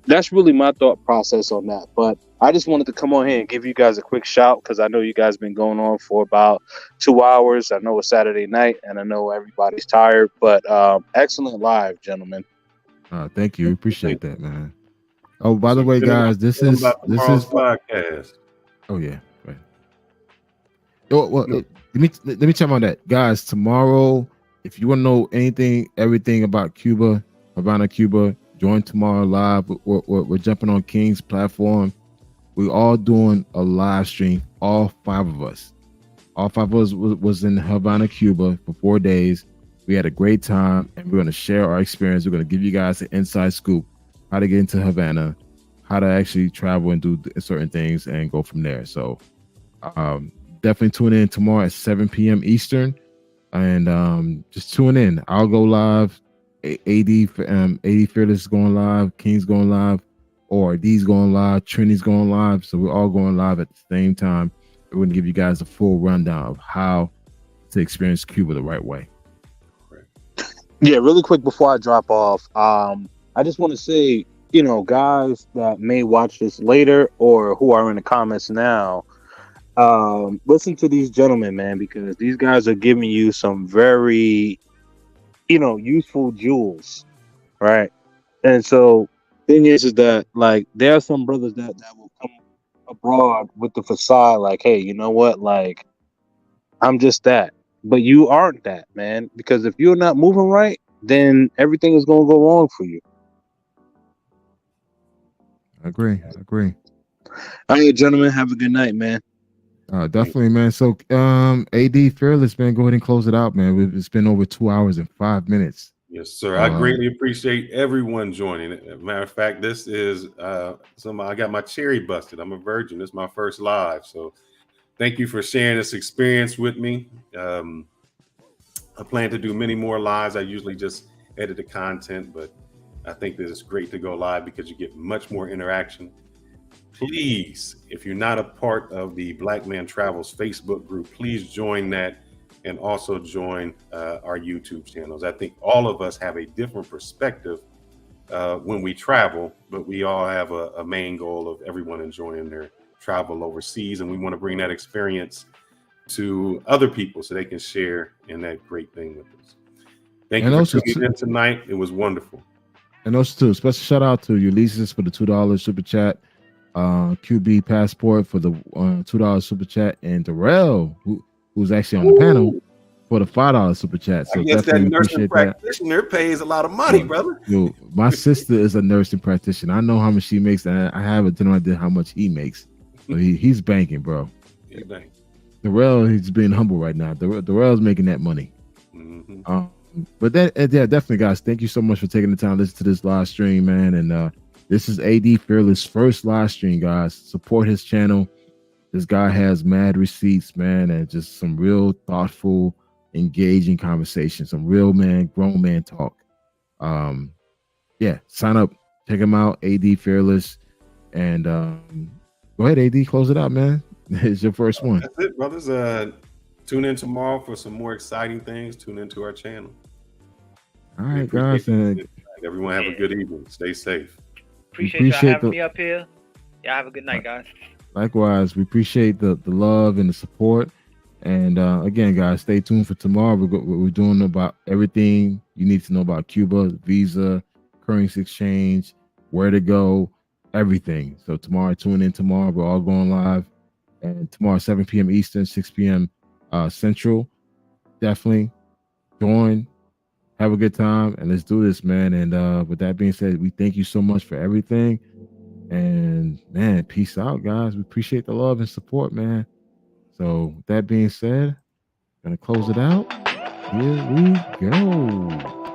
That's really my thought process on that. But I just wanted to come on here and give you guys a quick shout because I know you guys been going on for about 2 hours. I know it's Saturday night and I know everybody's tired, but excellent live, gentlemen. Thank you. Appreciate that, man. Oh, by the way, guys, this is podcast. Oh yeah. Right. Well, let me check on that, guys. Tomorrow, if you want to know everything about Cuba, Havana, Cuba, join tomorrow live. We're jumping on King's platform. We're all doing a live stream. All 5 of us. All 5 of us was in Havana, Cuba for 4 days. We had a great time, and we're going to share our experience. We're going to give you guys an inside scoop, how to get into Havana, how to actually travel and do certain things and go from there. So definitely tune in tomorrow at 7 p.m. Eastern, and just tune in. I'll go live. AD Fearless is going live, King's going live, or D's going live, Trinity's going live. So we're all going live at the same time. We're going to give you guys a full rundown of how to experience Cuba the right way. Yeah, really quick before I drop off, I just want to say, guys that may watch this later or who are in the comments now, listen to these gentlemen, man, because these guys are giving you some very useful jewels, right? And so thing is that, like, there are some brothers that will come abroad with the facade like, hey, you know what, like, I'm just that. But you aren't that, man, because if you're not moving right, then everything is going to go wrong for you. I agree. All right, gentlemen, have a good night, man. Definitely, man. So, AD Fearless, man, go ahead and close it out, man. It's been over 2 hours and 5 minutes. Yes, sir. I greatly appreciate everyone joining. As a matter of fact, this is I got my cherry busted. I'm a virgin. This is my first live. So thank you for sharing this experience with me. I plan to do many more lives. I usually just edit the content, but I think that it's great to go live because you get much more interaction. Please, if you're not a part of the Black Man Travels Facebook group, please join that and also join our YouTube channels. I think all of us have a different perspective when we travel, but we all have a main goal of everyone enjoying their travel overseas, and we want to bring that experience to other people so they can share in that great thing with us. Thank you for tuning in tonight. It was wonderful. And also too, special shout out to Ulysses for the $2 super chat, QB Passport for the $2 super chat, and Darrell, who's actually on the panel, for the $5 super chat. So I guess that nursing practitioner pays a lot of money, brother. Yo, my sister is a nursing practitioner. I know how much she makes, and I have a general idea how much he makes. So he's banking, bro. Yeah, bank. Darrell, he's being humble right now. Darrell's making that money. Mm-hmm. But definitely, guys, thank you so much for taking the time to listen to this live stream, man. And this is AD Fearless' first live stream, guys. Support his channel. This guy has mad receipts, man, and just some real thoughtful, engaging conversation, some real grown man talk. Sign up, check him out, AD Fearless, and go ahead, AD, close it out, man. It's your first one. That's it, brothers. Tune in tomorrow for some more exciting things. Tune into our channel. All right, guys, and everyone have a good evening. Stay safe. Appreciate y'all having me up here. Y'all have a good night, guys. Likewise, we appreciate the love and the support. And again, guys, stay tuned for tomorrow. We're doing about everything you need to know about Cuba, visa, currency exchange, where to go, everything. So tomorrow, tune in tomorrow. We're all going live. And tomorrow, 7 p.m. Eastern, 6 p.m. Central. Definitely join. Have a good time. And let's do this, man. And with that being said, we thank you so much for everything. And, man, peace out, guys. We appreciate the love and support, man. So with that being said, gonna close it out. Here we go.